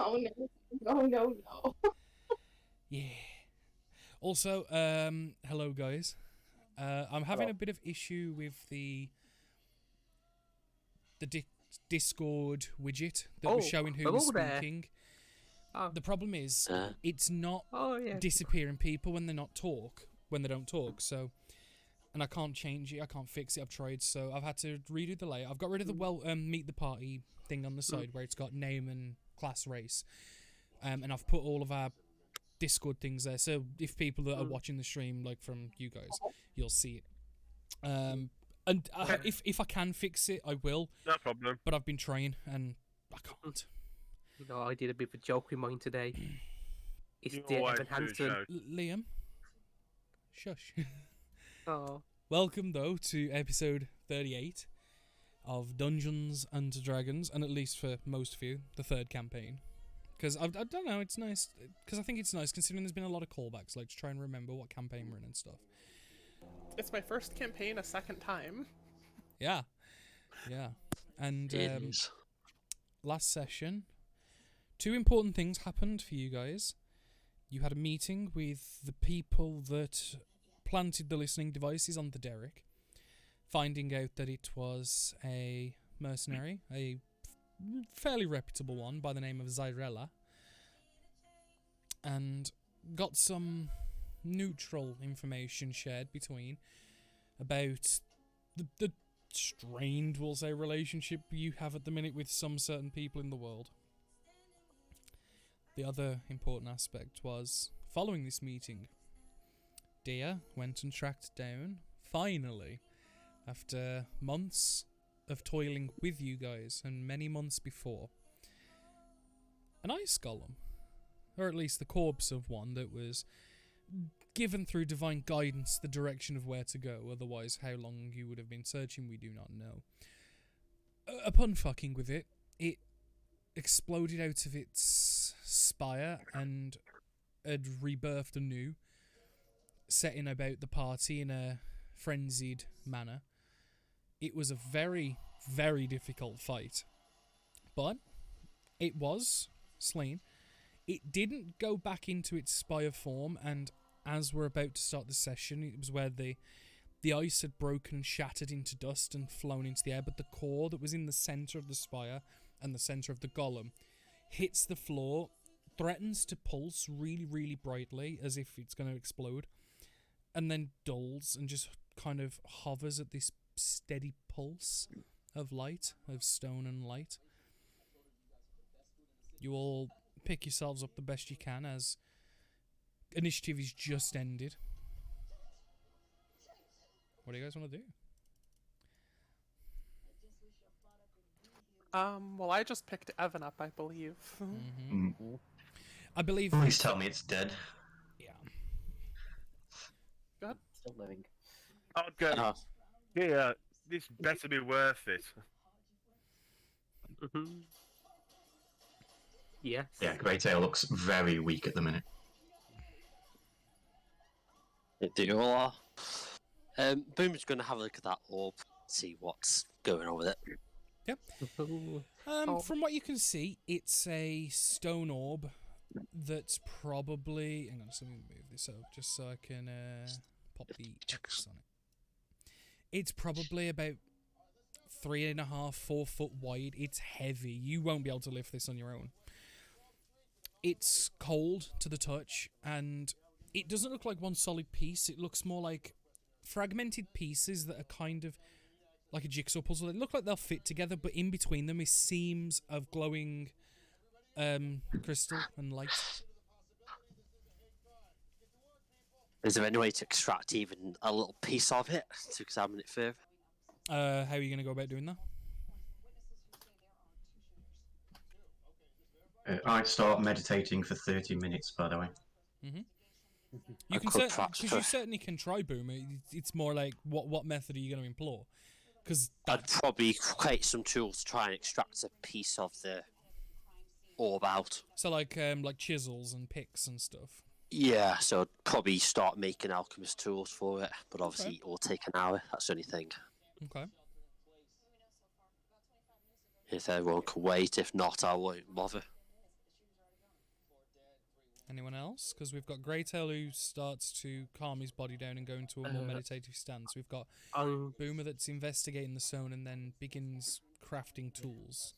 Oh no! Oh no! Yeah. Also, hello guys. I'm having a bit of issue with the Discord widget that was showing who was speaking. The problem is, it's not disappearing people when they don't talk. So, and I can't change it. I can't fix it. I've tried, so I've had to redo the layout. I've got rid of the meet the party thing on the side where it's got name and class race, and I've put all of our Discord things there. So if people that are watching the stream, like from you guys, you'll see it. And if I can fix it, I will. No problem. But I've been trying and I can't. You know, I did a bit of a joke with mine today. It's dear Evan Hansen. Liam, shush. Oh. Welcome though to episode 38 of Dungeons and Dragons, and at least for most of you, the third campaign. Because I don't know, it's nice. Because I think it's nice considering there's been a lot of callbacks, like to try and remember what campaign we're in and stuff. It's my first campaign a second time. Yeah. And last session, two important things happened for you guys. You had a meeting with the people that planted the listening devices on the derrick, finding out that it was a mercenary, a fairly reputable one by the name of Zyrella, and got some neutral information shared between about the strained, we'll say, relationship you have at the minute with some certain people in the world. The other important aspect was, following this meeting, Dia went and tracked down, finally, after months of toiling with you guys, and many months before, an ice golem. Or at least the corpse of one that was given through divine guidance the direction of where to go, otherwise how long you would have been searching we do not know. Upon fucking with it, it exploded out of its spire and had rebirthed anew, setting about the party in a frenzied manner. It was a very, very difficult fight, but it was slain. It didn't go back into its spire form, and as we're about to start the session, it was where the ice had broken and shattered into dust and flown into the air, but the core that was in the centre of the spire and the centre of the golem hits the floor, threatens to pulse really, really brightly as if it's going to explode, and then dulls and just kind of hovers at this steady pulse of light, of stone and light. You all pick yourselves up the best you can as initiative is just ended. What do you guys want to do? Well, I just picked Evan up, I believe. I believe. Please tell me it's dead. Yeah. Go ahead. Still living. Okay. Yeah, this better be worth it. Yes. Yeah, Greytail looks very weak at the minute. They all are. Boomer's going to have a look at that orb, see what's going on with it. Yep. From what you can see, it's a stone orb that's probably... Hang on, so let me move this up just so I can pop the X on it. It's probably about 3.5, 4 foot wide. It's heavy. You won't be able to lift this on your own. It's cold to the touch, and it doesn't look like one solid piece. It looks more like fragmented pieces that are kind of like a jigsaw puzzle. They look like they'll fit together, but in between them is seams of glowing crystal and light. Is there any way to extract even a little piece of it to examine it further? How are you going to go about doing that? I start meditating for 30 minutes, by the way. You can you certainly can try, Boomer. It's more like what method are you going to employ? Because I'd probably create some tools to try and extract a piece of the orb out. So like chisels and picks and stuff. Yeah, so I'd probably start making alchemist tools for it, but obviously it will take an hour. That's the only thing. Okay. If everyone can wait, if not, I won't bother. Anyone else? Because we've got Greytail who starts to calm his body down and go into a more meditative stance. We've got Boomer that's investigating the zone and then begins crafting tools.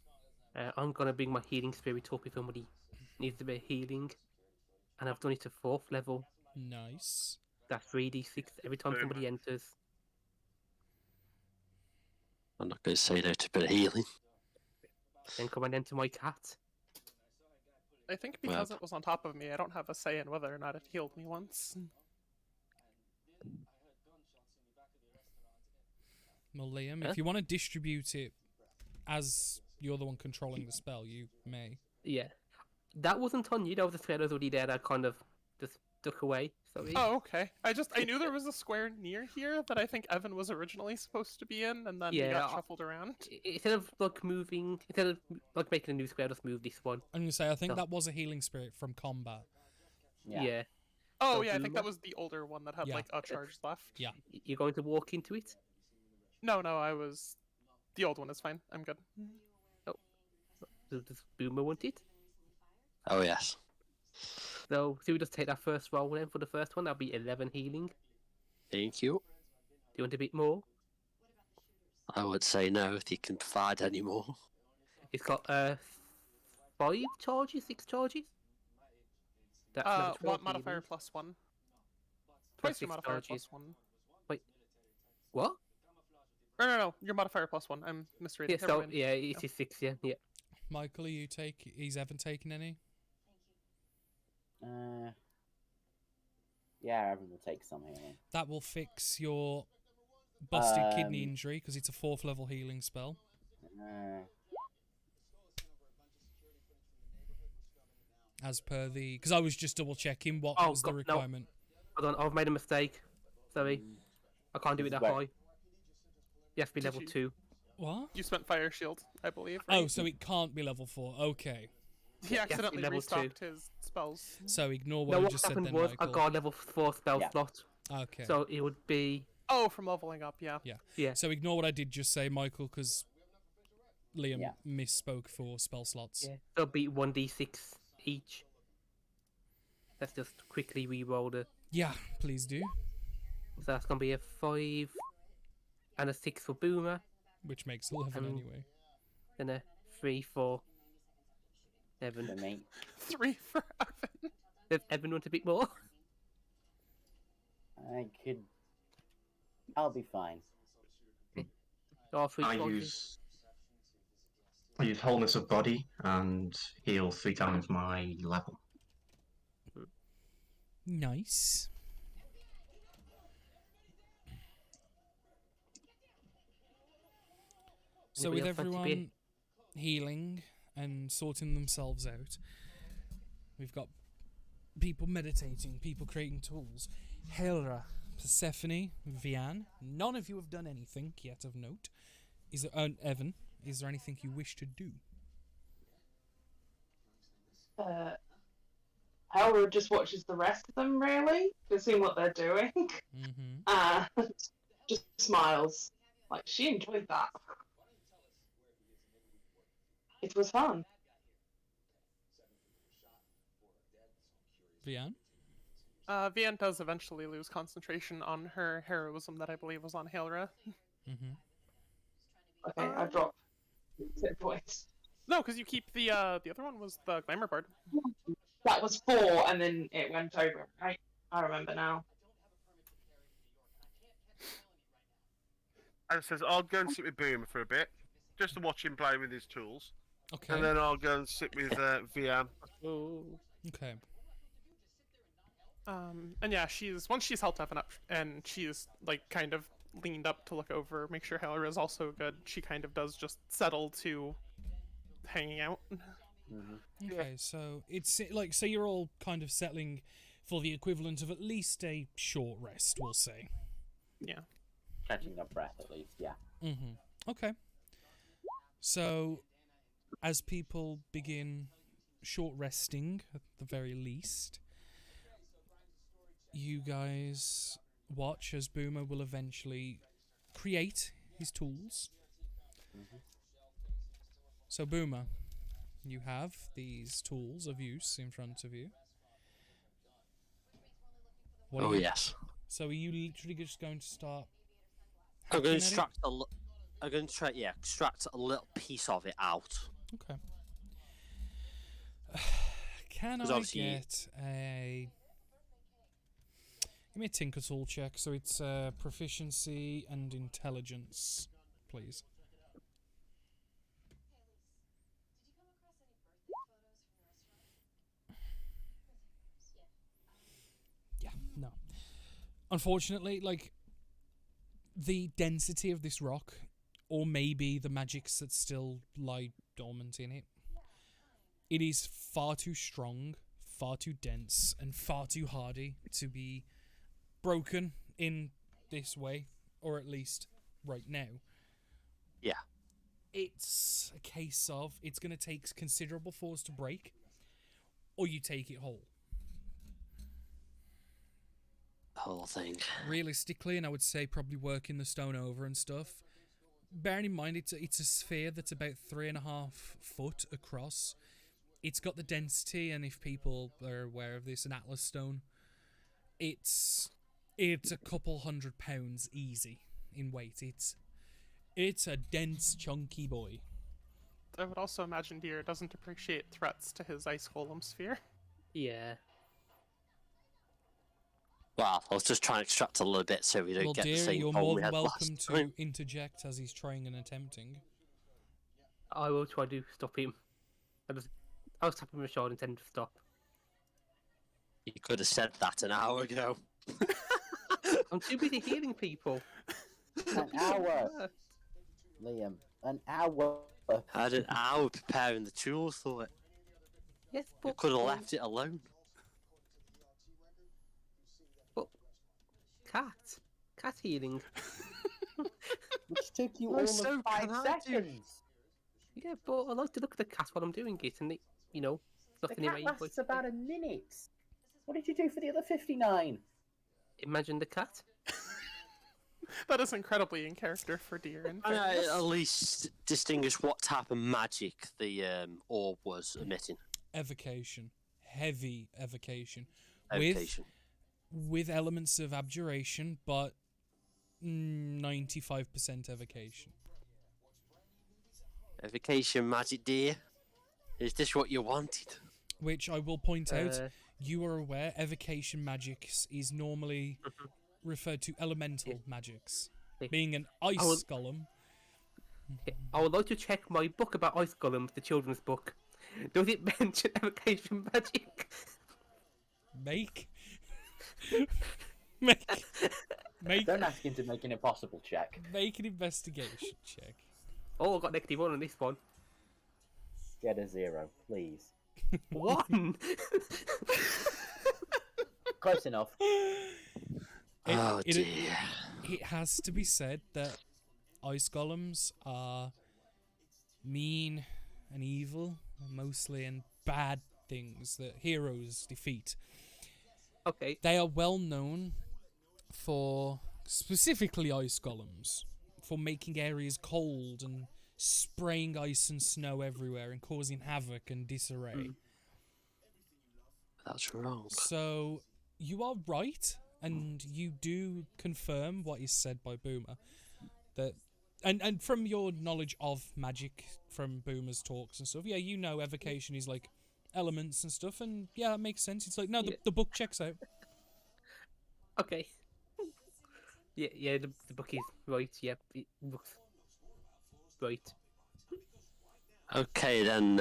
I'm gonna bring my healing spirit up if somebody needs a bit of healing, and I've done it to 4th level. Nice. That's 3d6 every time somebody enters. I'm not going to say no to a bit of healing. Then come and enter my cat. I think because it was on top of me, I don't have a say in whether or not it healed me once. Well, Liam, if you want to distribute it as you're the one controlling the spell, you may. Yeah. That wasn't on you, that was a square that was already there that kind of just duck away. Sorry. Oh, okay. I knew there was a square near here that I think Evan was originally supposed to be in, and then he got shuffled around. Instead of making a new square, just move this one. I'm going to say, I think that was a healing spirit from combat. Yeah. Oh, So yeah, I think Boomer? that was the older one that had, Yeah. like, a charge left. Yeah. You're going to walk into it? No, I was... The old one is fine. I'm good. Does Boomer want it? Oh, yes. So we just take that first roll then for the first one. That'll be 11 healing. Thank you. Do you want a bit more? I would say no if you can provide any more. It's got 5 charges, 6 charges. That's level 12 What modifier healing. plus 1? Plus Twice your 6 modifier charges. plus 1. What? No, your modifier plus 1. I'm misreading. Yeah, Never so mind. yeah, it is 6. Yeah. Michael, is Evan taking any? Yeah, everyone will take some healing. That will fix your busted kidney injury because it's a 4th level healing spell. As per the... Because I was just double checking what was the requirement. Hold on, I've made a mistake. Sorry. I can't do it that Wait. high. You have to be level you- 2. What? You spent Fire Shield, I believe. Oh, Right? so it can't be level 4. Okay. He accidentally level 2. restocked his spells. So ignore what No, I what just said happened then, was I Michael. got a level 4 spell Yeah. slot. Okay. So it would be... Oh, from leveling up, yeah. Yeah. So ignore what I did just say, Michael, because Liam Yeah. misspoke for spell slots. Yeah. So it'll be 1d6 each. Let's just quickly re-roll the... Yeah, please do. So that's going to be a 5 and a 6 for Boomer. Which makes 11 anyway. Then a 3 for Evan. For me. 3 for Evan. Does Evan want a bit more? I'll be fine. Or 3 I charges? use wholeness of body and heal 3 times my level. Nice. So with Anybody else fancy beer? everyone healing and sorting themselves out, we've got people meditating, people creating tools. Helra, Persephone, Vian, none of you have done anything yet of note. Is there, Evan, is there anything you wish to do? Howard just watches the rest of them, really, to see what they're doing. Mm-hmm. And just smiles. Like, she enjoyed that. It was fun. Vian? Vian does eventually lose concentration on her heroism that I believe was on Hailra. Mm-hmm. Okay, I dropped 10 points. No, because you keep the other one was the Glamour Bard. That was 4, and then it went over, right? I remember now. And it says, I'll go and sit with Boomer for a bit, just to watch him play with his tools. Okay. And then I'll go and sit with Vian. Oh. Okay. And yeah, once she's helped Evan up, and she's like kind of leaned up to look over, make sure Hailra is also good. She kind of does just settle to hanging out. Okay, so it's like, so you're all kind of settling for the equivalent of at least a short rest, we'll say. Yeah. Catching up breath, at least, yeah. Mm-hmm. Okay. So, as people begin short resting, at the very least, you guys watch as Boomer will eventually create his tools. So, Boomer, you have these tools of use in front of you. What are Oh you- yes. So are you literally just going to start? I'm going hacking to at it? extract a little piece of it out. Okay. Can 'Cause I obviously- get a... Give me a Tinker Tool check, so it's proficiency and intelligence, please. Yeah, no. Unfortunately, like, the density of this rock, or maybe the magics that still lie dormant in it, it is far too strong, far too dense, and far too hardy to be broken in this way, or at least right now. Yeah. It's a case of it's going to take considerable force to break, or you take it whole. Whole thing. Realistically, and I would say probably working the stone over and stuff. Bearing in mind it's a sphere that's about 3.5 foot across. It's got the density, and if people are aware of this, an Atlas stone, it's a couple £100 easy in weight. It's a dense, chunky boy. I would also imagine Deer doesn't appreciate threats to his ice golem sphere. Yeah. Well, I was just trying to extract a little bit so we don't Well, get the dear, same you're problem more we than had welcome last to time. interject as he's trying and attempting. I will try to stop him. I was tapping my shoulder and intending to stop. You could have said that an hour ago. I'm too busy healing people. An hour, Liam. An hour. I had an hour preparing the tools for it. Yes, You but could have left it alone. cat healing. Which took you Well, all so of 5 can I do. seconds. Yeah, but I like to look at the cat while I'm doing it, and The nothing in cat my lasts about a minute. What did you do for the other 59? Imagine the cat. That is incredibly in character for Deer. In And fairness. at least distinguish what type of magic the orb was emitting. Evocation. Heavy evocation. Evocation. With elements of abjuration, but 95% evocation. Evocation magic, dear. Is this what you wanted? Which I will point out, Uh, you are aware, evocation magics is normally referred to elemental magics. Yeah. Being an ice I will- golem, I would like to check my book about ice golems, the children's book. Does it mention evocation magic? make make Don't ask him to make an impossible check. make an investigation check. Oh, I got -1 on this one. Get a 0, please. 1! Close enough. Oh, it, dear. it has to be said that ice golems are mean and evil, mostly, and bad things that heroes defeat. Okay. They are well known for, specifically ice golems, for making areas cold and spraying ice and snow everywhere and causing havoc and disarray. That's wrong. So you are right, and you do confirm what is said by Boomer. That, and from your knowledge of magic from Boomer's talks and stuff, yeah, you know evocation is like elements and stuff, and yeah, it makes sense. It's like, no, the book checks out. Okay. Yeah, the book is right, yep, it looks right. Okay then,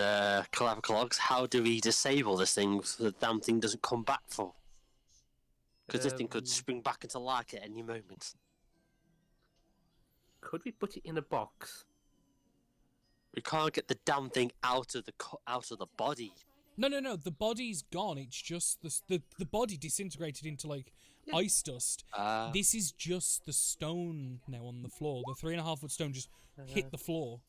Claviclogs, how do we disable this thing so the damn thing doesn't come back for? Because this thing could spring back into life at any moment. Could we put it in a box? We can't get the damn thing out of the body. No, the body's gone. It's just the body disintegrated into like ice dust. This is just the stone now on the floor. The 3.5 foot stone just hit the floor.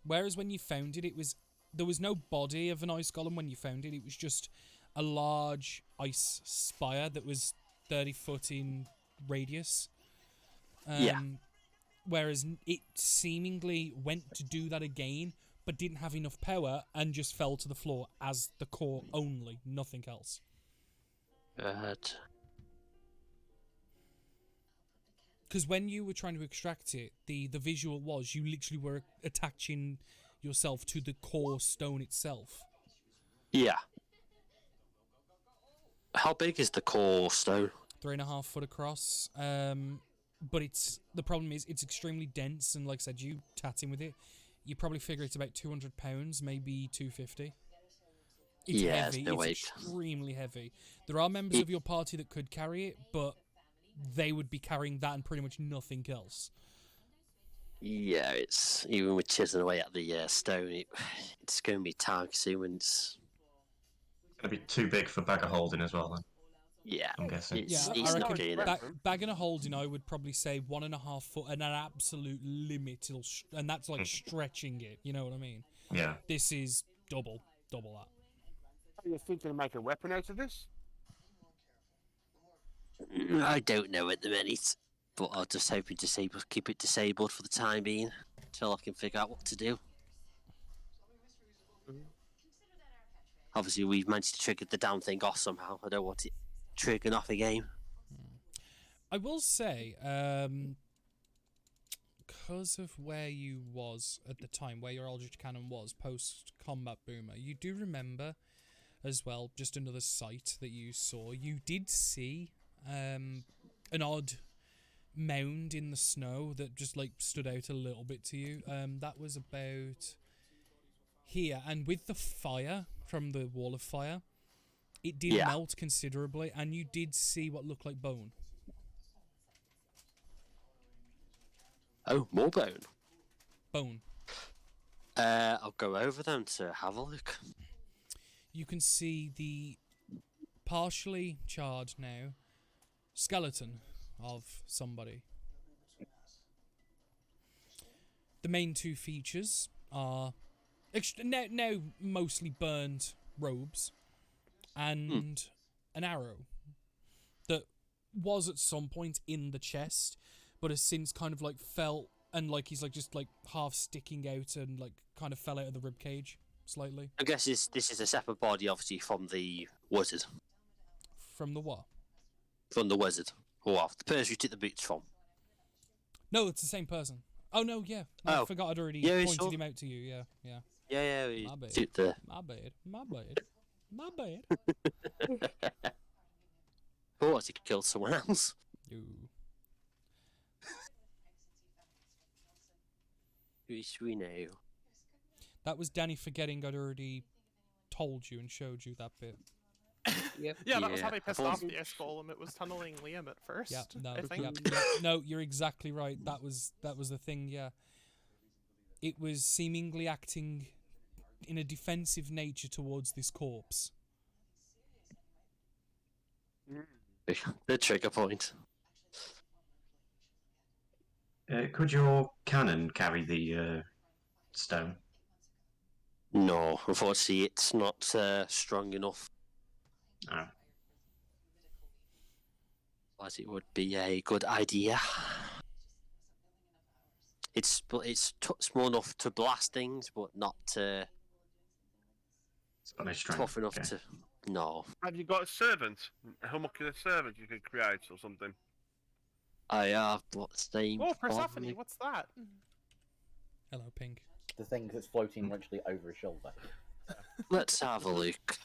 Whereas when you found it, there was no body of an ice golem when you found it. It was just a large ice spire that was 30 foot in radius. Yeah. Whereas it seemingly went to do that again, but didn't have enough power and just fell to the floor as the core only, nothing else. But Because when you were trying to extract it, the visual was you literally were attaching yourself to the core stone itself. yeah. How big is the core stone? 3.5 foot across. But the problem is it's extremely dense, and like I said, you tatting with it, you probably figure it's about 200 pounds, maybe 250. It's Yeah, heavy. no It's weight. extremely heavy. There are members of your party that could carry it, but they would be carrying that and pretty much nothing else. Yeah, it's even with chiseling away at the stone, it's going to be time consuming. It's Gonna be too big for bag of holding as well, then. yeah, I'm guessing. Yeah, it's I not reckon getting it. bagging a holding, I would probably say 1.5 foot, and an absolute limit, and that's like stretching it. You know what I mean? Yeah. This is double that. Are you thinking to make a weapon out of this? I don't know at the minute, but I'm just hoping keep it disabled for the time being until I can figure out what to do. Obviously, we've managed to trigger the damn thing off somehow. I don't want it triggering off again. I will say, because of where you was at the time, where your Eldritch Cannon was post-combat boomer, you do remember as well, just another sight that you saw. You did see an odd mound in the snow that just like stood out a little bit to you. That was about here, and with the fire from the wall of fire, it did melt considerably, and you did see what looked like bone. Oh, more bone. Bone. I'll go over them to have a look. You can see the partially charred now skeleton of somebody. The main two features are now mostly burned robes and an arrow that was at some point in the chest, but has since kind of like fell and like he's like just like half sticking out and like kind of fell out of the rib cage slightly. I guess this is a separate body, obviously, from the wizard. From the what? From the wizard. Or well, the person you took the boots from. No, it's the same person. Oh no, yeah. No, I Oh. forgot I'd already Yeah, pointed sure. him out to you. Yeah, yeah. Yeah, we My bad. took the... My bad. My bad. Oh, has he killed someone else? Ooh. Who should we know? That was Danny forgetting I'd already told you and showed you that bit. Yep. Yeah, that was how Yeah, they pissed I off thought- the Ish Golem. It was tunneling Liam at first. Yeah, no, I think. no, you're exactly right. That was the thing. Yeah, it was seemingly acting in a defensive nature towards this corpse. The trigger point. Could your cannon carry the stone? No, unfortunately, it's not strong enough Oh. as it would be a good idea. It's small enough to blast things, but not It's got no strength. tough enough Okay. to. No, Have you got a servant? A homunculus servant you could create or something? I have. What's the name? Oh, of Persephone, it? what's that? Hello, Pink. The thing that's floating literally over his shoulder. Let's have a look.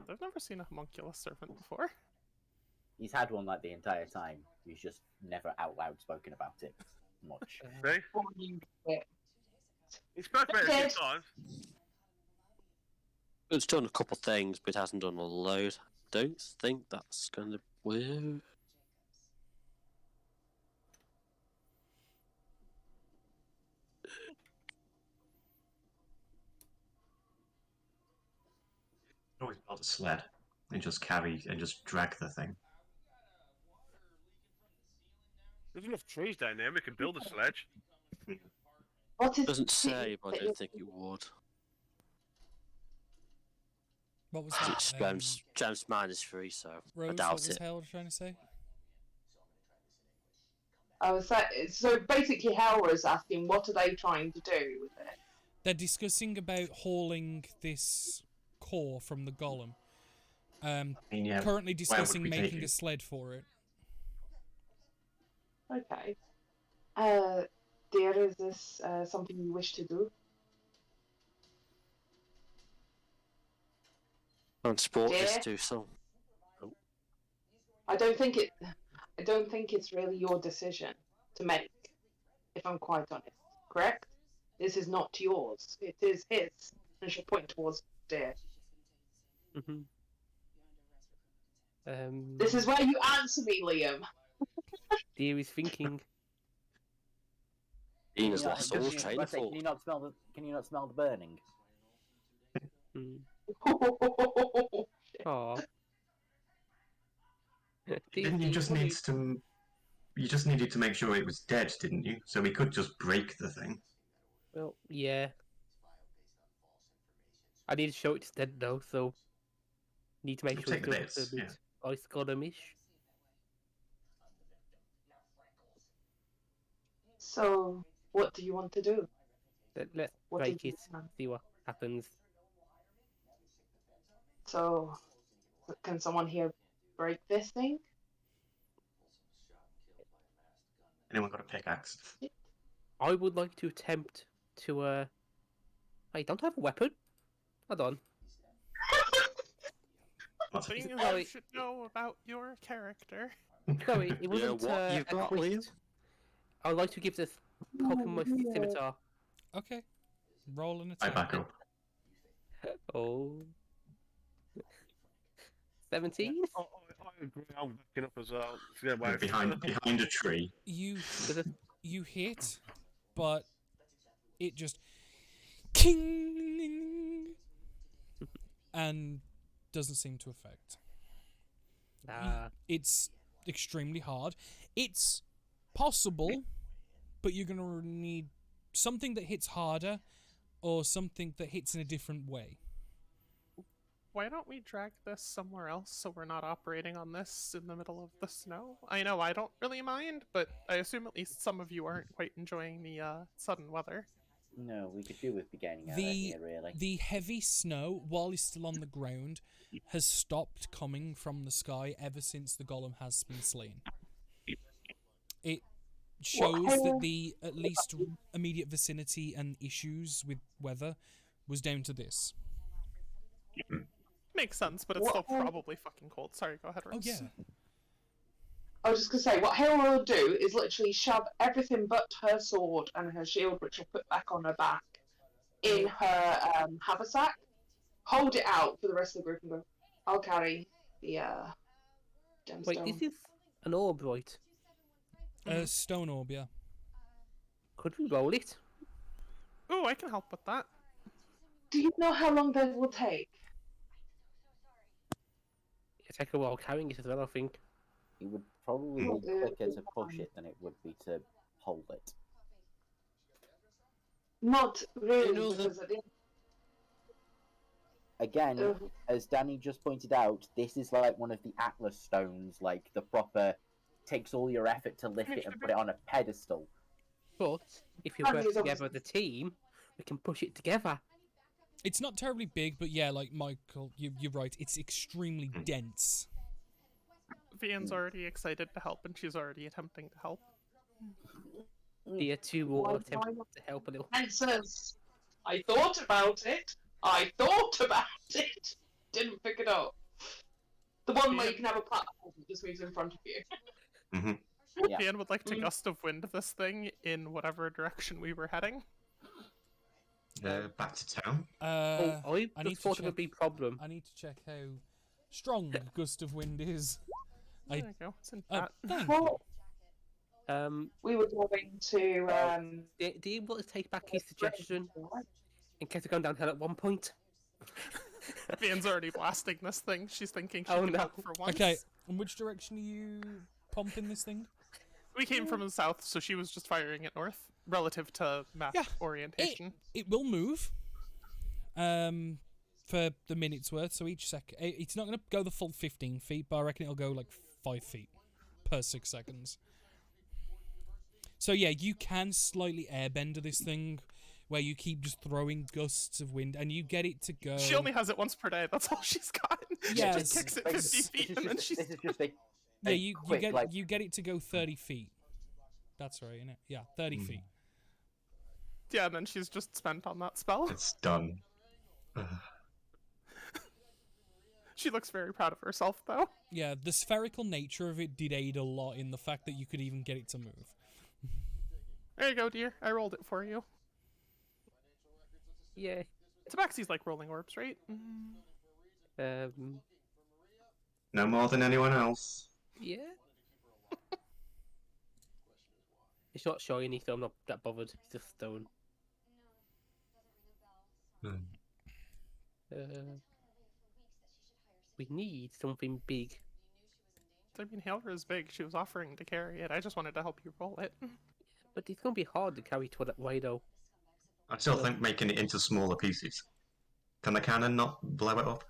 I've never seen a homunculus serpent before. He's had one like the entire time. He's just never out loud spoken about it much. See? He spoke about it a few times. It's done a couple things, but it hasn't done a load. Don't think that's gonna work. Always build a sled and just carry and just drag the thing. There's enough trees down there. We can build a sledge. What is Doesn't say, but I don't think it would. What was It's that? James -3, so Rose, I what doubt was it. Harold trying to say? So basically, Howard's asking, what are they trying to do with it? They're discussing about hauling this core from the golem. Yeah, Currently discussing we take making it? a sled for it. Okay. Dear, is this something you wish to do? Transport is Dear? to so. I don't think it's really your decision to make, if I'm quite honest. Correct? This is not yours. It is his. And she'll point towards Dear. This is where you answer me, Liam. Dear is thinking. Can Ina's you not- lost can all you- train I of say, thought. Can you not smell the burning? Aw. Didn't you just you just needed to make sure it was dead, didn't you? So we could just break the thing. Well, yeah. I need to show it's dead though, so need to make We'll sure take it's the still a bits, bit ice golem-ish. So, what do you want to do? Let's What break is your it, plan? see what happens. So, can someone here break this thing? Anyone got a pickaxe? I would like to attempt to I don't have a weapon. Hold on. What's Things it? I should know about your character. No, it wasn't what you've got, Liam? equipped. I would like to give this poking my scimitar. Okay. Roll an I attack. back up. Oh. 17? I agree. I'm backing up as well. Yeah, We're behind a tree. You hit, but it just king and doesn't seem to affect. It's extremely hard. It's possible, but you're gonna need something that hits harder or something that hits in a different way. Why don't we drag this somewhere else so we're not operating on this in the middle of the snow? I know I don't really mind, but I assume at least some of you aren't quite enjoying the sudden weather. No, we could do with beginning out The here, really. the heavy snow, while it's still on the ground, has stopped coming from the sky ever since the golem has been slain. It shows that the at least immediate vicinity and issues with weather was down to this. Makes sense, but it's still probably fucking cold. Sorry, go ahead, Rose. Oh yeah. I was just going to say, what Hale will do is literally shove everything but her sword and her shield, which she'll put back on her back, in her haversack, hold it out for the rest of the group and go, I'll carry the gemstone. Wait, this is an orb, right? Stone orb, yeah. Could we roll it? Ooh, I can help with that. Do you know how long that will take? It'll take a while carrying it as well, I think. It would probably be quicker to push it than it would be to hold it. Not really, You know the- because at the Again, as Danny just pointed out, this is like one of the Atlas stones, like the proper takes all your effort to lift it and put it on a pedestal. But if you That work is together as a team, we can push it together. It's not terribly big, but yeah, like Michael, you're right. It's extremely dense. Vian's already excited to help, and she's already attempting to help. The two will attempt to help a little. answers. I thought about it. Didn't pick it up. The one where you can have a platform that just moves in front of you. Yeah. Vian would like to gust of wind this thing in whatever direction we were heading. Back to town. I I need just to thought it would check. be problem. I need to check how strong gust of wind is. There you go. It's in Oh, chat. thank you. Well, we were going to. Do you want to take back his suggestion in case we're going downhill at one point? Vian's already blasting this thing. She's thinking she Oh, can no. help for once. Okay, in which direction are you pumping this thing? We came from the south, so she was just firing it north, relative to map Yeah, orientation. It will move. For the minute's worth. So each second, it's not going to go the full 15 feet, but I reckon it'll go like 5 feet per 6 seconds. So yeah, you can slightly airbender this thing, where you keep just throwing gusts of wind, and you get it to go. She only has it once per day. That's all she's got. Yes. She just kicks it 50 feet, and then she's. This is just a Yeah, you quick, get like- you get it to go 30 feet. That's right, isn't it? Yeah, 30 feet. Yeah, and then she's just spent on that spell. It's done. She looks very proud of herself, though. Yeah, the spherical nature of it did aid a lot in the fact that you could even get it to move. There you go, dear. I rolled it for you. Yeah. Tabaxi's like rolling orbs, right? No more than anyone else. Yeah. It's not shiny, so I'm not that bothered. It's just stone. We need something big. I mean, Hailra is big. She was offering to carry it. I just wanted to help you roll it. But it's gonna be hard to carry to that way, though. I still think making it into smaller pieces. Can the cannon not blow it up?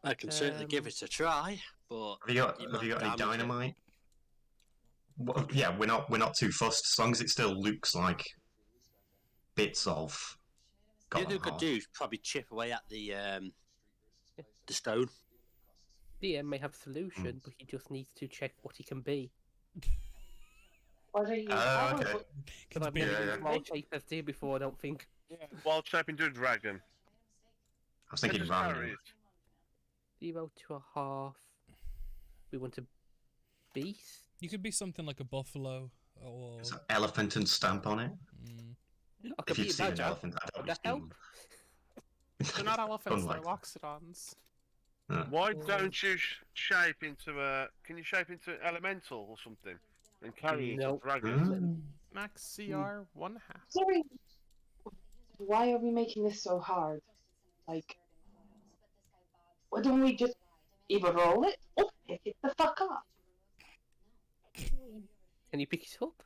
I can certainly give it a try, but Have you got you any might damage it. dynamite? Well, yeah, we're not too fussed as long as it still looks like bits of. The other Gotham could Hall. do is probably chip away at the stone. DM may have a solution, but he just needs to check what he can be. Why don't you? Okay. But I've be- never yeah, been yeah. a wild shape as deer before, I don't think. Wild shape into a dragon. I was thinking Just round. carry it. 0.5. We want a beast. You could be something like a buffalo, or There's an elephant and stamp on it. I could If be you've a seen an badger. elephant, I don't Would know that if help? They're not elephants, they're Unlikely. loxodons. Why don't you shape into a? Can you shape into an elemental or something and carry it Nope. a dragon? Max CR 1/2. Sorry. Why are we making this so hard? Like, why don't we just either roll it or pick it the fuck up? Can you pick it up?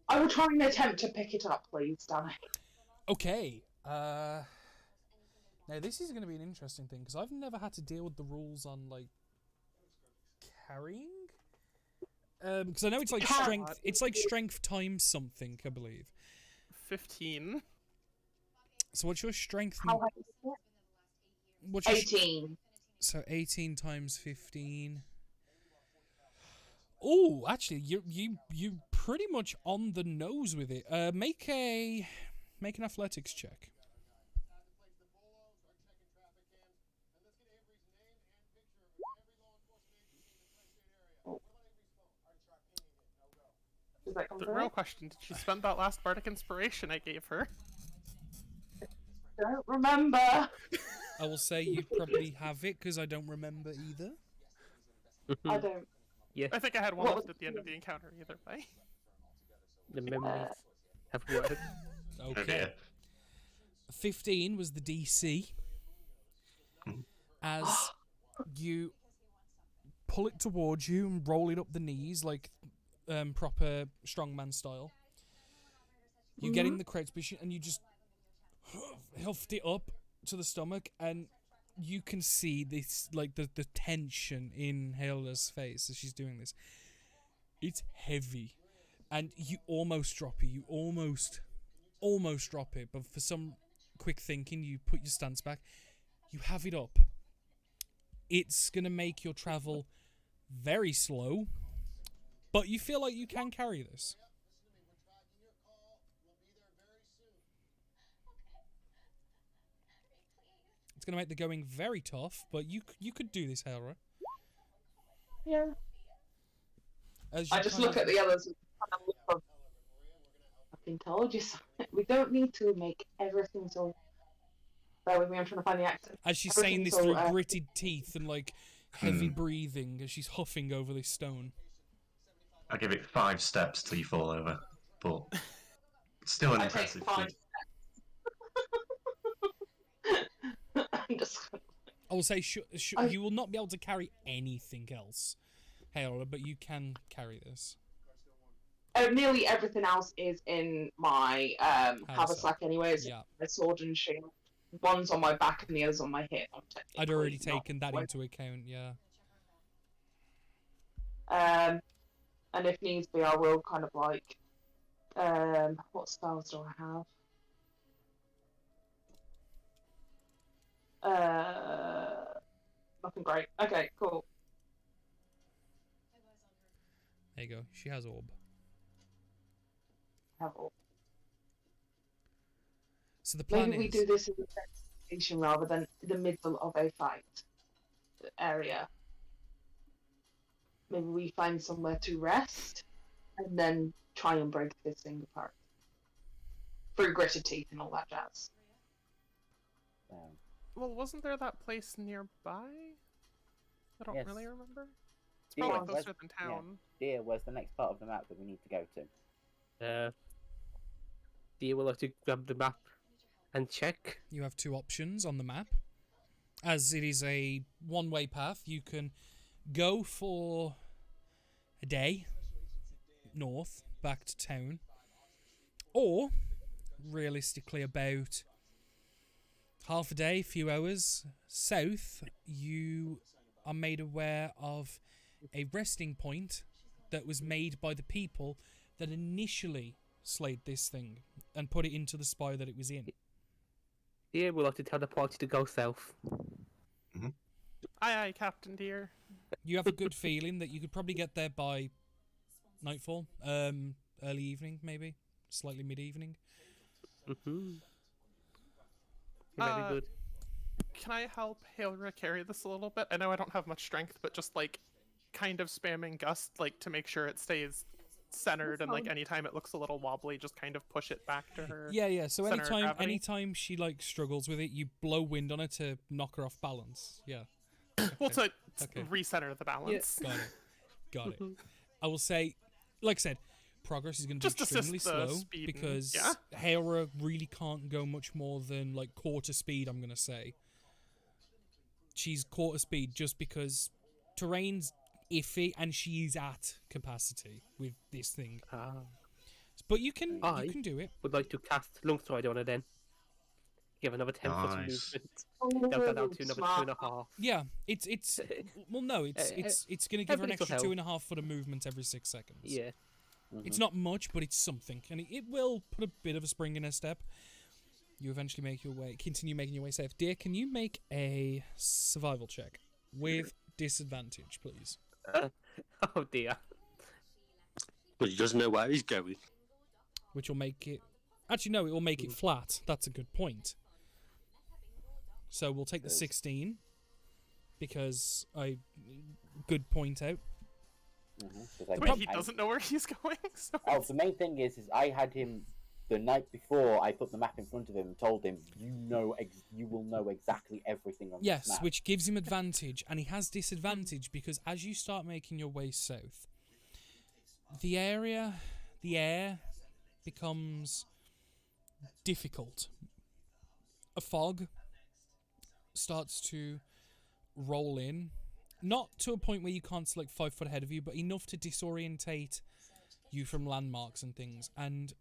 I will try and attempt to pick it up, please, Danny. okay. Now this is going to be an interesting thing because I've never had to deal with the rules on like carrying. Because I know it's like Can't. strength. It's like strength times something, I believe. 15. So what's your strength? How high is it? What's your 18. So 18 times 15. Oh, actually, you pretty much on the nose with it. Make an athletics check. Does that come The through? real question, did she spend that last bardic inspiration I gave her? Don't remember. I will say you probably have it because I don't remember either. I don't. I think I had one What left was at the end of the encounter either way. The memories have worked. Okay. 15 was the DC. As you pull it towards you and roll it up the knees like proper strongman style. You get in the crouch position and you just huffed it up to the stomach, and you can see this like the tension in Hailra's face as she's doing this. It's heavy, and you almost drop it. You almost drop it, but for some quick thinking, you put your stance back. You have it up. It's gonna make your travel very slow, but you feel like you can carry this. It's gonna make the going very tough, but you could do this, Hailra. Yeah. As you I just kind look of- at the others and kind of look of, I've been told you something. We don't need to make everything so. Bear with me, I'm trying to find the accent. As she's everything saying this so, through gritted teeth and like heavy breathing as she's huffing over this stone. I give it 5 steps till you fall over, but it's still an I take impressive 5 feat. steps. I'm just. I will say you will not be able to carry anything else, Hailra, but you can carry this. Nearly everything else is in my haversack anyways. Yeah. My sword and shield. One's on my back and the other's on my hip. I'd already technically not taken that away. into account, yeah. and if needs be, I will kind of like, what spells do I have? Nothing great. Okay, cool. There you go. She has orb. Have all. So the plan Maybe we is do this in the station rather than the middle of a fight area. Maybe we find somewhere to rest and then try and break this thing apart through gritted teeth and all that jazz. Well, wasn't there that place nearby? I don't Yes. really remember. It's Yeah, probably where's- closer than town. Dear, where's the next part of the map that we need to go to? Do you would like to grab the map and check? you have two options on the map. As it is a one-way path, you can go for a day north back to town, or realistically about half a day, few hours south. You are made aware of a resting point that was made by the people that initially slayed this thing and put it into the spire that it was in. Yeah, we'd like to tell the party to go south. Aye, aye, Captain Deer. You have a good feeling that you could probably get there by nightfall, early evening, maybe slightly mid-evening. Very good. Can I help Hailra carry this a little bit? I know I don't have much strength, but just like kind of spamming gust, like to make sure it stays centered, and like anytime it looks a little wobbly, just kind of push it back to her. Yeah. So center of gravity. anytime she like struggles with it, you blow wind on her to knock her off balance. Yeah. Well, to Okay. recenter the balance. Got it. I will say, like I said, progress is going to be Just assist extremely the slow speed and- because yeah. Hailra really can't go much more than like quarter speed. I'm going to say she's quarter speed just because terrain's iffy and she's at capacity with this thing. But you can do it. Would like to cast Lungstride on her then. Give another 10 foot of Nice. movement. Down to another 2.5. Yeah, it's well, no, it's going to give her an everything will extra help. 2.5 foot of movement every 6 seconds. Yeah. It's not much, but it's something, and it will put a bit of a spring in her step. You eventually continue making your way safe. Dear, can you make a survival check with disadvantage, please? Oh dear. But he doesn't know where he's going. Which will make it. Actually, no, it will make it flat. That's a good point. So we'll take the 16 because good point out. Wait, he doesn't know where he's going. So Oh, the main thing is I had him the night before. I put the map in front of him and told him, you will know exactly everything on this Yes, map. which gives him advantage, and he has disadvantage because as you start making your way south, the air becomes difficult. A fog starts to roll in, not to a point where you can't see like 5 foot ahead of you, but enough to disorientate you from landmarks and things, and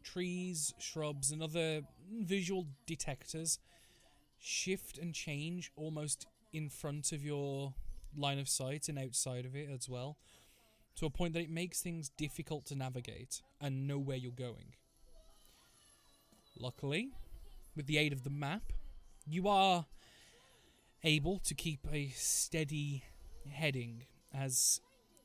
trees, shrubs, and other visual detectors shift and change almost in front of your line of sight and outside of it as well, to a point that it makes things difficult to navigate and know where you're going. Luckily, with the aid of the map, you are able to keep a steady heading, as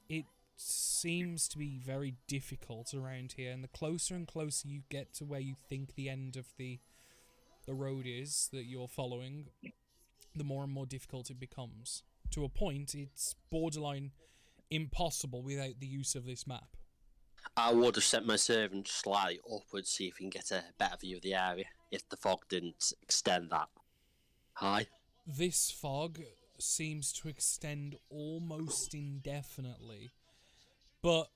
it seems to be very difficult around here, and the closer and closer you get to where you think the end of the road is that you're following, the more and more difficult it becomes. To a point, it's borderline impossible without the use of this map. I would have sent my servant slightly upwards, see if we can get a better view of the area, if the fog didn't extend that high. This fog seems to extend almost indefinitely, but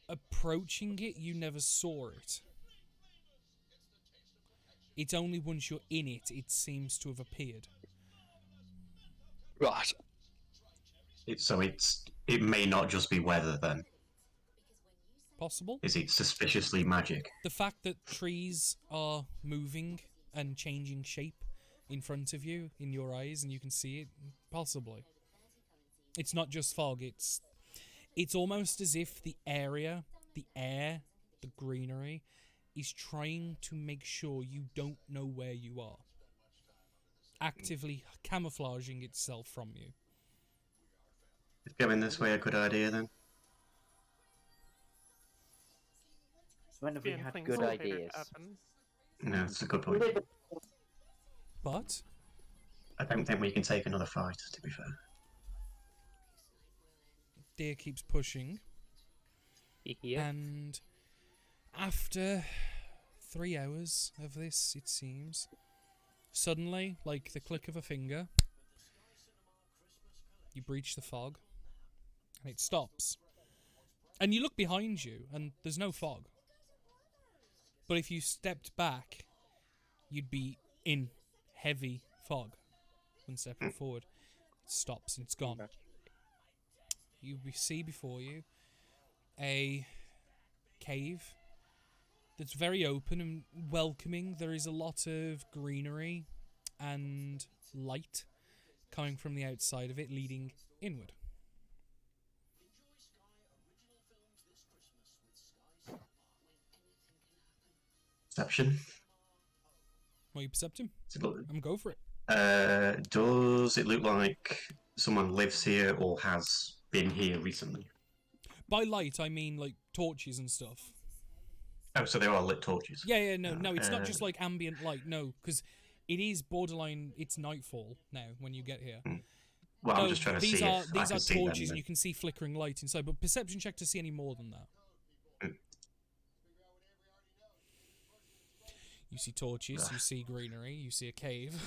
approaching it, you never saw it. It's only once you're in it seems to have appeared. Right. It may not just be weather then. Possible. Is it suspiciously magic? The fact that trees are moving and changing shape in front of you, in your eyes, and you can see it, possibly. It's not just fog, It's almost as if the area, the air, the greenery is trying to make sure you don't know where you are. Actively camouflaging itself from you. Is going this way a good idea then? When have we Being had things good later to ideas? happen. No, it's a good point. But I don't think we can take another fight, to be fair. Deer keeps pushing, Yeah. and after 3 hours of this, it seems, suddenly, like the click of a finger, you breach the fog, and it stops. And you look behind you, and there's no fog. But if you stepped back, you'd be in heavy fog. When stepping forward, it stops and it's gone. You see before you a cave that's very open and welcoming. There is a lot of greenery and light coming from the outside of it, leading inward. Perception. What are you percepting? Does it look- I'm go for it. Does it look like someone lives here or has been here recently? By light, I mean like torches and stuff. Oh, so there are lit torches. Yeah, no, it's not just like ambient light, no, because it is borderline, it's nightfall now when you get here. Well, No, I'm just trying to these see are if I these can are see them, torches, then. and you can see flickering light inside. But perception check to see any more than that. You see torches, you see greenery, you see a cave.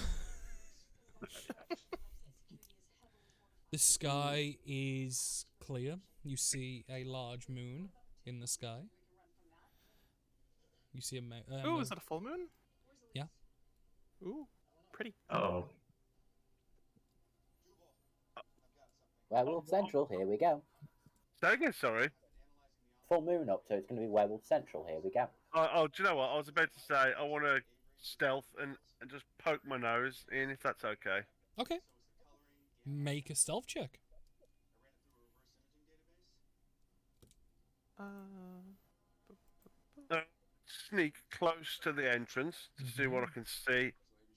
The sky is clear. You see a large moon in the sky. You see a Ooh, is it a full moon? Yeah. Ooh, pretty. Oh, Werewolf Central, here we go. Say again, sorry. Full moon up, so it's going to be Werewolf Central, here we go. Oh, do you know what? I was about to say I want to stealth and just poke my nose in, if that's okay. Okay. Make a stealth check. Sneak close to the entrance to see what I can see,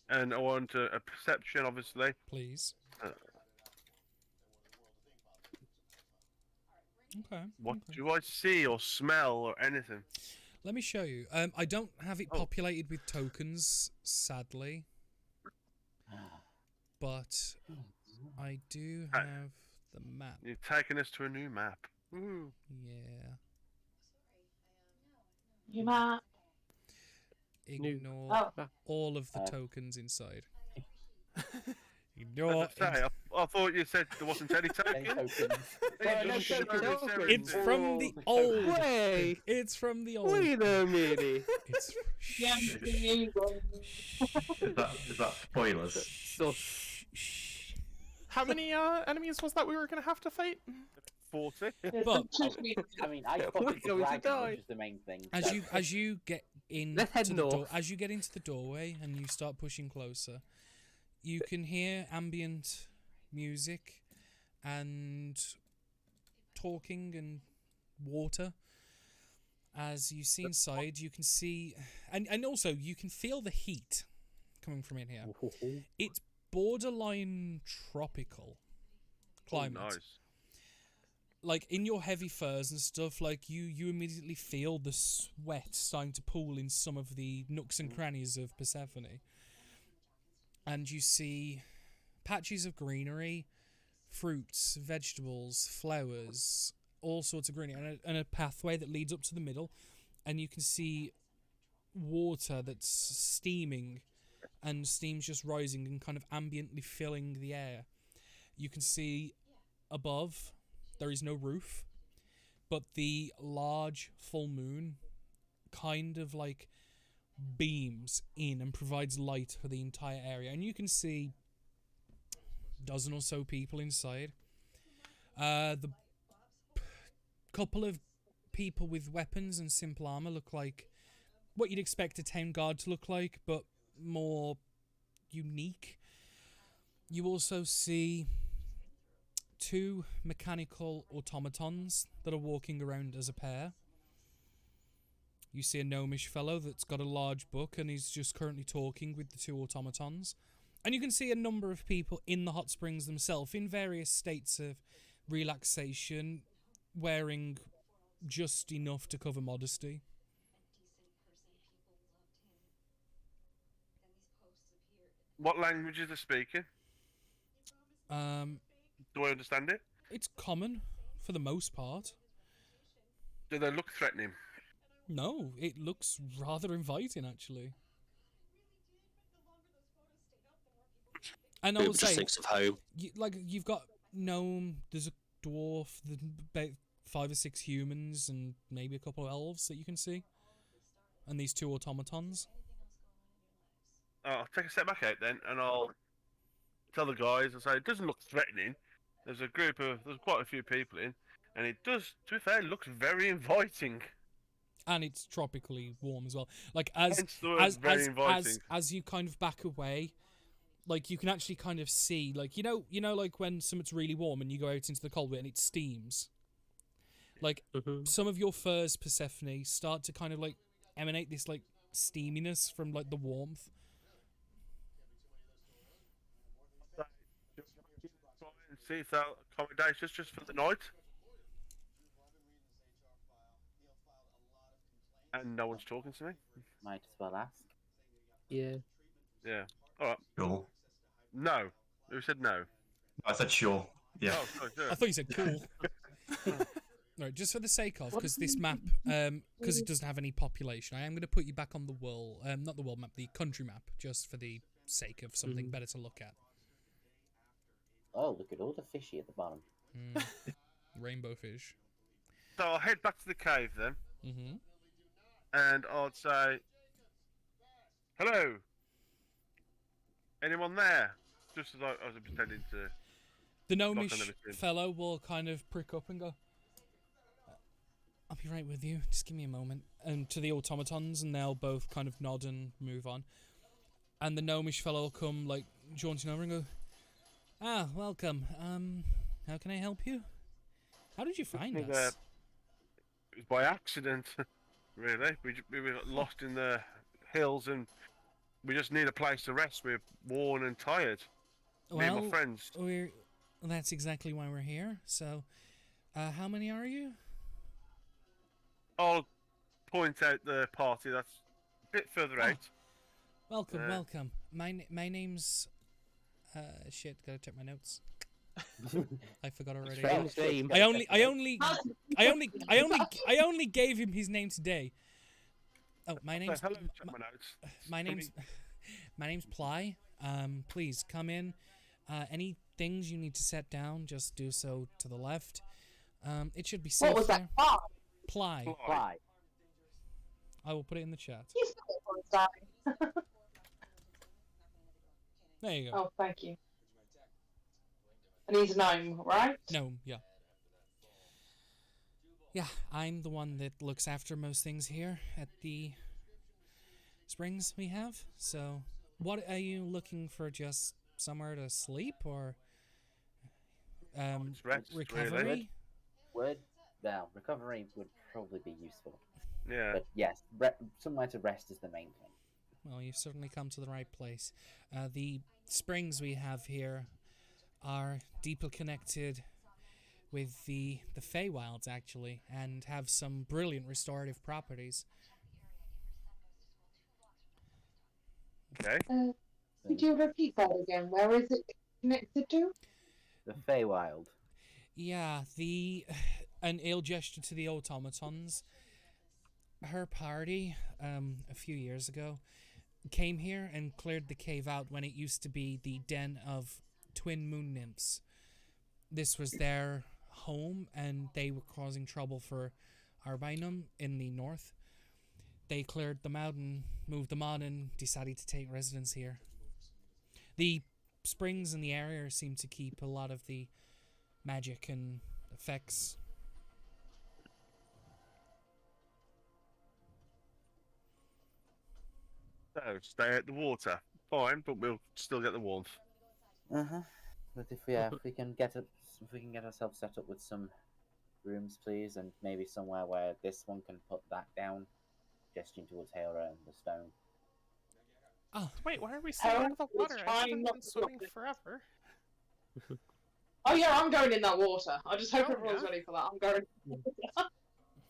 and I want a perception, obviously. Please. Okay. What okay. do I see or smell or anything? Let me show you. I don't have it populated with tokens, sadly. But I do have the map. You've taken us to a new map. Ooh. Yeah. You might. Ignore all of the tokens inside. Ignore. As I say, I thought you said there wasn't any tokens. It's from the old. Wait. It's from the old. Wait a minute. It's. is that spoilers? So, How many enemies was that we were going to have to fight? 40. But I mean, I We're spotted the going to dragon, die. which is the main thing. as you get in Let's head to the door, north. as you get into the doorway and you start pushing closer, you can hear ambient music and talking and water. As you see inside, you can see, and also you can feel the heat coming from in here. It's borderline tropical climate. Nice. Like in your heavy furs and stuff, like you immediately feel the sweat starting to pool in some of the nooks and crannies of Persephone. And you see patches of greenery, fruits, vegetables, flowers, all sorts of greenery, and a pathway that leads up to the middle. And you can see water that's steaming, and steam's just rising and kind of ambiently filling the air. You can see above, there is no roof, but the large full moon kind of like beams in and provides light for the entire area. And you can see a dozen or so people inside. The couple of people with weapons and simple armor look like what you'd expect a town guard to look like, but more unique. You also see two mechanical automatons that are walking around as a pair. You see a gnomish fellow that's got a large book and he's just currently talking with the two automatons. And you can see a number of people in the hot springs themselves in various states of relaxation, wearing just enough to cover modesty. What language is they speaking? Um, Do I understand it? it's common for the most part. Do they look threatening? No, it looks rather inviting actually. And I It will just say, thinks of home. you've got gnome, there's a dwarf, there's about 5 or 6 humans, and maybe a couple of elves that you can see, and these two automatons. I'll take a step back out then, and I'll tell the guys and say it doesn't look threatening. There's quite a few people in, and it does, to be fair, looks very inviting. And it's tropically warm as well. Like as Hence the word very inviting. as you kind of back away, like you can actually kind of see, like you know, like when something's really warm and you go out into the cold bit and it steams. Like some of your furs, Persephone, start to kind of like emanate this like steaminess from like the warmth. And see if they'll accommodate us just for the night. And no one's talking to me. Might as well ask. Yeah. Yeah. All right. Sure. No. Who said no? I said sure. Yeah. Oh, sorry. I thought you said cool. Right, just for the sake of, because this map, because it doesn't have any population, I am going to put you back on the world, not the world map, the country map, just for the sake of something better to look at. Oh, look at all the fishy at the bottom. Rainbow fish. So I'll head back to the cave then, and I'll say, "Hello, anyone there?" Just as I was pretending to. The Like I've gnomish never seen. fellow will kind of prick up and go, "I'll be right with you, just give me a moment." And to the automatons, and they'll both kind of nod and move on. And the gnomish fellow will come, like, jaunting over and go, "Ah, welcome. How can I help you? How did you find It us?" was by accident, really. We were lost in the hills and we just need a place to rest. We're worn and tired. Me and my friends. That's exactly why we're here. So, how many are you? I'll point out the party that's a bit further out. Welcome, welcome. My name's shit. Gotta check my notes. I forgot already. Strange name. I only gave him his name today. Oh, my name's Hello, check my notes. my name's Ply. Please come in. Any things you need to set down, just do so to the left. It should be safe. What was that? Oh, Ply. Fly. I will put it in the chat. you said it was dying. There you go. Oh, thank you. And he's a gnome, right? No, yeah. Yeah, I'm the one that looks after most things here at the springs we have. So, what are you looking for? Just somewhere to sleep or Rest, recovery? really. Well, recovery would probably be useful. Yeah. But yes, somewhere to rest is the main thing. Well, you've certainly come to the right place. The springs we have here are deeply connected with the Feywilds, actually, and have some brilliant restorative properties. Okay. Could you repeat that again? Where is it connected to? The Feywild. Yeah, an ill gesture to the automatons. Her party, a few years ago, came here and cleared the cave out when it used to be the den of twin moon nymphs. This was their home, and they were causing trouble for Arbinum in the north. They cleared them out and moved them on and decided to take residence here. The springs in the area seem to keep a lot of the magic and effects. So stay at the water. Fine, but we'll still get the warmth. Uh-huh. But if we can get ourselves set up with some rooms, please, and maybe somewhere where this one can put that down, gesturing towards Hera and the stone. Oh, Wait, why are we still out of the water? I haven't been swimming forever. Oh yeah, I'm going in that water. I just hope Oh, everyone's yeah? ready for that. I'm going.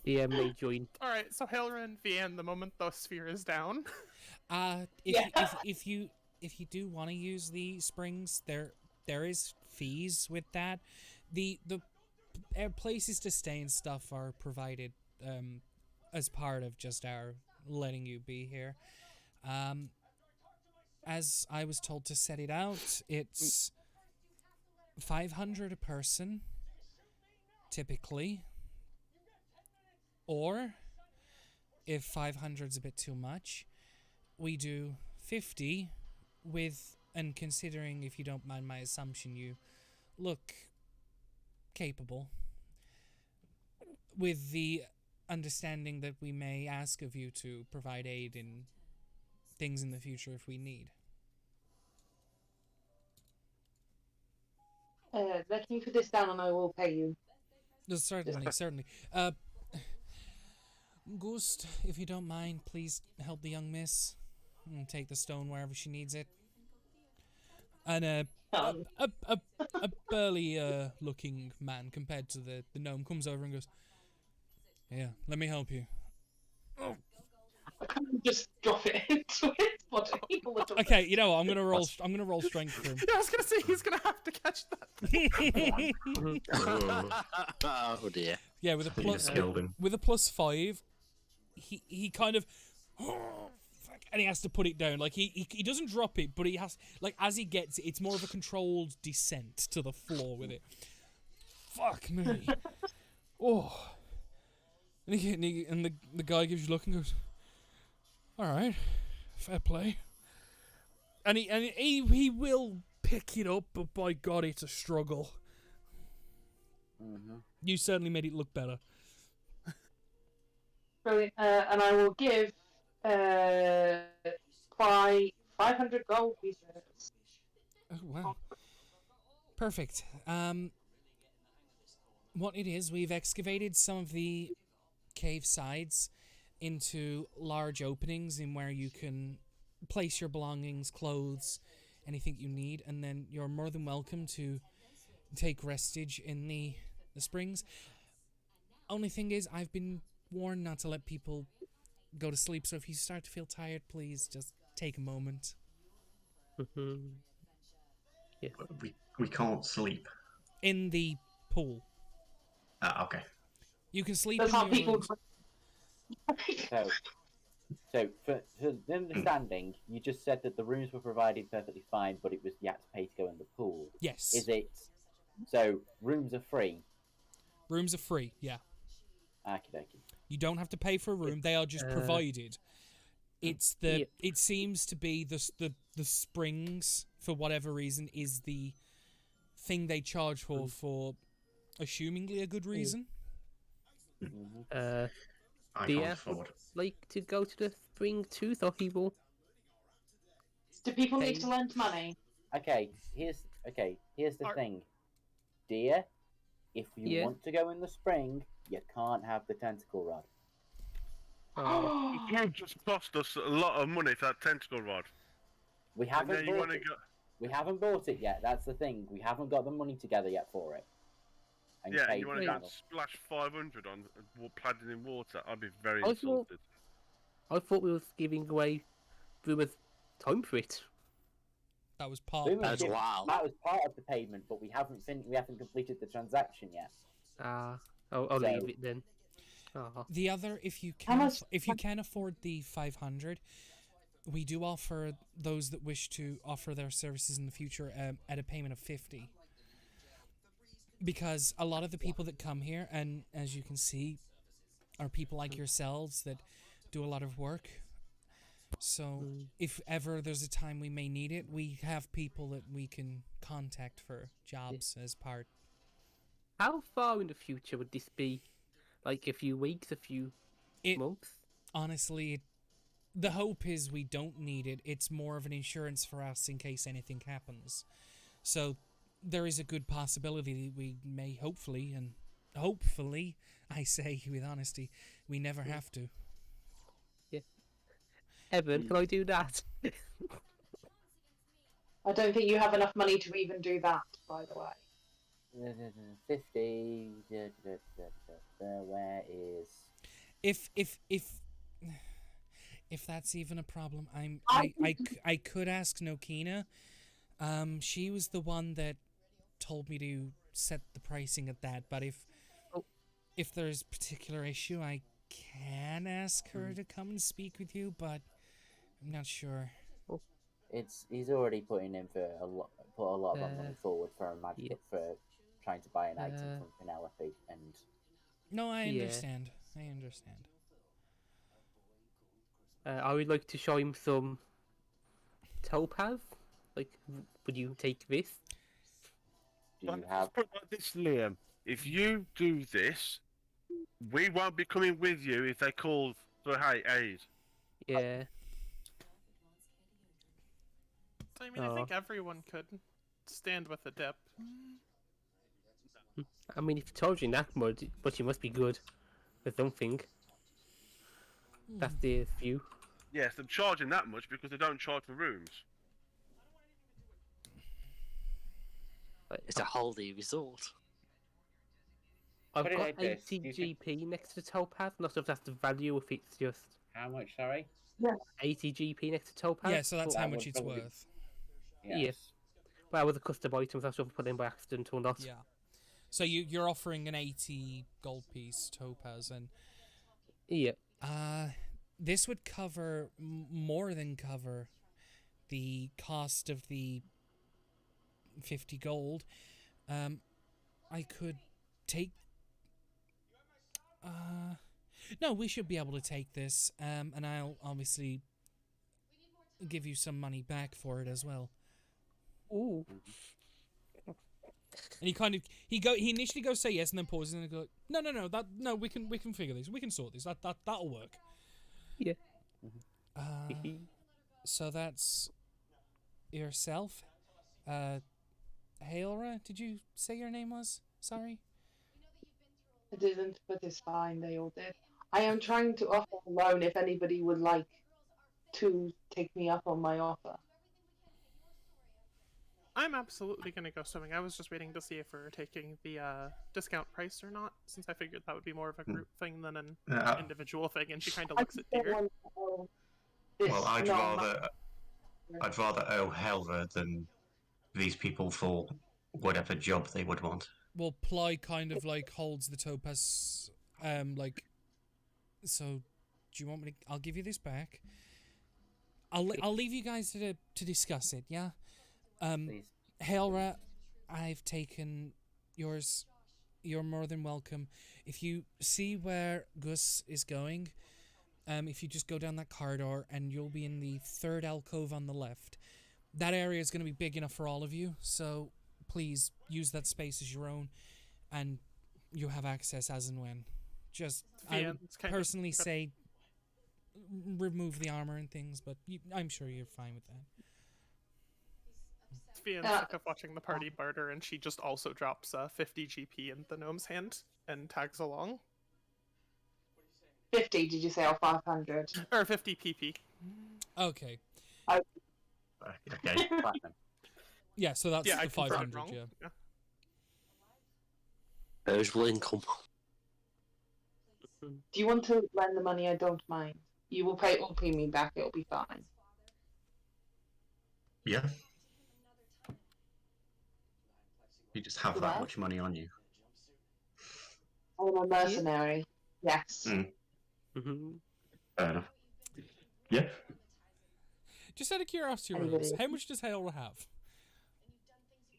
Yeah, may join. Alright, so Helra and Vienne, the moment the sphere is down. if you do want to use the springs, there is fees with that. The places to stay and stuff are provided as part of just our letting you be here. As I was told to set it out, it's 500 a person, typically. Or, if 500's a bit too much, we do 50 with, and considering, if you don't mind my assumption, you look capable, with the understanding that we may ask of you to provide aid in things in the future if we need. Let me put this down and I will pay you. Certainly. Ghost, if you don't mind, please help the young miss and take the stone wherever she needs it. And a burly looking man compared to the gnome comes over and goes, "Yeah, let me help you." I can't just drop it into his body. A little Okay, you know what? I'm gonna roll strength for him. Yeah, I was gonna say he's gonna have to catch that. Oh dear. Yeah, with a You plus just killed him. with a +5, he kind of and he has to put it down. Like he doesn't drop it, but he has, like, as he gets it, it's more of a controlled descent to the floor with it. Fuck me. Oh. And the guy gives you a look and goes, "All right, fair play." And he will pick it up, but by God, it's a struggle. Mm-hmm. You certainly made it look better. Brilliant. And I will give 500 gold pieces. Oh, wow. Perfect. What it is, we've excavated some of the cave sides into large openings in where you can place your belongings, clothes, anything you need, and then you're more than welcome to take restage in the springs. Only thing is, I've been warned not to let people go to sleep, so if you start to feel tired, please just take a moment. Yeah. We can't sleep. In the pool. Okay. You can sleep That's in how your people. rooms. So for the understanding, you just said that the rooms were provided perfectly fine, but it was you had to pay to go in the pool. Yes. Is it? So rooms are free. Rooms are free, yeah. Okie dokie. You don't have to pay for a room, they are just provided. It's the it seems to be the springs, for whatever reason, is the thing they charge for assumingly a good reason. I Dia can't afford. would like to go to the spring too, so he will. Do people need to lend money? Okay, here's the thing. Dear, if you want to go in the spring, you can't have the tentacle rod. It would just cost us a lot of money for that tentacle rod. We haven't you bought wanna it. go... We haven't bought it yet. That's the thing. We haven't got the money together yet for it. And Yeah, and paid you want to for go it. and splash 500 on plaid in water? I'd be very I insulted. I thought we was giving away Rumour's time for it. That was part Boomer That's did- wow. That was part of the payment, but we haven't completed the transaction yet. I'll leave it then. The other, if you can afford the 500, we do offer those that wish to offer their services in the future at a payment of 50. Because a lot of the people that come here, and as you can see, are people like yourselves that do a lot of work. So if ever there's a time we may need it, we have people that we can contact for jobs as part. How far in the future would this be? Like a few weeks, a few months? Honestly, the hope is we don't need it. It's more of an insurance for us in case anything happens. So there is a good possibility we may hopefully, I say with honesty, we never have to. Evan, can I do that? I don't think you have enough money to even do that, by the way. 50. Where is? If that's even a problem, I could ask Nokina. She was the one that told me to set the pricing at that. But if there's a particular issue, I can ask her to come and speak with you. But I'm not sure. He's already putting in for put a lot of money forward for a magic for trying to buy an item from Penelope and. No, I understand. I understand. I would like to show him some topaz. Like, would you take this? Do you have? Put it like this, Liam. If you do this, we won't be coming with you if they call for aid. Yeah. I mean, I think everyone could stand with a dip. I mean, if you're charging that much, but you must be good for something. That's the view. Yes, they're charging that much because they don't charge for rooms. It's a holiday resort. I've Put it got like this, 80 GP next to topaz. Not sure if that's the value, if it's just How much? Sorry. 80 GP next to topaz. Yeah, so that's Well, how that much would it's probably- worth. Yes. Well, with the custom items, I'm sure if I put in by accident or not. Yeah. So you're offering an 80 gold piece topaz, and Yeah. this would cover more than cover the cost of the 50 gold. I could take. No, we should be able to take this, and I'll obviously give you some money back for it as well. Ooh. And he initially goes say yes and then pauses and then go no, we can figure this, we can sort this, that'll work. Yeah. So that's yourself, Hailra. Did you say your name was? Sorry. I didn't, but it's fine. They all did. I am trying to offer a loan if anybody would like to take me up on my offer. I'm absolutely going to go swimming. I was just waiting to see if we were taking the discount price or not, since I figured that would be more of a group thing than an individual thing, and she kind of looks at Deer. Well, I'd rather owe Helra than these people for whatever job they would want. Well, Ply kind of like holds the topaz, like. So, do you want me to? I'll give you this back. I'll leave you guys to discuss it. Yeah. Please. Hailra, I've taken yours. You're more than welcome. If you see where Gus is going, if you just go down that corridor and you'll be in the third alcove on the left. That area is going to be big enough for all of you, so please use that space as your own, and you have access as and when. Just, I would personally say remove the armor and things, but I'm sure you're fine with that. Fian's sick of watching the party barter, and she just also drops 50 GP in the gnome's hand and tags along. 50, did you say, or 500? Or 50 PP. Okay. Okay. Platinum. Yeah, so that's Yeah, I the confirmed 500, wrong. yeah. Eligible income. Do you want to lend the money? I don't mind. You will pay me back. It'll be fine. Yeah. You just have that much money on you. I'm a mercenary. Yes. Fair enough. Yeah. Just out of curiosity, Rose, how much does Hailra have?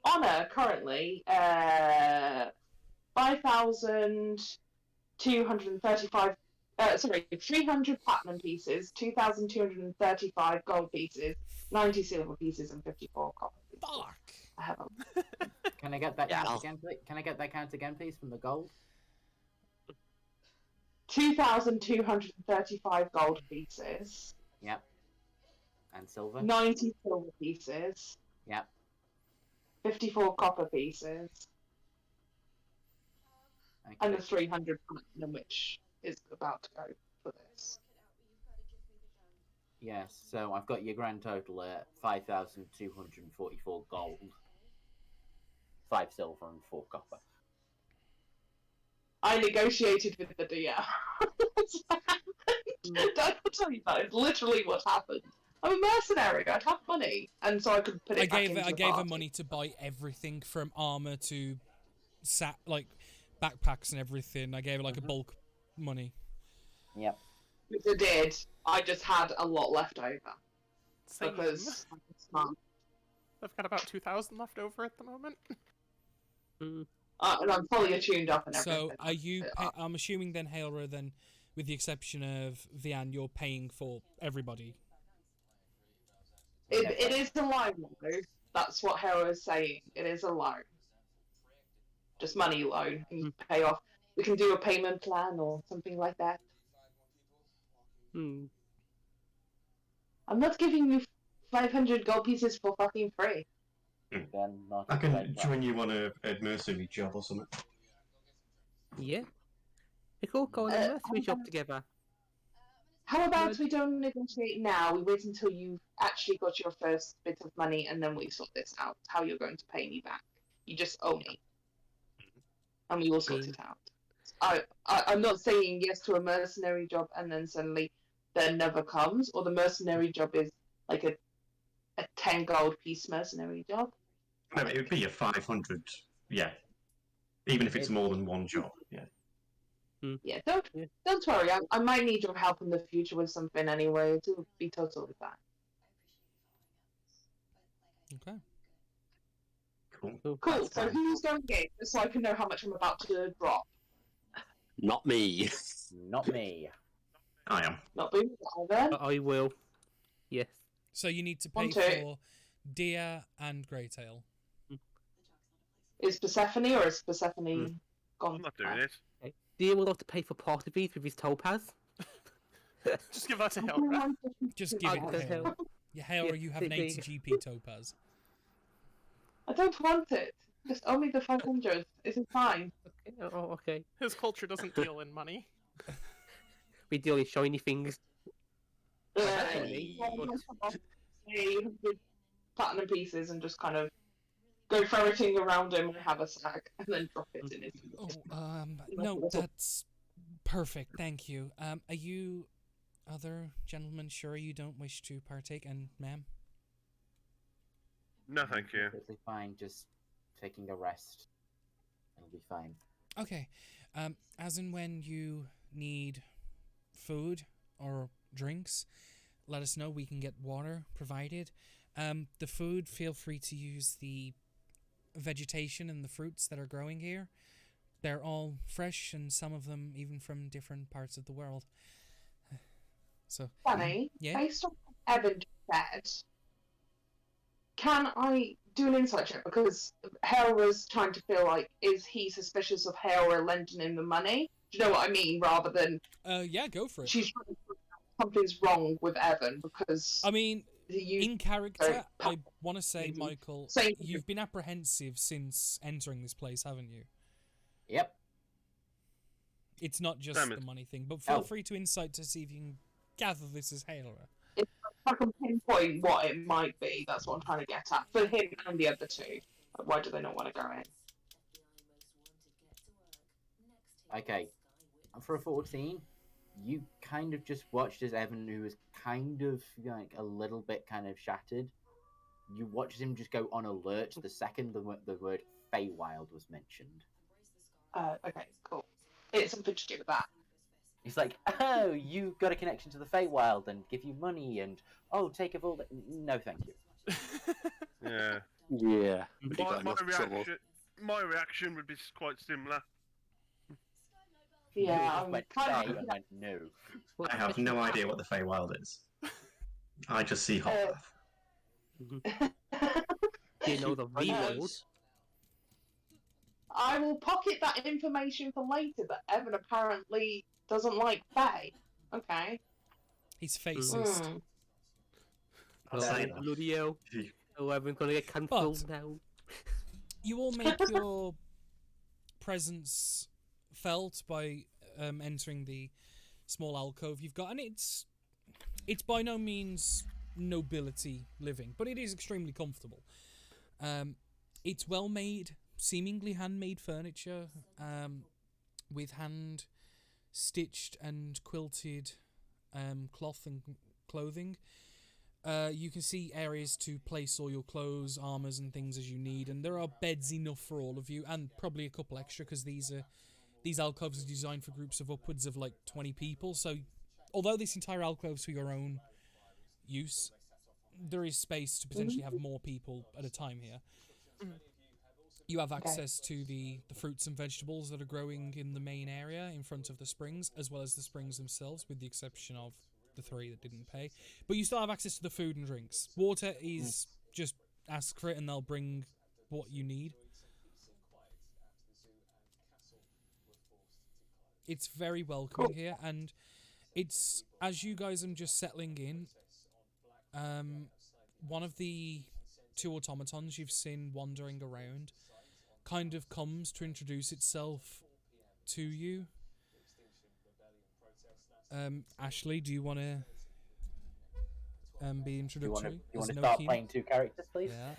Honor currently 5,235. 300 platinum pieces, 2,235 gold pieces, 90 silver pieces, and 54 copper pieces. Fuck. I have them. Can I get that Yeah, count again, please? Can I get that count again, please, from the gold? 2,235 gold pieces. Yep. And silver? 90 silver pieces. Yep. 54 copper pieces, and Okay. the 300 platinum, which is about to go for this. Yes, so I've got your grand total at 5,244 gold, 5 silver, and 4 copper. I negotiated with the DM. Don't tell you that. It's literally what happened. I'm a mercenary. I have money, and so I could put it. I back gave into I the gave her party. money to buy everything from armor to backpacks and everything. I gave her like a bulk money. Yep. Which I did. I just had a lot left over Same. because I'm smart. I've got about 2,000 left over at the moment. Mm. And I'm fully attuned up and everything. So are you? I'm assuming then, Hailra, then, with the exception of Vian, you're paying for everybody. It is a loan, though. That's what Hera is saying. It is a loan. Just money loan. And you pay off. We can do a payment plan or something like that. Hmm. I'm not giving you 500 gold pieces for fucking free. Again, not I a can great join you on a mercenary job or something. Yeah. We could all go on a mercenary job together. How about we don't negotiate now? We wait until you've actually got your first bit of money and then we sort this out. How you're going to pay me back. You just owe me. And we will sort it out. I'm not saying yes to a mercenary job and then suddenly there never comes, or the mercenary job is like a 10 gold piece mercenary job. No, it would be a 500, yeah. Even if it's more than one job, yeah. Yeah, don't worry. I might need your help in the future with something anyway. It'll be totally fine. Okay. Cool. Cool. That's So fine. who's going in, just so I can know how much I'm about to drop? Not me. Not me. I am. Not being either. I will. Yes. So you need to pay One, two. for Dia and Greytail. Is Persephone or is Persephone gone? I'm not doing this. Okay. Dia will have to pay for part of these with his topaz. Just give that to Hilra. Just give it I to don't Hailra. know. Yeah, Hailra, Yeah, you have an the- 80 GP topaz. I don't want it. Just owe me the 500. It's fine. Okay. Oh, okay. His culture doesn't deal in money. We deal in shiny things. Hey, 100 platinum pieces and just kind of go ferreting around him and have a sack and then drop it in his. Oh, no, that's perfect. Thank you. Are you other gentlemen sure you don't wish to partake? And ma'am? No, thank you. Perfectly fine, just taking a rest. It'll be fine. Okay. As in when you need food or drinks, let us know. We can get water provided. The food, feel free to use the vegetation and the fruits that are growing here. They're all fresh, and some of them even from different parts of the world. So, Funny, yeah. based on what Evan said, can I do an insight check? Because Hera's trying to feel like, is he suspicious of Hera lending him the money? Do you know what I mean? Rather than yeah, go for it. she's trying to feel like something's wrong with Evan because I mean, you in character, I want to say, Michael, Same. you've been apprehensive since entering this place, haven't you? Yep. It's not just Damn the it. money thing, but feel Oh. free to insight to see if you can gather this as Hailra. I can pinpoint what it might be. That's what I'm trying to get at for him and the other two. Why do they not want to go in? Okay. For a 14, you kind of just watched as Evan, who was kind of like a little bit kind of shattered, you watched him just go on alert the second the word Feywild was mentioned. Okay, cool. It's something to do with that. He's like, oh, you got a connection to the Feywild and give you money and, oh, take a full... No, thank you. Yeah. Yeah. We My, got my enough trouble. reaction would be quite similar. You Yeah, just I'm went kind Fey of. and went, no. I have no idea what the Feywild is. I just see hot bath. Do you know the V world? I will pocket that information for later, but Evan apparently doesn't like Faye. Okay. He's fascist. Mm. I'll say that. Bloody hell. Gee. Oh, Evan's gonna get cancelled now. You all make your presence felt by entering the small alcove you've got, and it's by no means nobility living, but it is extremely comfortable. It's well made, seemingly handmade furniture, with hand stitched and quilted cloth and clothing. You can see areas to place all your clothes, armors, and things as you need, and there are beds enough for all of you, and probably a couple extra because these alcoves are designed for groups of upwards of like 20 people. So, although this entire alcove is for your own use, there is space to potentially have more people at a time here. You have access to the fruits and vegetables that are growing in the main area in front of the springs, as well as the springs themselves, with the exception of the 3 that didn't pay. But you still have access to the food and drinks. Water is just ask for it and they'll bring what you need. It's very welcoming here, and it's, as you guys are just settling in, one of the 2 automatons you've seen wandering around kind of comes to introduce itself to you. Ashley, do you want to be introductory? You want to start playing 2 characters, please? Yeah.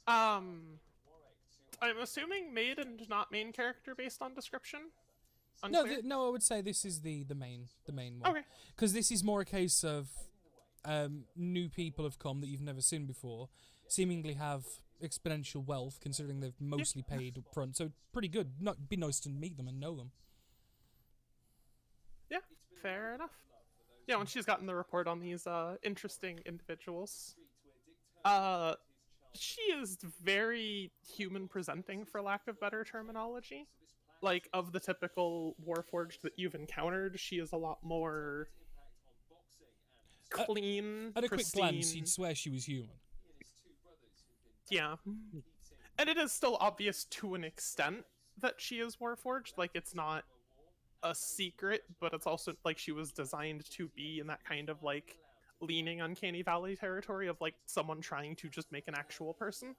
I'm assuming maid and not main character based on description. No, I would say this is the main one. Okay. Because this is more a case of new people have come that you've never seen before, seemingly have exponential wealth considering they've mostly paid up front. So pretty good. Be nice to meet them and know them. Yeah, fair enough. Yeah, when she's gotten the report on these interesting individuals, she is very human presenting, for lack of better terminology. Like, of the typical Warforged that you've encountered, she is a lot more clean, At a pristine. quick glance, you'd swear she was human. Yeah. And it is still obvious to an extent that she is Warforged. Like, it's not a secret, but it's also, like, she was designed to be in that kind of, like, leaning Uncanny Valley territory of, like, someone trying to just make an actual person.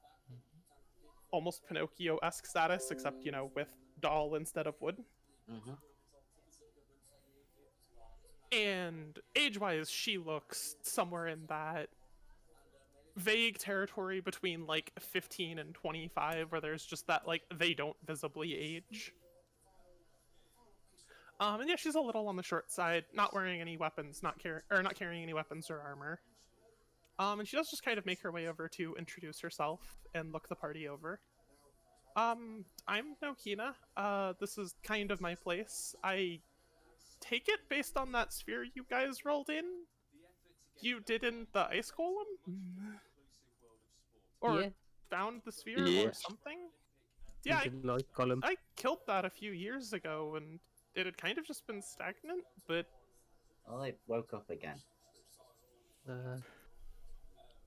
Almost Pinocchio-esque status, except, you know, with doll instead of wood. And age-wise, she looks somewhere in that vague territory between, like, 15 and 25, where there's just that, like, they don't visibly age. And yeah, she's a little on the short side, not wearing any weapons, not carrying any weapons or armor. And she does just kind of make her way over to introduce herself and look the party over. I'm Nokina. This is kind of my place. I take it based on that sphere you guys rolled in? You didn't the ice golem? Or found the sphere or something? Yeah, I killed that a few years ago, and it had kind of just been stagnant, but... Well, it woke up again.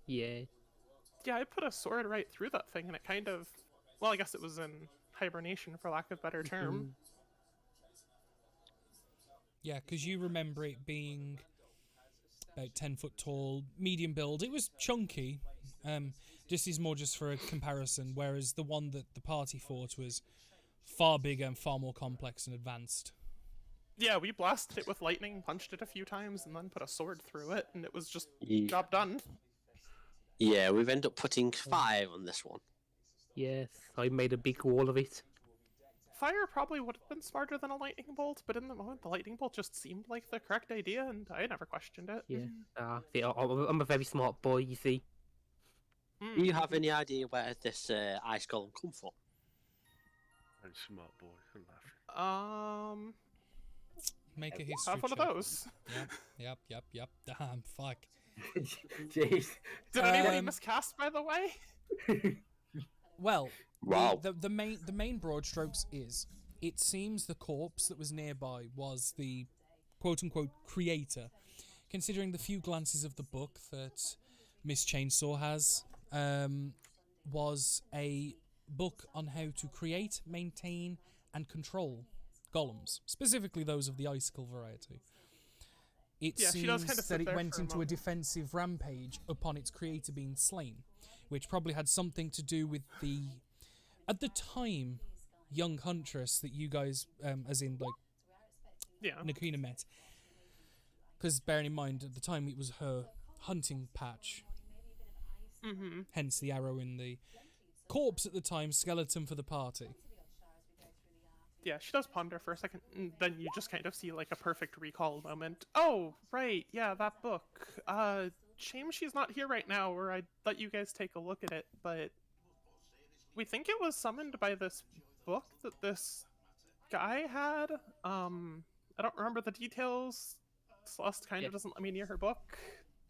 Yeah. Yeah, I put a sword right through that thing, and it kind of... Well, I guess it was in hibernation, for lack of a better term. Yeah, because you remember it being about 10 foot tall, medium build. It was chunky. This is more just for a comparison, whereas the one that the party fought was far bigger and far more complex and advanced. Yeah, we blasted it with lightning, punched it a few times, and then put a sword through it, and it was just job done. Yeah, we've ended up putting 5 on this one. Yes, I made a big wall of it. Fire probably would have been smarter than a lightning bolt, but in the moment, the lightning bolt just seemed like the correct idea, and I never questioned it. Yeah, see, I'm a very smart boy, you see. Do you have any idea where this ice golem come from? I'm smart boy. I'm laughing. Make a history Have one of check. those. Yep. Damn, fuck. Jeez. Did anybody miscast, by the way? Well, wow. The main broad strokes is, it seems the corpse that was nearby was the quote-unquote creator. Considering the few glances of the book that Miss Chainsaw has, was a book on how to create, maintain, and control golems, specifically those of the icicle variety. It seems she does kind of that sit it there went for a into a moment. defensive rampage upon its creator being slain, which probably had something to do with the, at the time, young huntress that you guys, as in like Yeah. Nakuna met. Because bearing in mind, at the time it was her hunting patch. Mm-hmm. Hence the arrow in the corpse at the time, skeleton for the party. Yeah, she does ponder for a second, and then you just kind of see like a perfect recall moment. Oh, right, yeah, that book. Shame she's not here right now, or I'd let you guys take a look at it, but we think it was summoned by this book that this guy had. I don't remember the details. Celeste kind of doesn't let me near her book.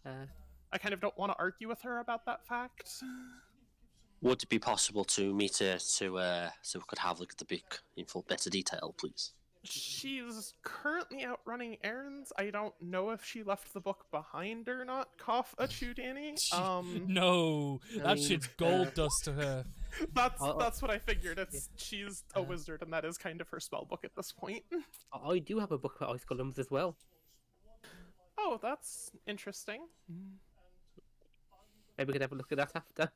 I kind of don't want to argue with her about that fact. Would it be possible to meet her so we could have a look at the book in full better detail, please? She's currently out running errands. I don't know if she left the book behind or not. Cough a chew, Danny. No, that shit's gold dust to her. That's what I figured. She's a wizard, and that is kind of her spell book at this point. I do have a book about ice golems as well. Oh, that's interesting. Maybe we could have a look at that after.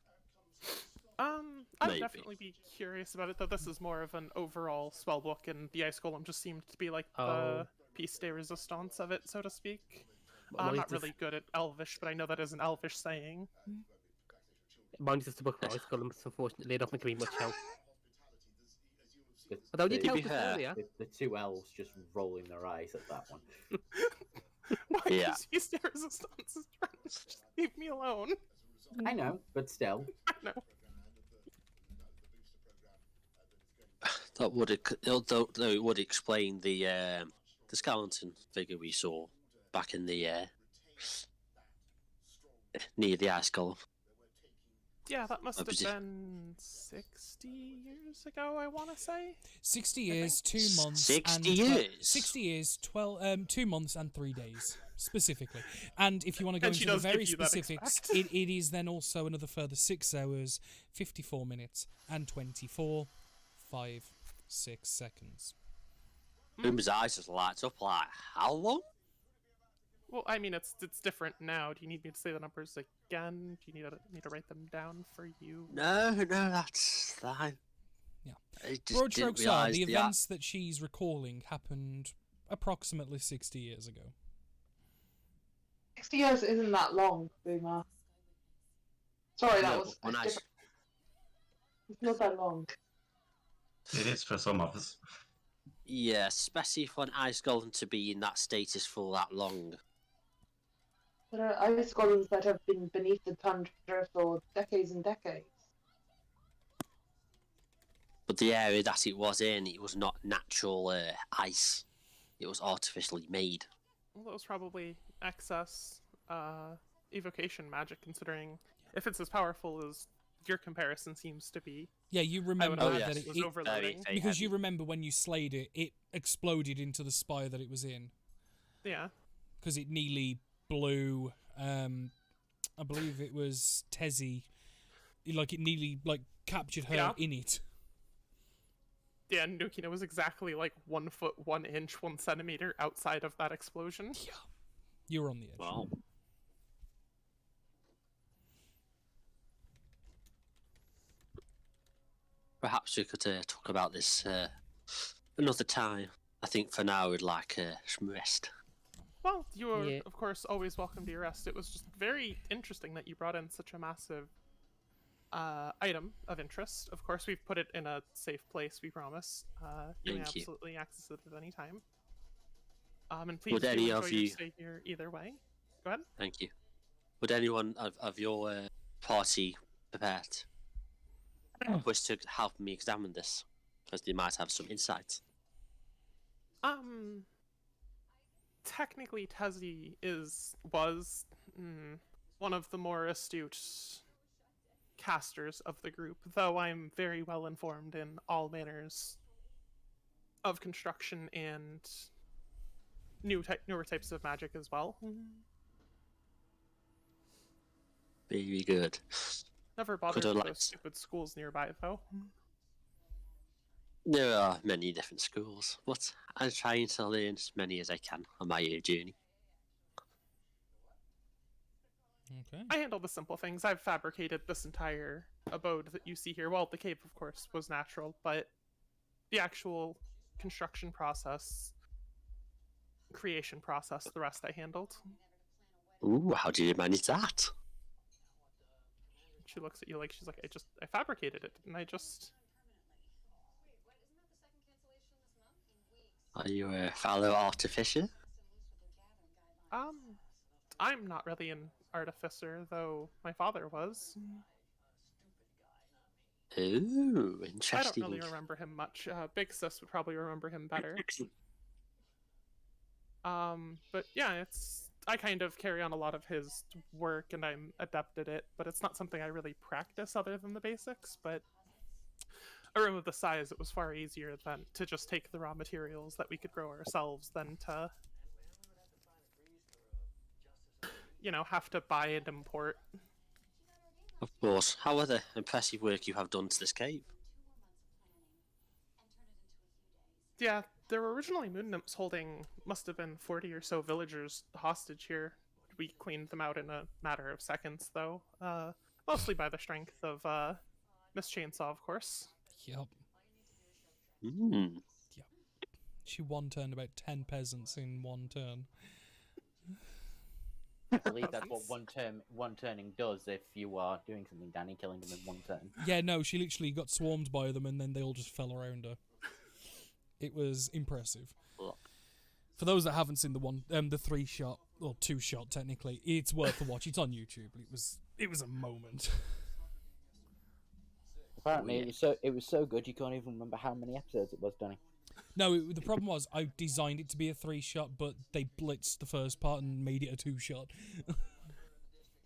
I'd Maybe. definitely be curious about it, though this is more of an overall spell book, and the Ice Golem just seemed to be like the piece de resistance of it, so to speak. I'm not really good at Elvish, but I know that is an Elvish saying. Mine's just a book about ice golems, unfortunately, it don't make me much help. The, Although I did the, help be us fair, earlier. the two elves just rolling their eyes at that one. Why Yeah. is piece de resistance? Just leave me alone. I know, but still. I know. That would, though it would explain the skeleton figure we saw back in the near the ice golem. Yeah, that must have Opposite. been 60 years ago, I want to say. 60 years, 2 months. 60 and, years? 60 years, 2 months and 3 days, specifically. And if you want to go And she into the does very give you that specifics, exact. it is then also another further 6 hours, 54 minutes, and 24, 5, 6 seconds. Boom's eyes just lights up like, how long? Well, I mean, it's different now. Do you need me to say the numbers again? Do you need me to write them down for you? No, that's fine. Yeah. I just Broad didn't strokes are, realise the events that she's recalling happened approximately 60 years ago. 60 years isn't that long, Boomer. Sorry, that No, was when I different. It's not that long. It is for some of us. Yeah, especially for an ice golem to be in that status for that long. There are ice golems that have been beneath the tundra for decades and decades. But the area that it was in, it was not natural ice. It was artificially made. Well, that was probably excess evocation magic, considering if it's as powerful as your comparison seems to be. Yeah, you I remember would Oh, that imagine yes. it was it overloading. because you remember when you slayed it, it exploded into the spire that it was in. Yeah. Because it nearly blew, I believe it was Tezzy, it nearly, captured her Yeah. in it. Yeah, Nukina was exactly 1 foot, 1 inch, 1 centimeter outside of that explosion. Yeah. You were on the edge. Well, perhaps we could talk about this another time. I think for now we'd like some rest. Well, you are, Yeah. of course, always welcome to your rest. It was just very interesting that you brought in such a massive item of interest. Of course, we've put it in a safe place, we promise. You may Thank you. absolutely access it at any time. And please Would do any enjoy of your you- stay here either way. Go ahead. Thank you. Would anyone of your party prepared wish to help me examine this? Because they might have some insight. Technically, Tezzy was one of the more astute casters of the group, though I'm very well informed in all manners of construction and newer types of magic as well. Very good. Never bothered I with like those to- stupid schools nearby, though. There are many different schools, but I'm trying to learn as many as I can on my journey. Okay. I handle the simple things. I've fabricated this entire abode that you see here. Well, the cave, of course, was natural, but the actual construction process, creation process, the rest I handled. Ooh, how did you manage that? She looks at you like she's like, I fabricated it, and Are you a fellow artificer? I'm not really an artificer, though my father was. Ooh, I don't interesting. really remember him much. Big Sis would probably remember him better. But yeah, I kind of carry on a lot of his work, and I'm adept at it, but it's not something I really practice other than the basics. But a room of the size, it was far easier than to just take the raw materials that we could grow ourselves than to, have to buy and import. Of course. However, impressive work you have done to this cave. Yeah, there were originally moon nymphs holding, must have been 40 or so villagers hostage here. We cleaned them out in a matter of seconds, though. Mostly by the strength of Miss Chainsaw, of course. Yep. Hmm. Yep. She one-turned about 10 peasants in one turn. I believe that's what one turning does if you are doing something, Danny, killing them in one turn. Yeah, no, she literally got swarmed by them and then they all just fell around her. It was impressive. For those that haven't seen the 3-shot, or 2-shot technically, it's worth a watch. It's on YouTube. It was a moment. Apparently, it was so good you can't even remember how many episodes it was, Danny. No, the problem was I designed it to be a 3-shot, but they blitzed the first part and made it a 2-shot.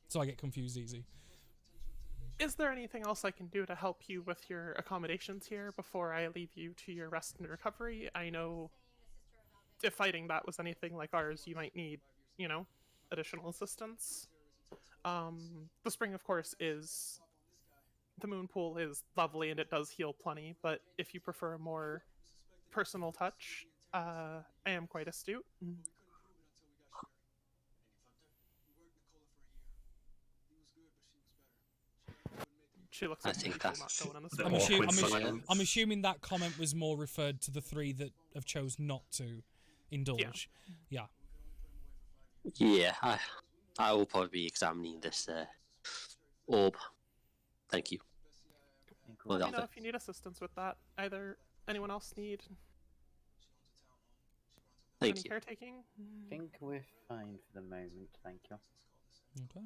So I get confused easy. Is there anything else I can do to help you with your accommodations here before I leave you to your rest and recovery? I know if fighting that was anything like ours, you might need, additional assistance. The spring, of course, the moon pool is lovely and it does heal plenty, but if you prefer a more personal touch, I am quite astute. She looks like she's not going on the I'm assuming that comment was more referred to the 3 that have chose not to indulge. Yeah. Yeah, I will probably be examining this orb. Thank you. Let me know if you need assistance with that. Either anyone else need Thank any you. caretaking? I think we're fine for the moment, thank you. Okay.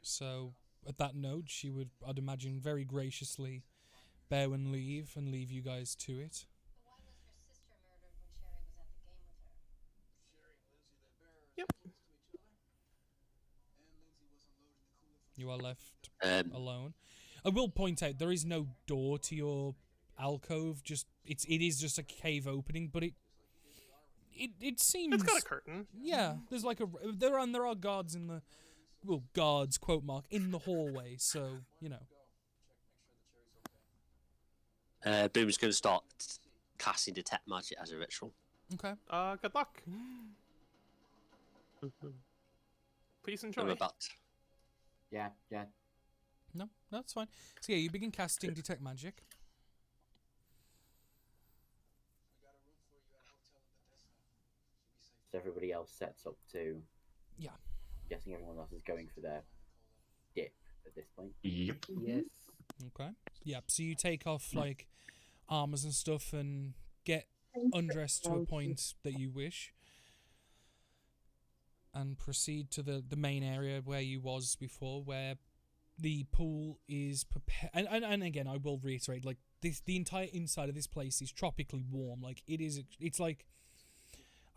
So, at that note, she would, I'd imagine, very graciously bow and leave you guys to it. Yep. You are left alone. I will point out there is no door to your alcove. It is just a cave opening, but it seems it's got a curtain. Yeah, there's like there are guards in the guards quote mark in the hallway. So Boom's going to start casting detect magic as a ritual. Okay. Good luck. Please enjoy. I'm about. Yeah. No, that's fine. So yeah, you begin casting detect magic. So everybody else sets up to. Yeah. I'm guessing everyone else is going for their dip at this point. Yep. Yes. Okay. Yeah. So you take off like armors and stuff and get undressed to a point that you wish, and proceed to the main area where you was before, where the pool is prepared. And again, I will reiterate, like the entire inside of this place is tropically warm. Like it's like,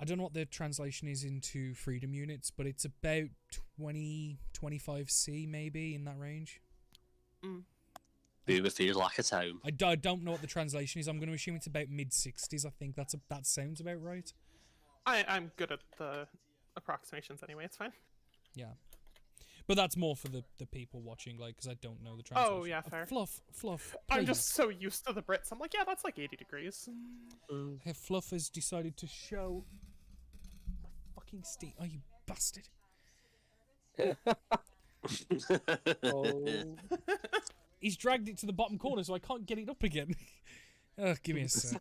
I don't know what the translation is into freedom units, but it's about 25 C maybe, in that range. Boomer feels like it's home. I don't know what the translation is. I'm going to assume it's about mid-60s. I think that sounds about right. I'm good at the approximations anyway. It's fine. Yeah. But that's more for the people watching, like, because I don't know the translation. Oh, yeah, fair. Fluff. I'm just so used to the Brits. I'm like, yeah, that's like 80 degrees. Hey, Fluff has decided to show... Fucking Steve. Oh, you bastard. Oh. He's dragged it to the bottom corner, so I can't get it up again. Give me a sec.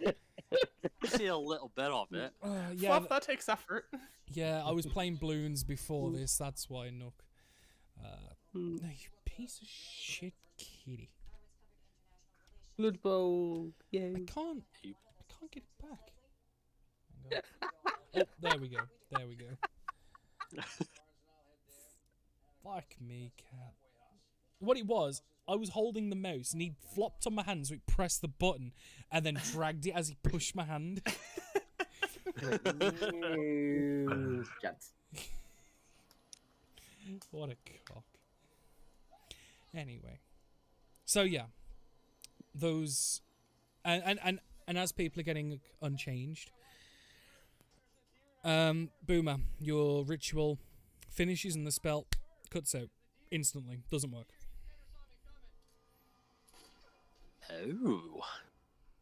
You see a little bit of it. Yeah, Fluff, that takes effort. yeah. I was playing balloons before this. That's why, Nook. No, you piece of shit, kitty. Blood Bowl. I Yay. can't get it back. Hang on. Oh, there we go. There we go. Fuck me, cat. What it was, I was holding the mouse and he flopped on my hand, so he pressed the button and then dragged it as he pushed my hand. Chance. What a cock. Anyway, so yeah, those, and as people are getting unchanged, Boomer, your ritual finishes and the spell cuts out instantly. Doesn't work. Oh,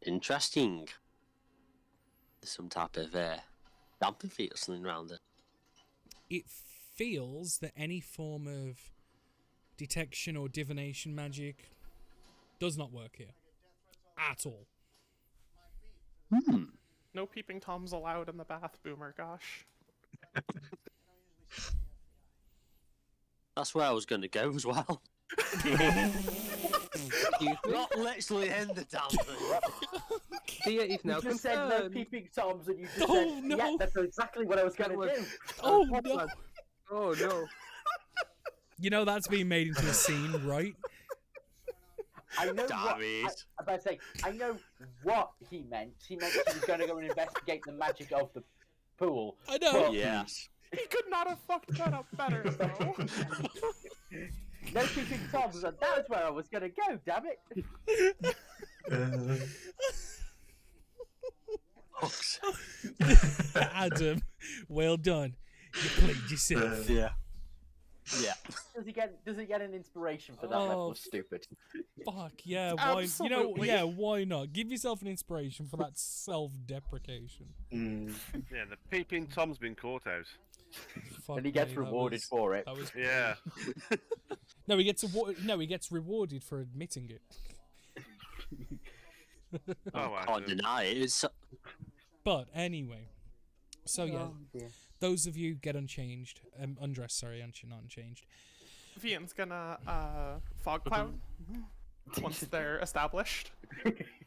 interesting. There's some type of damping feet or something around it. It feels that any form of detection or divination magic does not work here at all. No peeping toms allowed in the bath, Boomer. Gosh. That's where I was going to go as well. Not literally in the damping. Thea is now You just said no confirmed. peeping toms, and you just Oh, said, no. yeah, that's exactly what I was going to do. Oh no! Oh no. You know that's being made into a scene, right? I know Damn what. it. I'm about to say, I know what he meant. He meant he was going to go and investigate the magic of the pool. I know. Well, Yes. He could not have fucked that up better, though. No peeping toms, and that was where I was going to go. Damn it! Adam, well done. You played yourself. Yeah. Yeah. Does he get an inspiration for that Oh, level of stupid? Fuck yeah! Why? You know, Absolutely. yeah. Why not? Give yourself an inspiration for that self-deprecation. Yeah, the peeping Tom's been caught out. Fuck And he gets me, that rewarded was- for it. That was Yeah. no. He gets he gets rewarded for admitting it. Oh, wow. Can't deny it. It's But anyway, so yeah, Oh, dear. those of you get unchanged, undressed. Sorry, not unchanged. Vian's gonna fog cloud once they're established.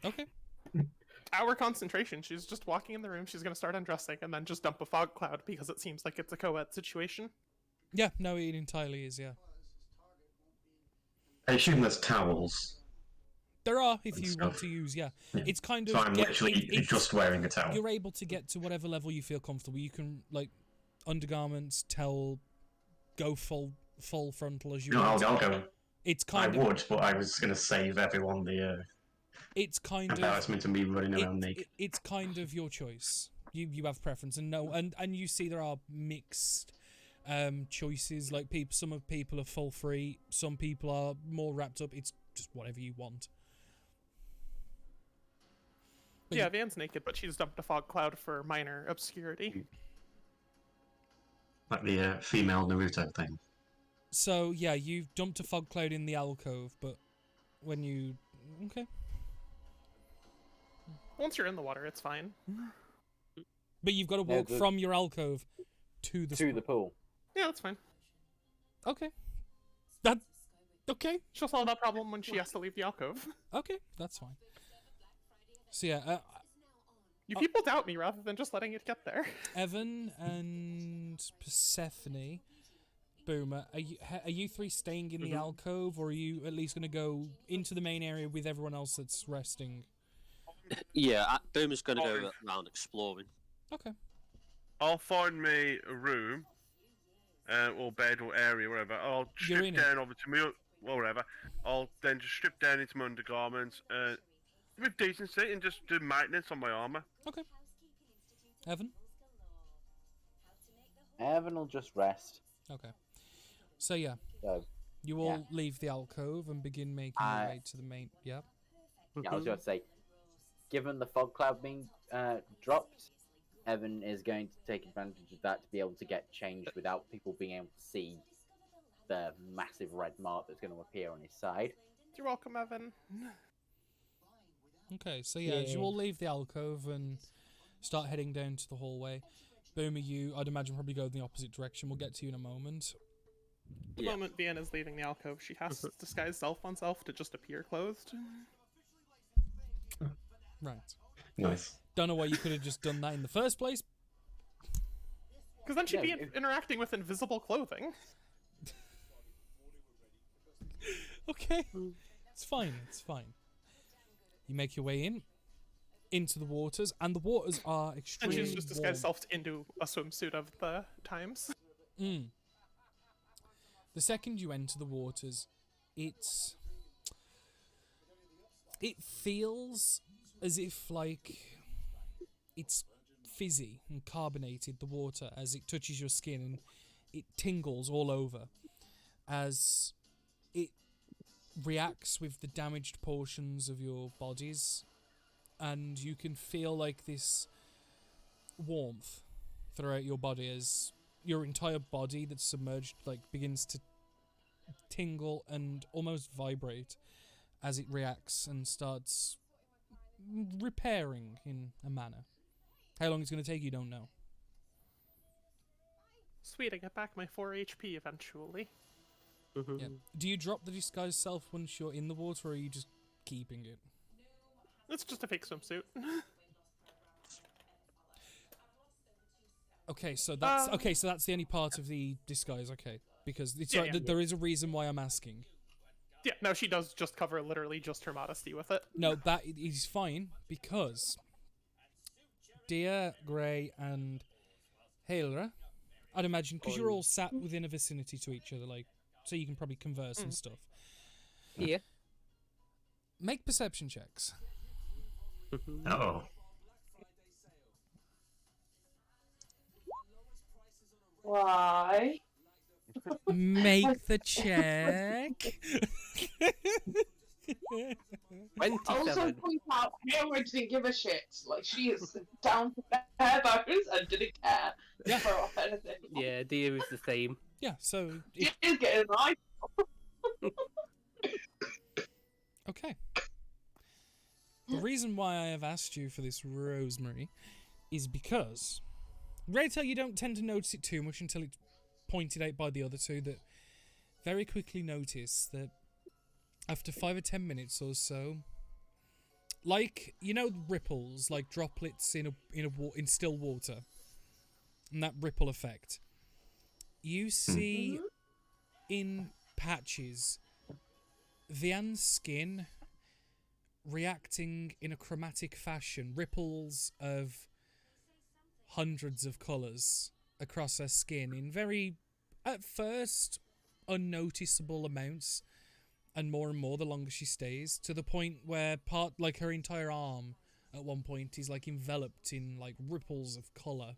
Okay. Our concentration. She's just walking in the room. She's gonna start undressing and then just dump a fog cloud because it seems like it's a co-ed situation. Yeah. No, it entirely is. Yeah. I assume there's towels. There are, if And you want stuff. to use. Yeah. Yeah. It's kind of. So I'm literally it's- just wearing a towel. You're able to get to whatever level you feel comfortable. You can like undergarments, towel, go full frontal as you No, want. I'll go. It's I kind of. would, but I was going to save everyone the It's kind of. embarrassment of me running around naked. It's kind of your choice. You have preference, and no, and you see there are mixed choices. Like some of people are full free, some people are more wrapped up. It's just whatever you want. But Yeah, Vian's naked, but she's dumped a fog cloud for minor obscurity. Like the female Naruto thing. So yeah, you've dumped a fog cloud in the alcove, but when you okay, Once you're in the water, it's fine. but you've got to Yeah, walk the- from your alcove to the To the pool. Yeah, that's fine. Okay, that okay. She'll solve that problem when she has to leave the alcove. Okay, that's fine. So yeah, You people doubt me rather than just letting it get there. Evan and Persephone, Boomer, are you three staying in the alcove, or are you at least going to go into the main area with everyone else that's resting? yeah. Boomer's going to go around exploring. Okay. I'll find me a room, or bed, or area, whatever. I'll You're strip in it. down over to me, or whatever. I'll then just strip down into my undergarments, with decency, and just do maintenance on my armor. Okay. Evan? Evan will just rest. Okay. So yeah, So, you all leave the alcove and begin making your way to the main... Yeah. yeah, I was going to say, given the fog cloud being dropped, Evan is going to take advantage of that to be able to get changed without people being able to see the massive red mark that's going to appear on his side. You're welcome, Evan. Okay, so yeah, as you all leave the alcove and start heading down to the hallway, Boomer, you, I'd imagine, probably go in the opposite direction. We'll get to you in a moment. The moment Vienna's leaving the alcove, she has to disguise self on self to just appear clothed. Right. Nice. Don't know why you could have just done that in the first place. Because then she'd be interacting with invisible clothing. Okay. It's fine, it's fine. You make your way into the waters, and the waters are extremely And she's just disguised warm. herself into a swimsuit of the times. The second you enter the waters, it feels as if, like, it's fizzy and carbonated, the water, as it touches your skin, and it tingles all over as it reacts with the damaged portions of your bodies, and you can feel like this warmth throughout your body as your entire body that's submerged like begins to tingle and almost vibrate as it reacts and starts repairing in a manner. How long it's going to take, you don't know. Sweet, I get back my 4 HP eventually. Yeah. Do you drop the disguise self once you're in the water, or are you just keeping it? It's just a fake swimsuit. Okay, so that's the only part of the disguise. Okay, because it's Yeah, right, yeah. there is a reason why I'm asking. Yeah, no, she does just cover literally just her modesty with it. No, that is fine because Dia, Grey, and Hailra, I'd imagine, because you're all sat within a vicinity to each other, like, so you can probably converse and stuff. Yeah. Make perception checks. Oh. Why? Make the check. 27. Also point out, Hayward didn't give a shit. Like, she is down to bare bones and didn't care Yeah. for off anything. Yeah, Dia is the same. Yeah, so She is getting a knife. okay. The reason why I have asked you for this, Rosemary, is because Raytail, you don't tend to notice it too much until it's pointed out by the other two, that very quickly notice that after 5 or 10 minutes or so, like, you know, ripples, like droplets in still water, and that ripple effect, you see in patches Vian's skin reacting in a chromatic fashion, ripples of hundreds of colours across her skin in very, at first, unnoticeable amounts, and more the longer she stays, to the point where like her entire arm at one point is like enveloped in like ripples of colour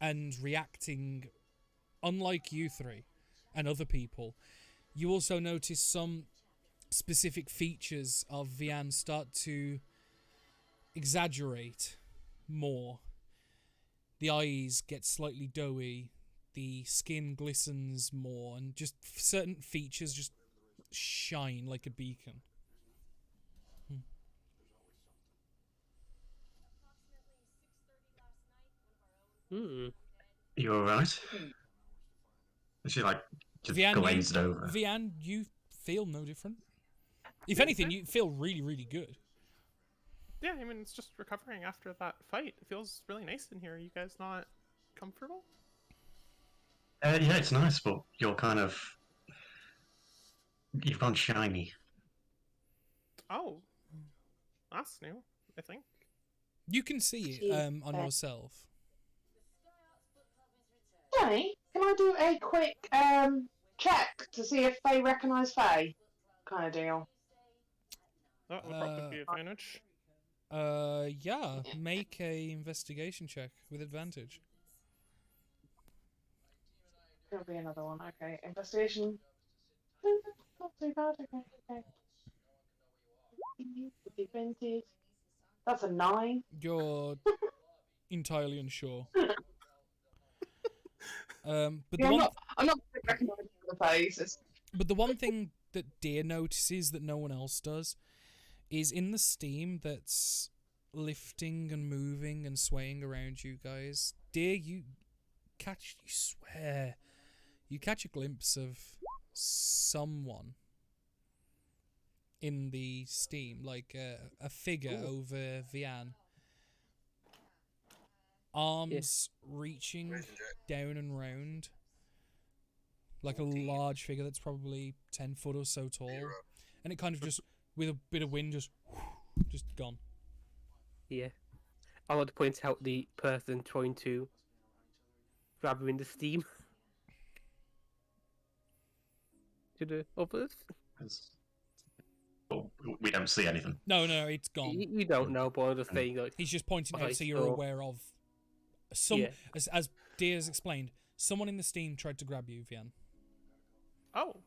and reacting. Unlike you three and other people, you also notice some specific features of Vian start to exaggerate more. The eyes get slightly doughy, the skin glistens more, and just certain features just shine like a beacon. You alright? She like just Vian, glazed over. Vian, you feel no different. If anything, you feel really, really good. Yeah, I mean, it's just recovering after that fight. It feels really nice in here. Are you guys not comfortable? Yeah, it's nice, but you're kind of... You've gone shiny. Oh. That's new, I think. You can see it on yourself. Jenny, can I do a quick check to see if they recognise Faye? Kind of deal. That would probably be advantage. Yeah, make a investigation check with advantage. There'll be another one. Okay, investigation. Not too bad. Okay. That's a 9. You're entirely unsure. But Yeah, the one, I'm not recognising the faces. but the one thing that Deer notices that no one else does is in the steam that's lifting and moving and swaying around you guys. Deer, you swear, you catch a glimpse of someone in the steam, like a figure over Vian. Arms reaching down and round, like a large figure that's probably 10 foot or so tall, and it kind of just, with a bit of wind, just gone. Yeah. I want to point out the person trying to grab her in the steam. To the others. Well, we don't see anything. No, it's gone. You don't know, but I'm just saying, like, He's just pointing what I out so you're saw. aware of. Some, Yeah. as Deer has explained, someone in the steam tried to grab you, Vian. Oh.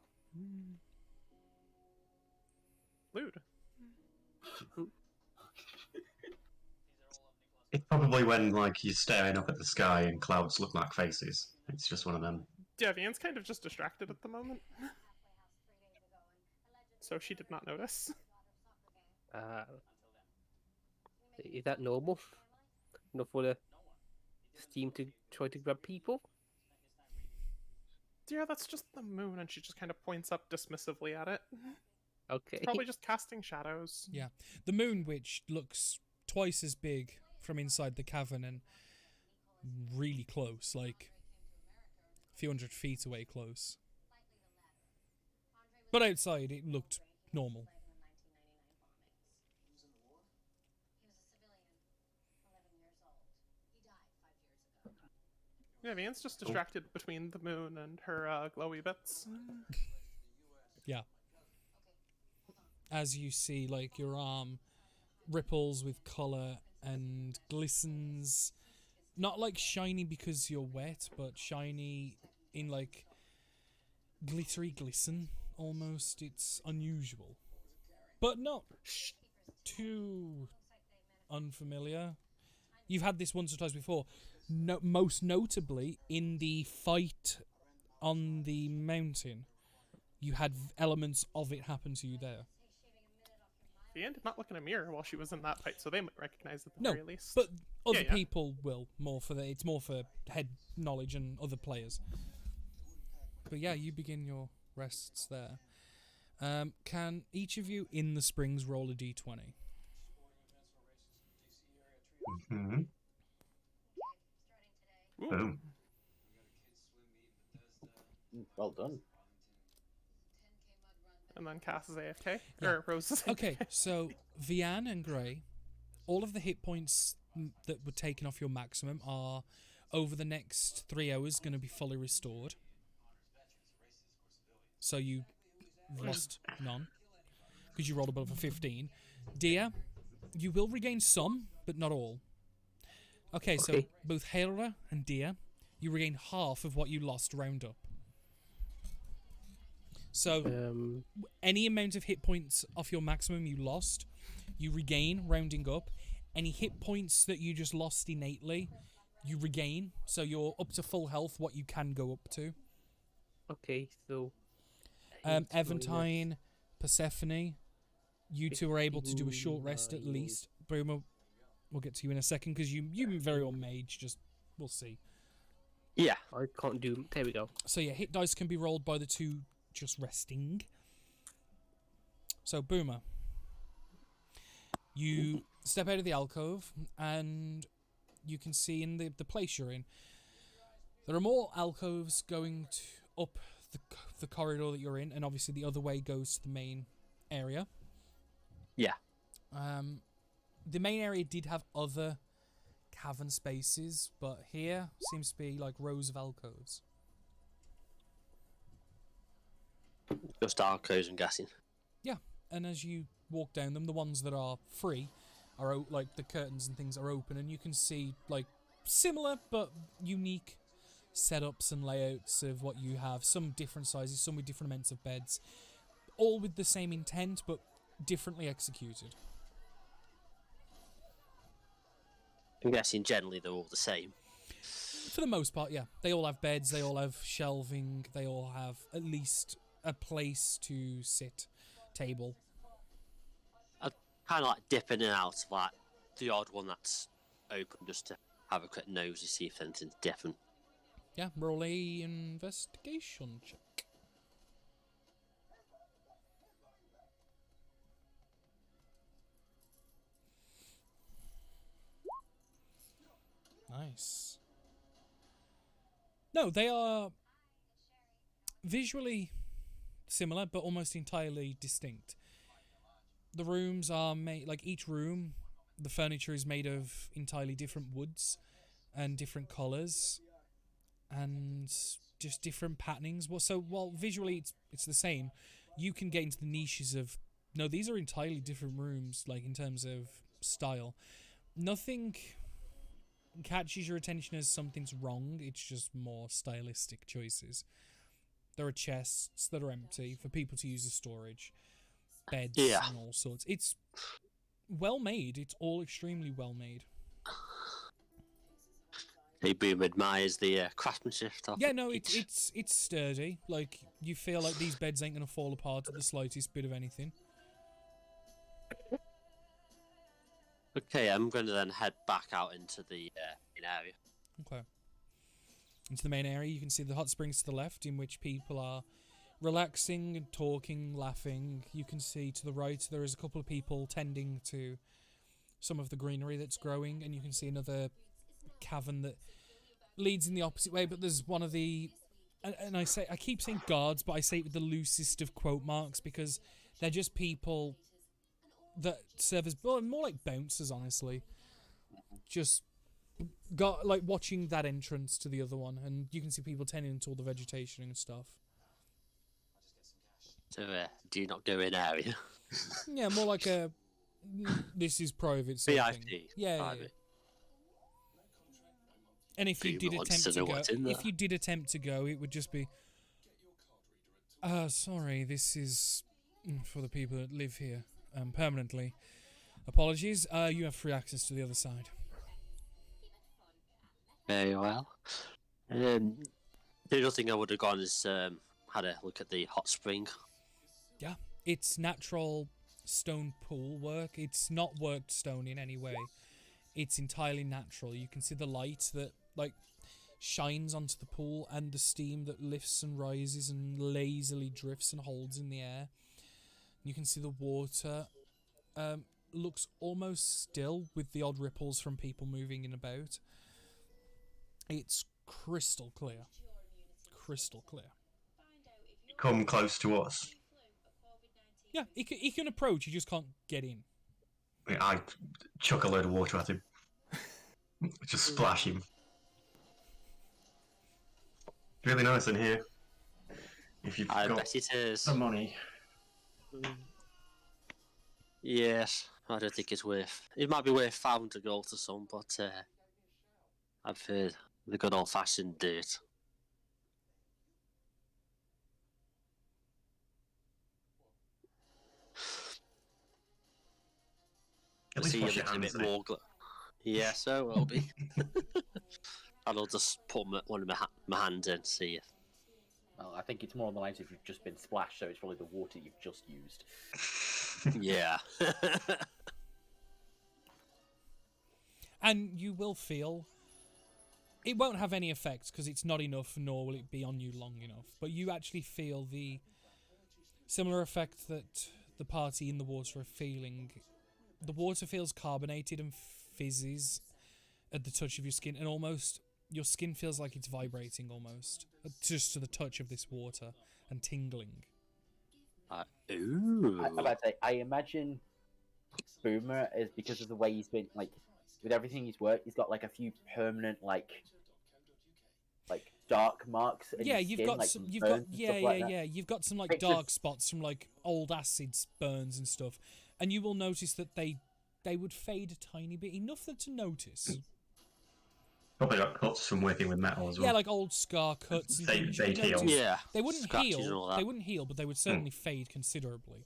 Lewd. It's probably when like you're staring up at the sky and clouds look like faces. It's just one of them. Yeah, Vian's kind of just distracted at the moment. So she did not notice. Is that normal? Enough for the steam to try to grab people? Yeah, that's just the moon, and she just kind of points up dismissively at it. Okay. Probably just casting shadows. Yeah. The moon witch looks twice as big from inside the cavern and really close, like a few hundred feet away close. But outside it looked normal. Yeah, Vian's just distracted between the moon and her glowy bits. Yeah. As you see, like, your arm ripples with colour and glistens. Not like shiny because you're wet, but shiny in like glittery glisten almost. It's unusual. But not too unfamiliar. You've had this once or twice before. No, most notably in the fight on the mountain. You had elements of it happen to you there. Vian did not look in a mirror while she was in that fight, so they might recognize it at the No, very least. but other Yeah. people will it's more for head knowledge and other players. But yeah, you begin your rests there. Can each of you in the springs roll a d20? Mm-hmm. Ooh. Boom. Well done. And then Cass is AFK. Yeah. Or Rose is AFK. Okay, so Vian and Grey, all of the hit points that were taken off your maximum are over the next 3 hours going to be fully restored. So you lost none because you rolled above a 15. Dia, you will regain some, but not all. Okay, so Okay. both Hera and Dia, you regain half of what you lost round up. So any amount of hit points off your maximum you lost, you regain rounding up. Any hit points that you just lost innately, you regain. So you're up to full health, what you can go up to. Okay, so... Eventine, Persephone, you two are able to do a short rest at least. Boomer, we'll get to you in a second because you very well mage. Just we'll see. Yeah. I can't do... There we go. So yeah, hit dice can be rolled by the two just resting. So Boomer, you step out of the alcove and you can see in the place you're in, there are more alcoves going up the corridor that you're in, and obviously the other way goes to the main area. Yeah. The main area did have other cavern spaces, but here seems to be like rows of alcoves. Just alcoves, I'm guessing. Yeah, and as you walk down them, the ones that are free are like the curtains and things are open, and you can see like similar but unique setups and layouts of what you have. Some different sizes, some with different amounts of beds, all with the same intent but differently executed. I'm guessing generally they're all the same. For the most part, yeah. They all have beds, they all have shelving, they all have at least a place to sit, table. I kind of like dipping in and out of like the odd one that's open just to have a quick nose to see if anything's different. Yeah, roll a investigation check. Nice. No, they are visually similar, but almost entirely distinct. The rooms are made, like each room, the furniture is made of entirely different woods and different colours and just different patternings. So while visually it's the same, you can get into the niches of, no, these are entirely different rooms, like in terms of style. Nothing catches your attention as something's wrong, it's just more stylistic choices. There are chests that are empty for people to use as storage, beds and all sorts. It's well made, it's all extremely well made. Hey, Boom admires the craftsmanship. Yeah, no, it's sturdy. Like, you feel like these beds ain't gonna fall apart at the slightest bit of anything. Okay, I'm going to then head back out into the main area. Okay. Into the main area, you can see the hot springs to the left, in which people are relaxing and talking, laughing. You can see to the right there is a couple of people tending to some of the greenery that's growing, and you can see another cavern that leads in the opposite way. But there's one of the, and I keep saying guards, but I say it with the loosest of quote marks because they're just people that serve as, well, more like bouncers, honestly. Just got like watching that entrance to the other one, and you can see people tending to all the vegetation and stuff. So, do you not go in area? Yeah, more like a this is private sort of thing. VIP. Yeah, Private. yeah. And if you did attempt to go, it would just be, sorry, this is for the people that live here permanently. Apologies. You have free access to the other side. Very well. The other thing I would have gone is had a look at the hot spring. Yeah, it's natural stone pool work. It's not worked stone in any way. It's entirely natural. You can see the light that like shines onto the pool and the steam that lifts and rises and lazily drifts and holds in the air. You can see the water looks almost still with the odd ripples from people moving in about. It's crystal clear. Crystal clear. Come close to us. Yeah, he can approach, you just can't get in. I chuck a load of water at him. Just splash him. Really nice in here. If you've I got bet it is. some money. Yes, I don't think it's worth. It might be worth £500 gold to some, but I've heard the good old-fashioned dirt. At least See wash if your it's a hands bit in it. more. Yeah, so it will be. And I'll just put one of my hands in, see if. Well, I think it's more on the lines if you've just been splashed, so it's probably the water you've just used. Yeah. And you will feel... It won't have any effect because it's not enough, nor will it be on you long enough. But you actually feel the similar effect that the party in the water are feeling. The water feels carbonated and fizzes at the touch of your skin, and almost your skin feels like it's vibrating almost, just to the touch of this water, and tingling. Ooh. I'm about to say, I imagine Boomer is because of the way he's been, like, with everything he's worked, he's got like a few permanent like dark marks. In Yeah, his you've skin, got like, some. from You've burns got and stuff like that. You've got some like Pictures. dark spots from like old acids burns and stuff, and you will notice that they would fade a tiny bit, enough that to notice. Probably got cuts from working with metal as well. Yeah, like old scar cuts. And things. They'd You heal. notice Yeah. They wouldn't Scratches and heal. all that. They wouldn't heal, but they would certainly fade considerably.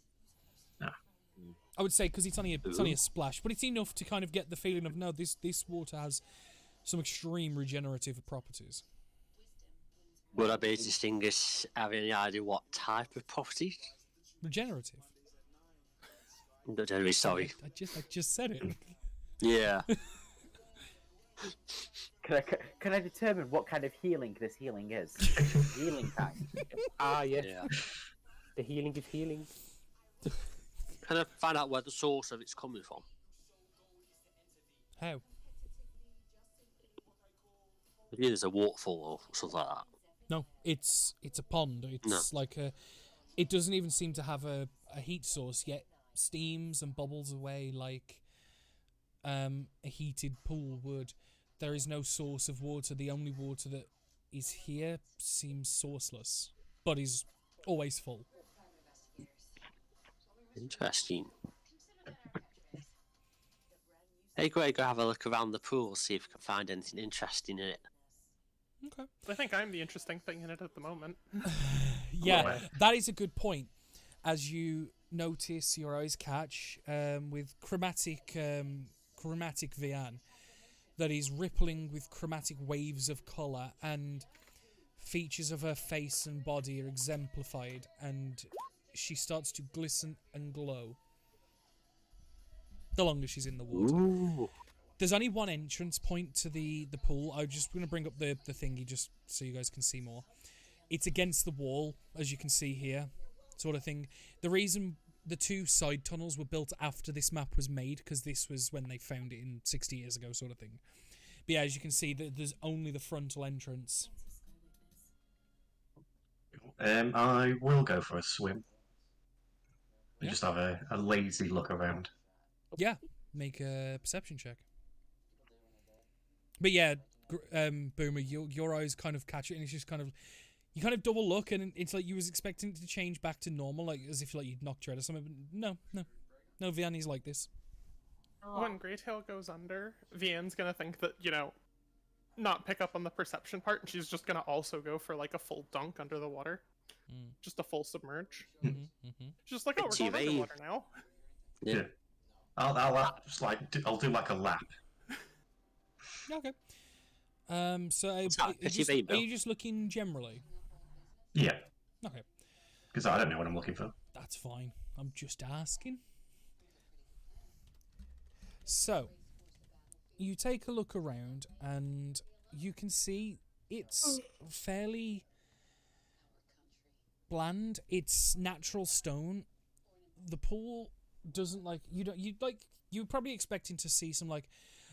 Ah. I would say because it's only a splash, but it's enough to kind of get the feeling of no, this water has some extreme regenerative properties. Would I be able to distinguish, have any idea what type of property? Regenerative. No, generally, sorry. I just said it. Yeah. Can I determine what kind of healing this healing is? Healing time. Ah, yes. Yeah. The healing is healing. Can I find out where the source of it's coming from? How? Maybe there's a waterfall or something like that. No, it's a pond. It's like a. It doesn't even seem to have a heat source yet. Steams and bubbles away like a heated pool would. There is no source of water. The only water that is here seems sourceless, but is always full. Interesting. Hey, Greg, go have a look around the pool, see if you can find anything interesting in it. Okay. I think I'm the interesting thing in it at the moment. Yeah, that is a good point. As you notice, your eyes catch with chromatic Vian that is rippling with chromatic waves of colour, and features of her face and body are exemplified, and she starts to glisten and glow the longer she's in the water. Ooh. There's only one entrance point to the pool. I'm just going to bring up the thingy just so you guys can see more. It's against the wall, as you can see here, sort of thing. The reason the two side tunnels were built after this map was made, because this was when they found it in 60 years ago, sort of thing. But yeah, as you can see, there's only the frontal entrance. I will go for a swim. Yeah. Just have a lazy look around. Yeah, make a perception check. But yeah, Boomer, your eyes kind of catch it, and it's just kind of, you kind of double look, and it's like you was expecting it to change back to normal, like as if like you'd knocked your head or something. But no, Vianney's like this. When Greytail goes under, Vianne's gonna think that, not pick up on the perception part, and she's just gonna also go for like a full dunk under the water. Just a full submerge. She's just like, oh, we're going underwater now. Yeah. I'll do like a lap. Okay. So are you just looking generally? Yeah. Okay. Because I don't know what I'm looking for. That's fine. I'm just asking. So, you take a look around and you can see it's fairly bland. It's natural stone. The pool doesn't you're probably expecting to see some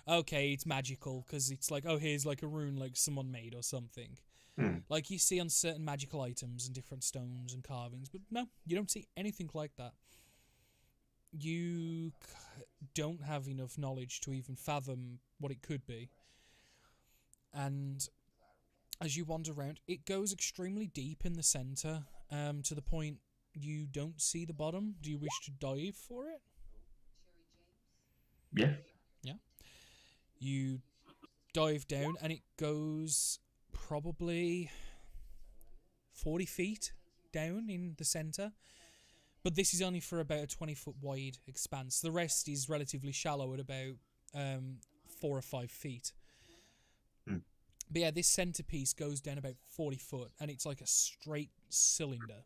okay, it's magical because it's like, oh, here's like a rune like someone made or something. Like you see on certain magical items and different stones and carvings, but no, you don't see anything like that. You don't have enough knowledge to even fathom what it could be. And as you wander around, it goes extremely deep in the center, to the point you don't see the bottom. Do you wish to dive for it? Yeah. Yeah. You dive down, and it goes probably 40 feet down in the center. But this is only for about a 20-foot wide expanse. The rest is relatively shallow at about 4 or 5 feet. But yeah, this centerpiece goes down about 40 foot, and it's like a straight cylinder.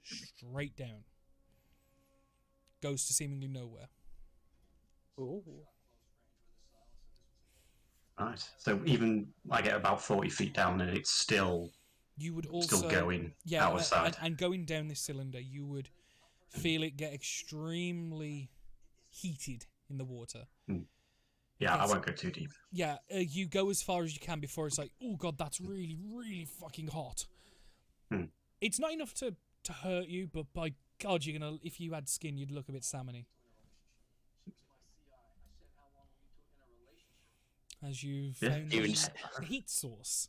Straight down. Goes to seemingly nowhere. Ooh. Right. So even I get about 40 feet down, and it's still you would also still going out of sight. And going down this cylinder, you would feel it get extremely heated in the water. Yeah, I won't go too deep. Yeah, you go as far as you can before it's like, oh god, that's really, really fucking hot. It's not enough to hurt you, but by god, you're gonna, if you had skin, you'd look a bit salmony. As you found the heat source.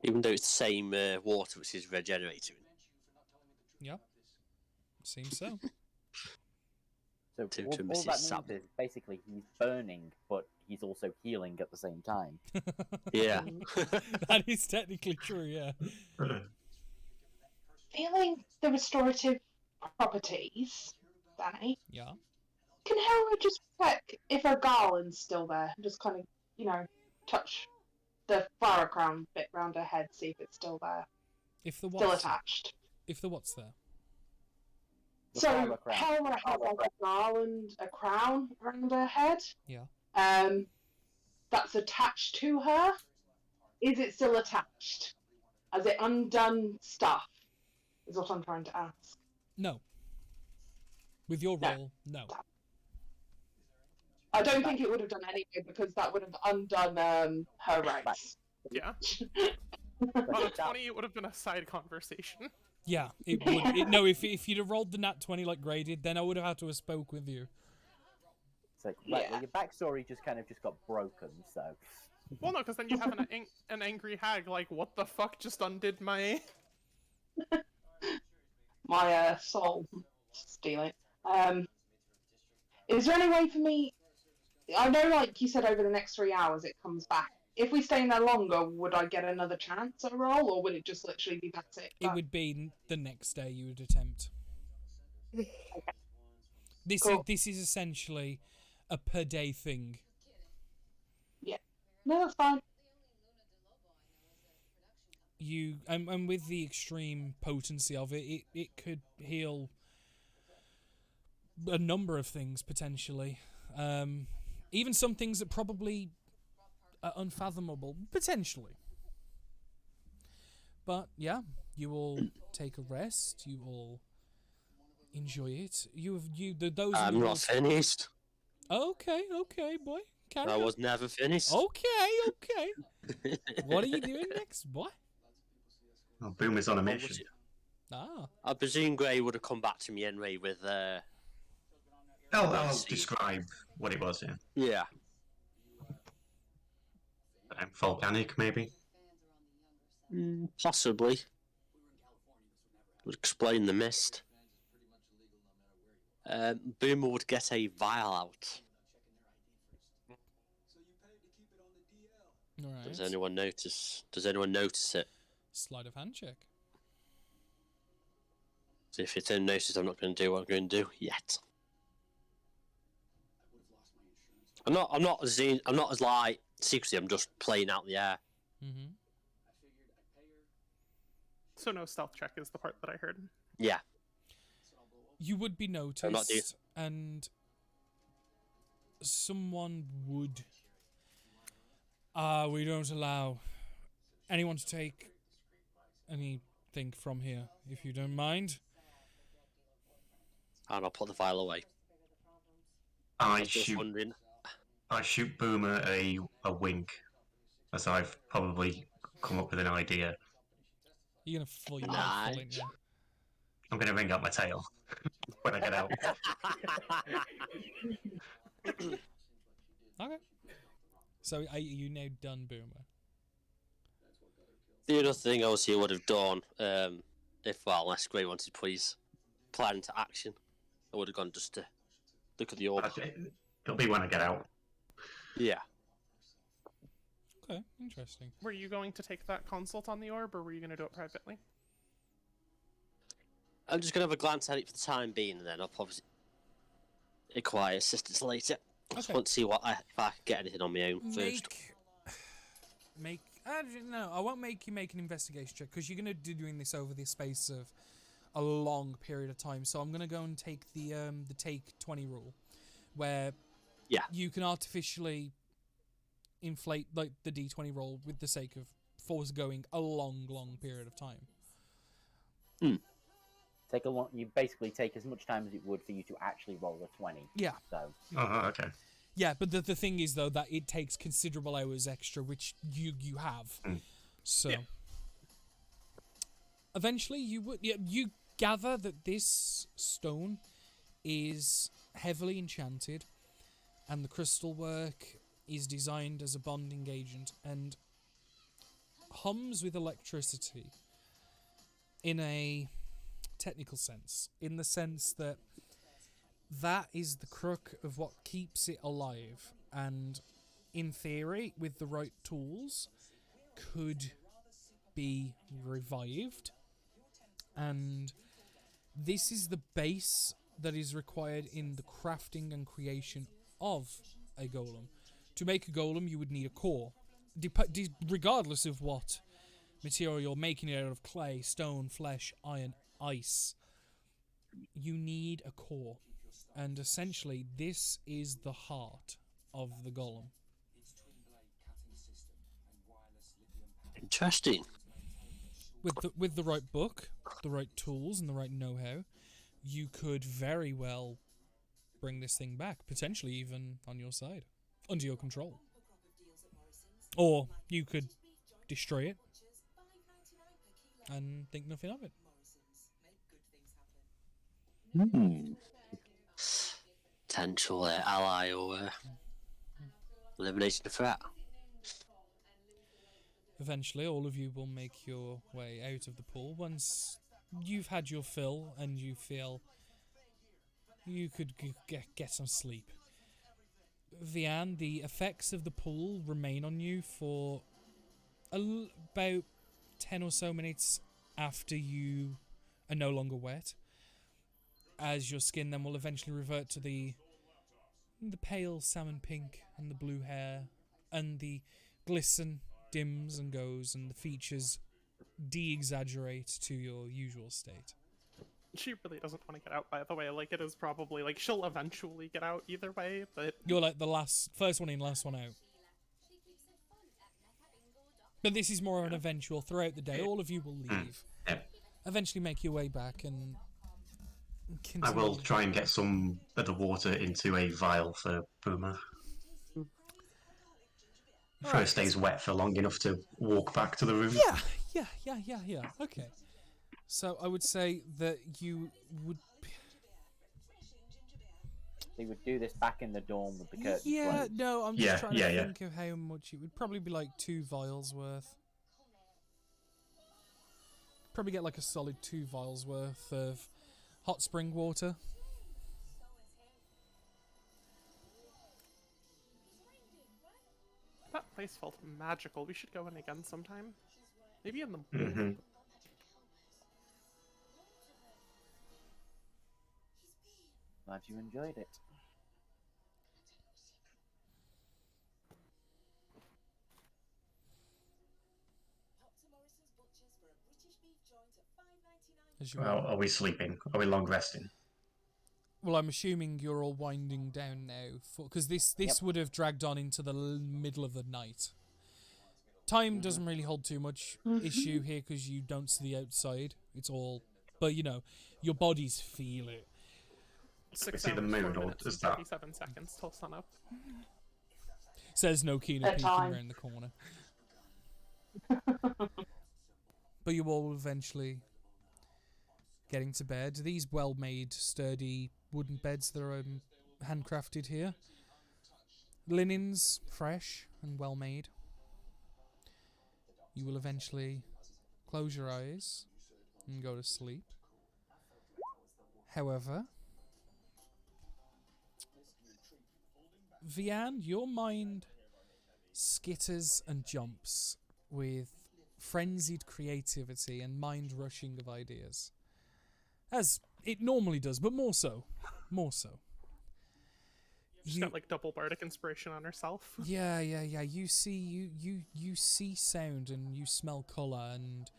Even though it's the same water which is regenerating. Yeah. Seems so. So To all that Mrs. means Sam. is basically he's burning, but he's also healing at the same time. Yeah. That is technically true, yeah. Feeling the restorative properties, Danny, Yeah. can Hera just check if her garland's still there? Just kind of, touch the flower crown bit round her head, see if it's still there. If the Still what's attached. If the what's there? The So flower crown. Hera has like a garland, a crown around her head. Yeah. That's attached to her. Is it still attached? Has it undone stuff? Is what I'm trying to ask. No. With your No. roll, no. I don't think it would have done anyway because that would have undone her rights. Yeah. But On a that- 20, it would have been a side conversation. Yeah, it would. No, if you'd have rolled the nat 20 like graded, then I would have had to have spoke with you. It's like, right, Yeah. well, your backstory just got broken, so. Well, no, because then you have an angry hag like, what the fuck just undid my... My soul stealing. Is there any way for me? I know, like you said, over the next 3 hours it comes back. If we stay in there longer, would I get another chance at a roll, or would it just literally be that's it? It would be the next day you would attempt. Cool. This is essentially a per day thing. No, that's fine. You and with the extreme potency of it, it could heal a number of things potentially. Even some things that probably are unfathomable potentially. But yeah, you all take a rest. You all enjoy it. Those. I'm not finished. Okay, boy. Carry I on. was never finished. Okay. What are you doing next, boy? Oh, Boomer's on a mission. Ah. I presume Gray would have come back to me anyway with I'll describe what it was, yeah. yeah. Volcanic, maybe? Possibly. Would explain the mist. Boomer would get a vial out. All right. Does anyone notice it? Sleight of hand check. So if it's unnoticed, I'm not going to do what I'm going to do yet. I'm not as like secrecy. I'm just playing out the air. Mm-hmm. So no stealth check is the part that I heard. Yeah. You would be noticed, and someone would. We don't allow anyone to take anything from here, if you don't mind. And I'll put the vial away. I Just wondering. shoot Boomer a wink, as I've probably come up with an idea. You're gonna fall, Nice. aren't you? I'm going to ring out my tail when I get out. Okay. So are you now done, Boomer? The other thing obviously I would have done, unless Gray wanted to put his plan into action, I would have gone just to look at the orb. It'll be when I get out. Yeah. Okay, interesting. Were you going to take that consult on the orb, or were you going to do it privately? I'm just going to have a glance at it for the time being, and then I'll probably acquire assistance later. I just Okay. want to see if I can get anything on my own first. No, I won't make you make an investigation check because you're going to be doing this over the space of a long period of time. So I'm going to go and take the take 20 rule, where you can artificially inflate like the D20 roll with the sake of foregoing a long period of time. You basically take as much time as it would for you to actually roll a 20. Yeah. So. Okay. Yeah, but the thing is though that it takes considerable hours extra, which you have. So eventually you gather that this stone is heavily enchanted, and the crystal work is designed as a bonding agent and hums with electricity in a technical sense, in the sense that is the crook of what keeps it alive, and in theory, with the right tools, could be revived and This is the base that is required in the crafting and creation of a golem. To make a golem, you would need a core. Regardless of what material you're making it out of, clay, stone, flesh, iron, ice, you need a core. And essentially, this is the heart of the golem. Interesting. With the right book, the right tools, and the right know-how, you could very well bring this thing back, potentially even on your side, under your control. Or you could destroy it and think nothing of it. Potential ally or eliminating the threat. Eventually, all of you will make your way out of the pool once you've had your fill and you feel you could get some sleep. Vian, the effects of the pool remain on you for about 10 or so minutes after you are no longer wet, as your skin then will eventually revert to the pale salmon pink and the blue hair, and the glisten dims and goes, and the features de-exaggerate to your usual state. She really doesn't want to get out, by the way. Like, it is probably, like, she'll eventually get out either way, but... You're like the first one in, last one out. But this is more of an eventual. Throughout the day, all of you will leave. Eventually make your way back and continue. I will try and get some of the water into a vial for Boomer. So it stays wet for long enough to walk back to the room. Yeah. Okay. So I would say that you would... They would do this back in the dorm with the curtains Yeah, closed. no, I'm just trying to think of how much it would probably be, like 2 vials worth. Probably get like a solid 2 vials worth of hot spring water. That place felt magical. We should go in again sometime. Maybe in the morning. Mm-hmm. Glad you enjoyed it. Well, are we sleeping? Are we long resting? Well, I'm assuming you're all winding down now, because this would have dragged on into the middle of the night. Time doesn't really hold too much issue here because you don't see the outside. It's all, but you know, your bodies feel it. 6 see the hours, moon, 4 or minutes, is and that- 37 seconds till sunup. Says no keener peeking Bedtime. around the corner. But you all will eventually getting to bed. These well-made, sturdy wooden beds that are handcrafted here. Linens fresh and well-made. You will eventually close your eyes and go to sleep. However, Vian, your mind skitters and jumps with frenzied creativity and mind-rushing of ideas. As it normally does, but more so. More so. She's got like double bardic inspiration on herself. Yeah. You see, you see sound and you smell color, and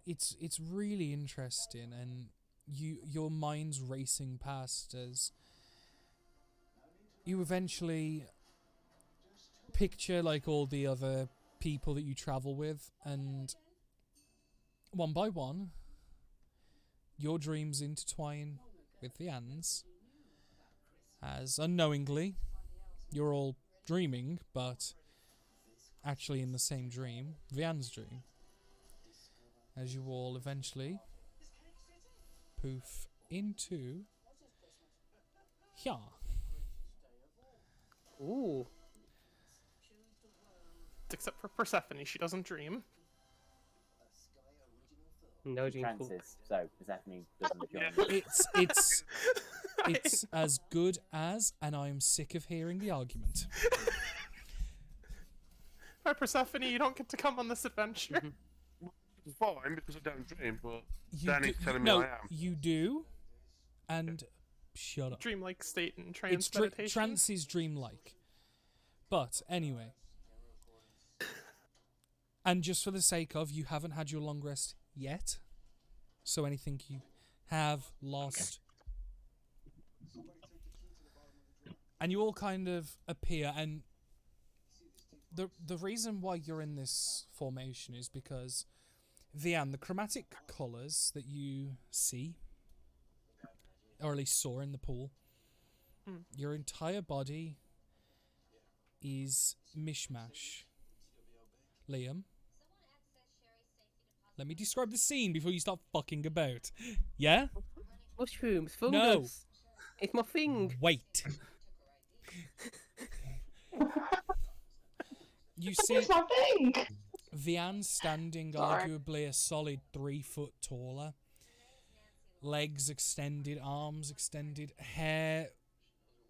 it's really interesting. And your mind's racing past as you eventually picture like all the other people that you travel with, and one by one, your dreams intertwine with Vian's. As unknowingly, you're all dreaming, but actually in the same dream, Vian's dream. As you all eventually poof into here. Ooh. Except for Persephone, she doesn't dream. No dream. Francis, so Persephone doesn't join. It's as good as, and I'm sick of hearing the argument. By Persephone, you don't get to come on this adventure. It's fine because I don't dream, but You Danny's telling me no, I am. you do, and shut up. Dreamlike state and It's trance meditation. trance is dreamlike, but anyway. And just for the sake of, you haven't had your long rest yet, so anything you have lost. And you all kind of appear, and the reason why you're in this formation is because, Vian, the chromatic colours that you see, or at least saw in the pool, your entire body is mishmash. Liam, let me describe the scene before you start fucking about. Yeah? Mushrooms, fungus. No. It's my thing. Wait. You see It's my thing. Vian standing Sorry. arguably a solid 3 foot taller. Legs extended, arms extended, hair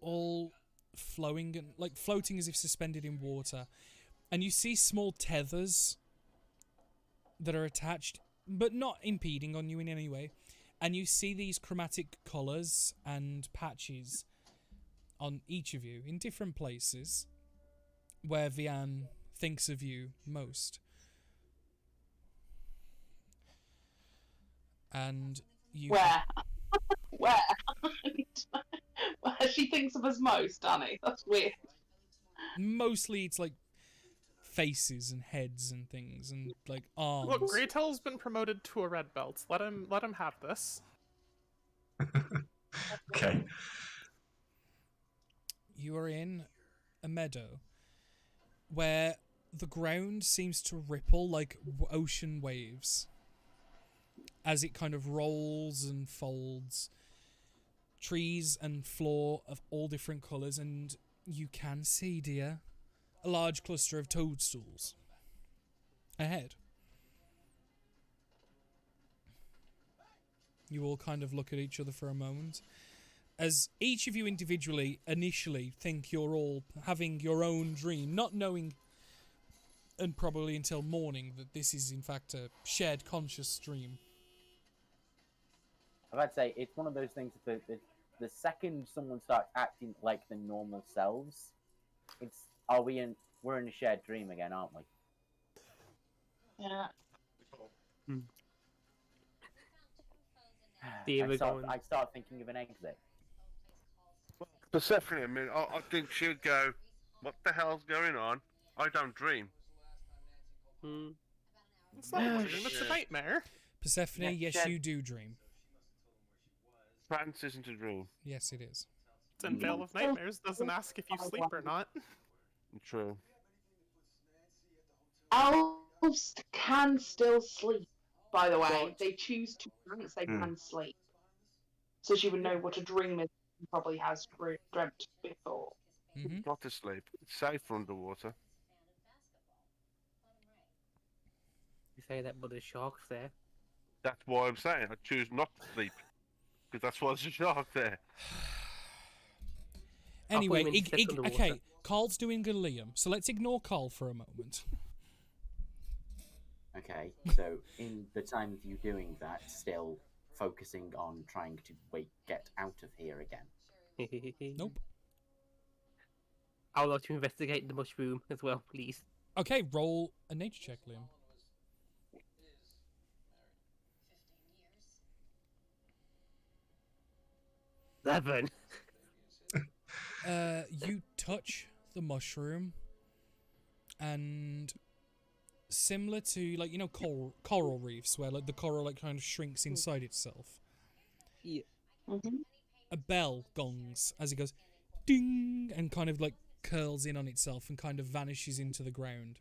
all flowing and like floating as if suspended in water. And you see small tethers that are attached, but not impeding on you in any way. And you see these chromatic colours and patches on each of you in different places where Vian thinks of you most. And you... Where? Where? Where she thinks of us most, Danny. That's weird. Mostly it's like faces and heads and things and like arms. Look, Greytail's been promoted to a red belt. Let him have this. Okay. You are in a meadow where the ground seems to ripple like ocean waves as it kind of rolls and folds. Trees and floor of all different colours, and you can see, dear, a large cluster of toadstools ahead. You all kind of look at each other for a moment, as each of you individually initially think you're all having your own dream, not knowing, and probably until morning, that this is in fact a shared conscious dream. I'd say it's one of those things that the second someone starts acting like the normal selves, we're in a shared dream again, aren't we? Yeah. I start thinking of an exit. Persephone, I mean, I think she would go, what the hell's going on? I don't dream. It's not a dream, it's a nightmare. Persephone, Yeah, yes, Jen. you do dream. Trance isn't a dream. Yes, it is. It's in Veil of Nightmares, doesn't ask if you sleep or not. True. Elves can still sleep, by the way. Right. They choose to trance, they can sleep. So she would know what a dream is and probably has dreamt before. Mm-hmm. Not to sleep. It's safe underwater. You say that, but there's sharks there. That's why I'm saying I choose not to sleep. Because that's why there's a shark there. Anyway, meant to step underwater. okay, Carl's doing a Liam, so let's ignore Carl for a moment. Okay, so in the time of you doing that, still focusing on trying to get out of here again. Nope. I would like to investigate the mushroom as well, please. Okay, roll a nature check, Liam. Seven. You touch the mushroom, and similar to, like, you know, coral reefs, where like the coral like kind of shrinks inside itself. Yeah. Mm-hmm. A bell gongs as it goes ding and kind of like curls in on itself and kind of vanishes into the ground.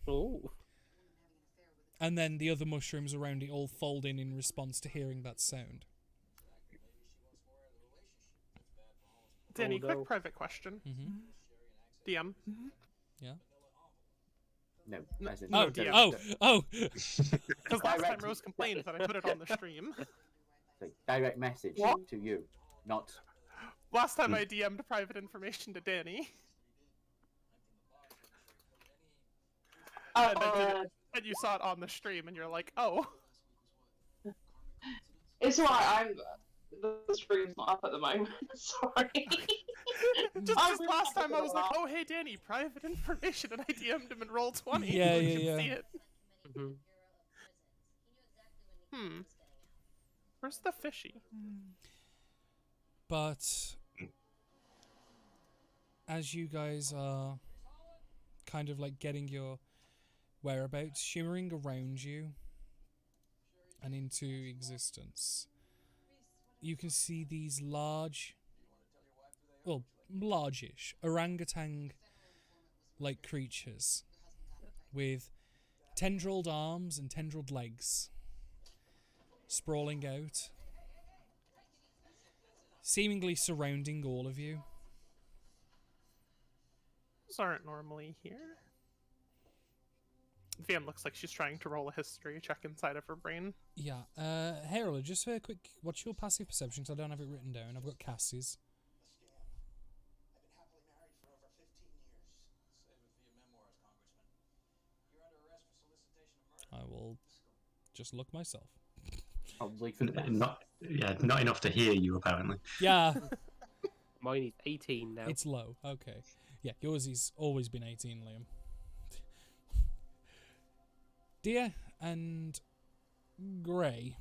Oh. And then the other mushrooms around it all fold in response to hearing that sound. Danny, no. quick private question. Mm-hmm. DM. Yeah. No, as in No, Oh, DM. oh! Because last time Direct- Rose complained that I put it on the stream. So, direct message What? to you, not. Last time I DM'd private information to Danny. And I did it And you saw it on the stream, and you're like, oh. It's alright. The stream's not up at the moment. Sorry. just last time I was like, oh hey Danny, private information, and I DM'd him in Roll20. Yeah, You yeah, can yeah. see it. Where's the fishy? But as you guys are kind of like getting your whereabouts shimmering around you and into existence, you can see these large, well, large-ish orangutan-like creatures with tendrilled arms and tendrilled legs sprawling out, seemingly surrounding all of you. Those aren't normally here. VM looks like she's trying to roll a history check inside of her brain. Yeah, Harold, just for a quick, what's your passive perception? Because I don't have it written down. I've got Cassie's. I will just look myself. Probably Not enough to hear you, apparently. Yeah. Mine is 18 now. It's low. Okay. Yeah, yours has always been 18, Liam. Dia and Grey.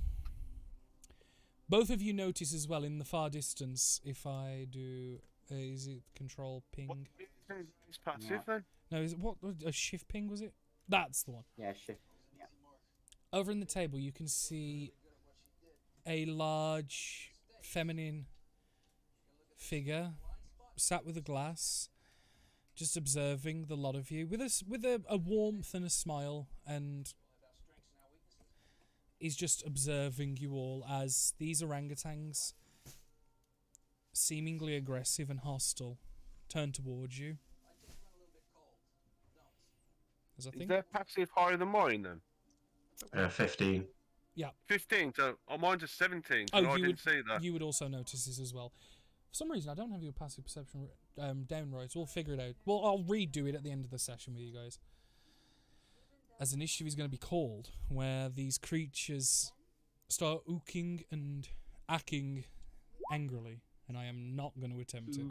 Both of you notice as well in the far distance, if I do... is it control ping? It's passive then? No, is it what? A shift ping, was it? That's the one. Yeah, shift. Yeah. Over in the table, you can see a large feminine figure sat with a glass, just observing the lot of you with a warmth and a smile, and is just observing you all as these orangutans, seemingly aggressive and hostile, turn towards you. As I Is think their passive higher than mine then? 15. 15, so mine's a 17, so Oh, I you didn't see that. You would also notice this as well. For some reason, I don't have your passive perception down right. We'll figure it out. Well, I'll redo it at the end of the session with you guys. As an issue is going to be called, where these creatures start ooking and acking angrily, and I am not going to attempt it.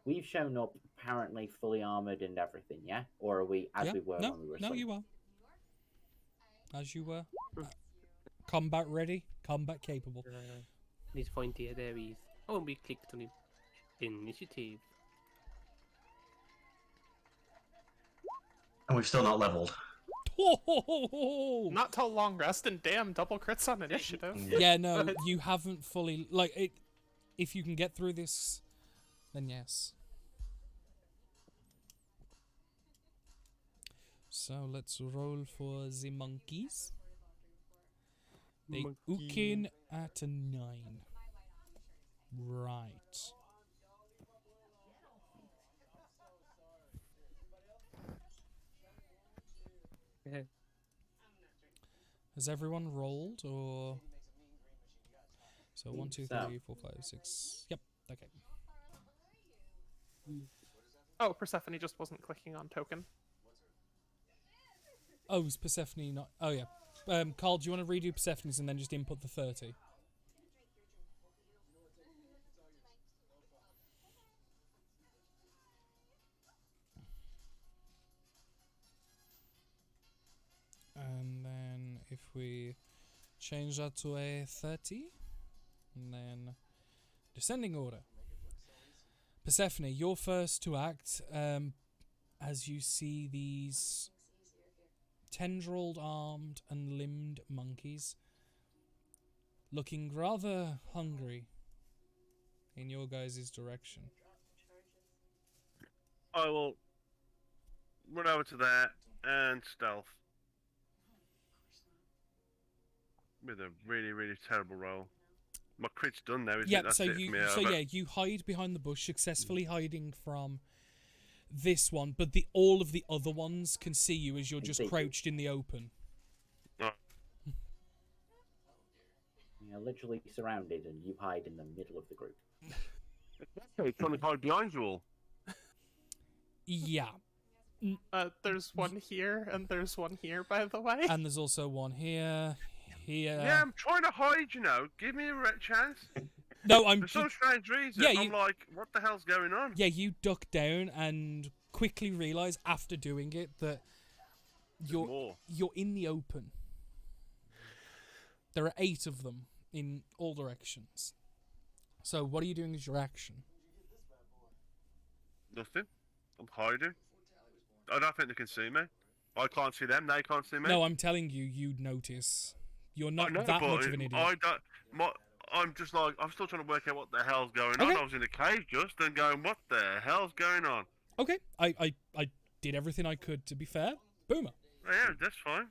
We've shown up apparently fully armored and everything, yeah? Or are we as we were when we were No, asleep? you are. As you were. Combat ready, combat capable. Need to find Dia. There he is. Oh, and we clicked on him. Initiative. And we've still not leveled. Not till long rest, and damn, double crits on initiative. Yeah, no, you haven't fully... Like, it. If you can get through this, then yes. So let's roll for the monkeys. They ooking at a 9. Right. Yeah. Has everyone rolled, or... So 1, 2, 3, so. 4, 5, 6... Yep, okay. Oh, Persephone just wasn't clicking on token. Oh, is Persephone not... Oh, yeah. Carl, do you want to redo Persephone's and then just input the 30? And then if we change that to a 30, and then descending order. Persephone, you're first to act as you see these tendrilled, armed, and limbed monkeys looking rather hungry in your guys' direction. I will run over to there and stealth. With a really, really terrible roll. My crit's done now, isn't it? That's it for me. You hide behind the bush, successfully hiding from this one, but all of the other ones can see you as you're just crouched in the open. Oh. You're literally surrounded, and you hide in the middle of the group. Okay, trying to hide behind you all. Yeah. There's one here, and there's one here, by the way. And there's also one here. Here. Yeah, I'm trying to hide, you know. Give me a chance. No, I'm. For some strange reason, Yeah, I'm like, what the hell's going on? Yeah, you duck down and quickly realise after doing it that you're in the open. There are 8 of them in all directions. So what are you doing as your action? Nothing. I'm hiding. I don't think they can see me. I can't see them. They can't see me. No, I'm telling you, you'd notice. You're not I know, that but much of an idiot. I don't. I'm just like, I'm still trying to work out what the hell's going on. Okay. I was in the cave just and going, what the hell's going on? Okay, I did everything I could, to be fair. Boomer. Yeah, that's fine.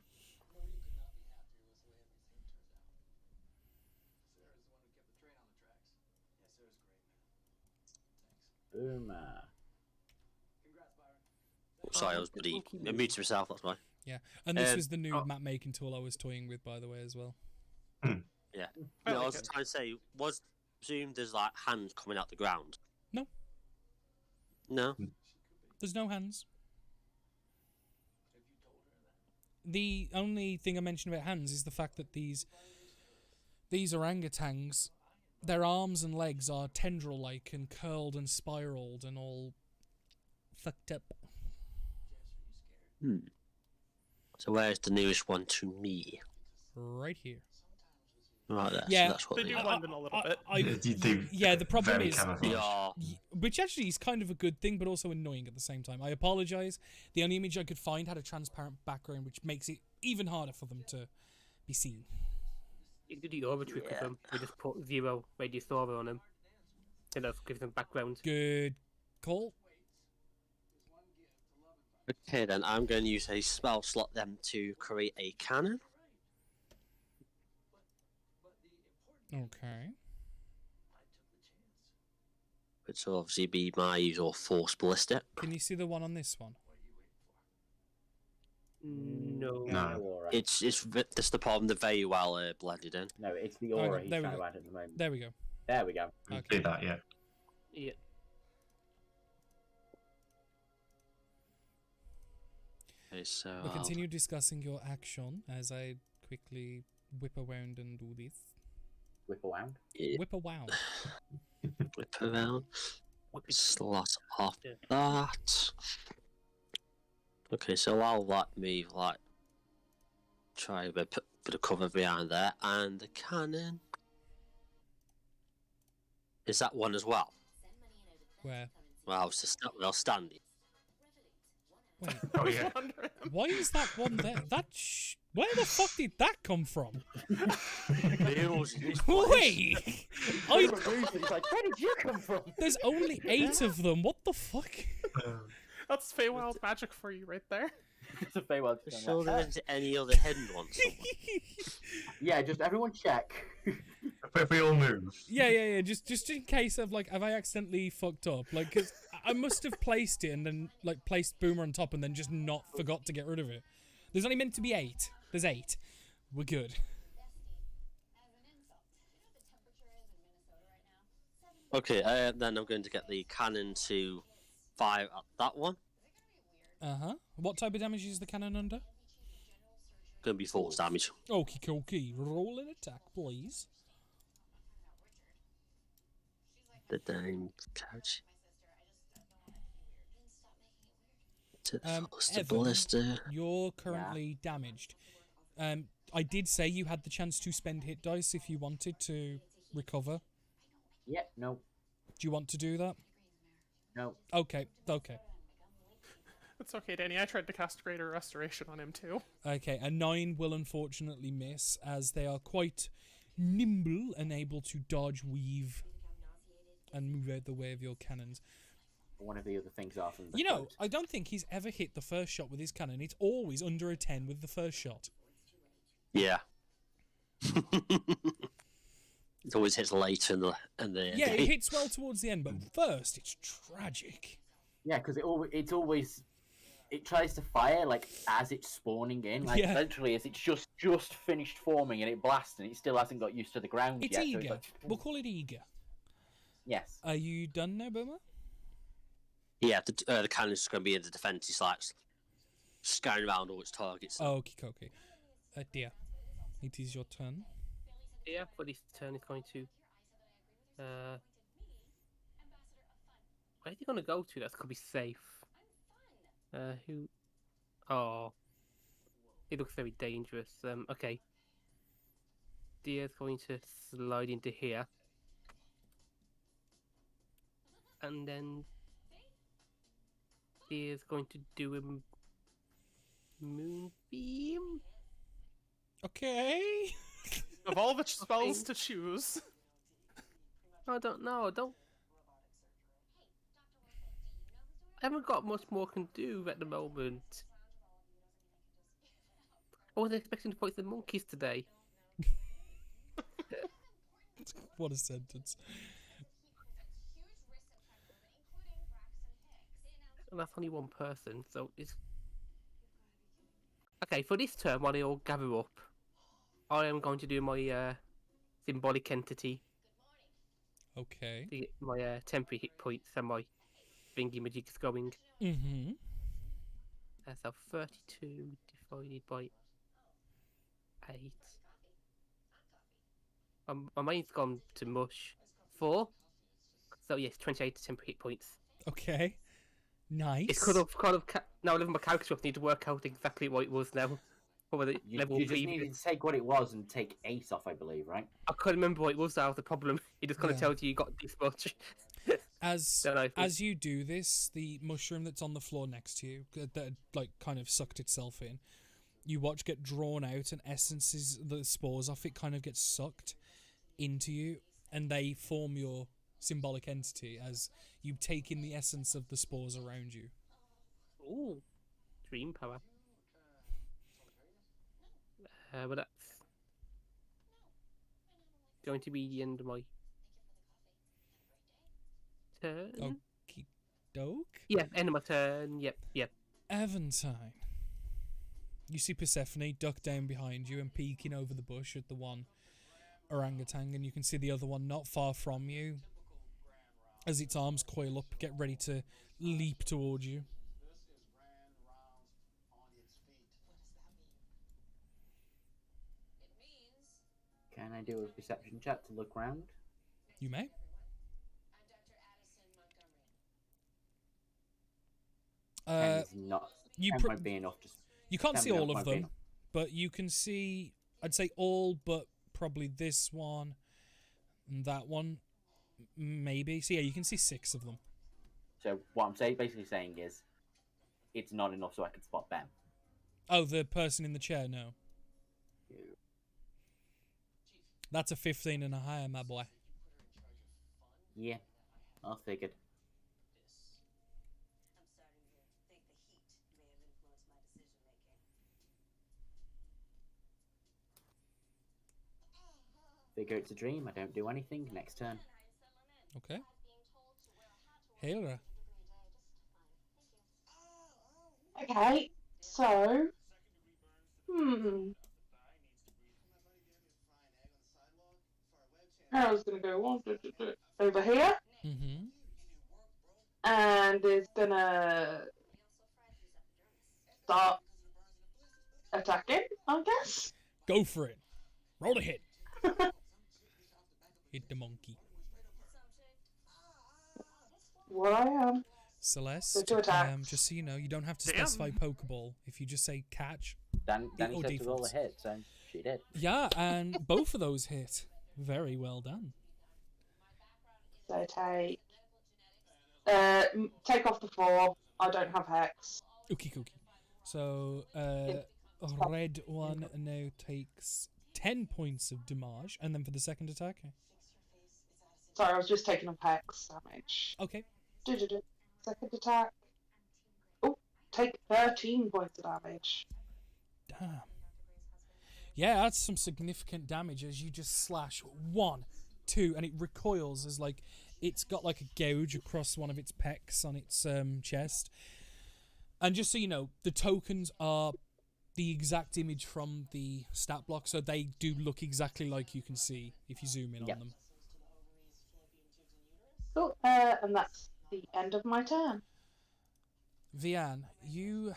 Boomer. Sorry, I was bloody muted myself, that's why. Yeah, and this was the new map making tool I was toying with, by the way, as well. Yeah. I No, I like was it. trying to say, presume there's like hands coming out the ground? No. No? There's no hands. The only thing I mentioned about hands is the fact that these orangutans, their arms and legs are tendril-like and curled and spiraled and all fucked up. So where's the nearest one to me? Right here. Right there. Yeah, so that's what They do blend in a little bit. Yeah, the problem very is, camouflaged. Yeah. which actually is kind of a good thing, but also annoying at the same time. I apologise. The only image I could find had a transparent background, which makes it even harder for them to be seen. You could do the other trick with them. We just put 0 radius aura on them. And that gives them background. Good call. Okay, then I'm going to use a spell slot then to create a cannon. Okay. Which will obviously be my usual force ballistic. Can you see the one on this one? No. No. Aura. It's that's the problem. They're very well blended in. No, it's the aura Okay, he's there we trying to go. add at the moment. There we go. There we go. Okay. Do that, yeah. Yeah. Okay, so We'll continue discussing your action as I quickly whip around and do this. Whip around. Whip around. whip around. Slot off that. Okay, so I'll move try a bit of cover behind there, and the cannon. Is that one as well? Where? Well, I was just standing. Wait, Oh, yeah. why is that one there? Where the fuck did that come from? Wait! He's like, where did you come from? There's only 8 of them. What the fuck? That's Feywild magic for you right there. It's a Feywild. So there isn't any other hidden ones somewhere. Yeah, just everyone check. If we all move. Yeah. Just in case of have I accidentally fucked up? 'Cause I must have placed it and then placed Boomer on top and then just not forgot to get rid of it. There's only meant to be 8. There's 8. We're good. Okay, then I'm going to get the cannon to fire at that one. What type of damage is the cannon under? Going to be force damage. Okie dokie. Roll an attack, please. The damn couch. To Evan, the ballista. You're currently damaged. I did say you had the chance to spend hit dice if you wanted to recover. Yeah, no, Do you want to do that? no. Okay. It's okay, Danny. I tried to cast Greater Restoration on him too. Okay, a 9 will unfortunately miss, as they are quite nimble and able to dodge, weave, and move out the way of your cannons. One of the other things are from the You know, quote. I don't think he's ever hit the first shot with his cannon. It's always under a 10 with the first shot. Yeah. It always hits later in the Yeah, it hits well towards the end, but first, it's tragic. Yeah, because it's always it tries to fire as it's spawning in, Yeah. literally as it's just finished forming and it blasts and it still hasn't got used to the ground It's yet. eager. So it's like, We'll call it eager. yes. Are you done now, Boomer? Yeah, the cannon's just going to be in the defense. It's like scanning around all its targets. Okay. Dear, it is your turn. Yeah, for this turn, it's going to. Where's he going to go to? That's going to be safe. Who? Oh, it looks very dangerous. Okay. Deer's going to slide into here. And then Deer's going to do a moonbeam. Okay. Of all the spells to choose. I don't know. I haven't got much more can do at the moment. I wasn't expecting to fight the monkeys today. What a sentence. And that's only one person, so it's... Okay, for this turn, while they all gather up, I am going to do my symbolic entity. Okay. My temporary hit points and my thingy magic's going. Mm-hmm. So 32 divided by 8. My mind's gone to mush. 4. So yes, 28 temporary hit points. Okay. Nice. It's kind of now I live in my calculator. I need to work out exactly what it was now. Or whether You level just previous. needed to take what it was and take 8 off, I believe, right? I couldn't remember what it was. That was the problem. It just kind of Yeah. tells you got this much. As you do this, the mushroom that's on the floor next to you, that like kind of sucked itself in, you watch get drawn out, and essences, the spores off it, kind of get sucked into you, and they form your symbolic entity as you take in the essence of the spores around you. Ooh, dream power. But that's going to be the end of my turn. Okie doke. Yeah, end of my turn. Yep. Aventine. You see Persephone duck down behind you and peeking over the bush at the one orangutan, and you can see the other one not far from you as its arms coil up, get ready to leap towards you. Can I do a perception check to look round? You may. It's not. You Might be enough. Just you can't see all of might be them, enough. but you can see, I'd say all, but probably this one and that one, maybe. So yeah, you can see 6 of them. So what I'm basically saying is, it's not enough so I can spot them. Oh, the person in the chair? No. That's a 15 and a higher, my boy. Yeah, I figured. Figure it's a dream. I don't do anything. Next turn. Okay. Hera. Okay, so I was gonna go over here, Mm-hmm. and is gonna start attacking, I guess. Go for it. Roll to hit. Hit the monkey. What I am. Celeste, to attack. just so you know, you don't have to Damn. specify Pokeball. If you just say catch. Danny or said to roll a defaults. hit, so she did. Yeah, and both of those hit. Very well done. So take off the 4. I don't have hex. Ookie cookie. So, red one now takes 10 points of damage, and then for the second attack. Sorry, I was just taking off hex damage. Okay. Second attack. Oh, take 13 points of damage. Damn. Yeah, that's some significant damage as you just slash 1, 2, and it recoils as like it's got like a gouge across one of its pecs on its chest. And just so you know, the tokens are the exact image from the stat block, so they do look exactly like you can see if you zoom in on them. Cool. And that's the end of my turn. Vian, you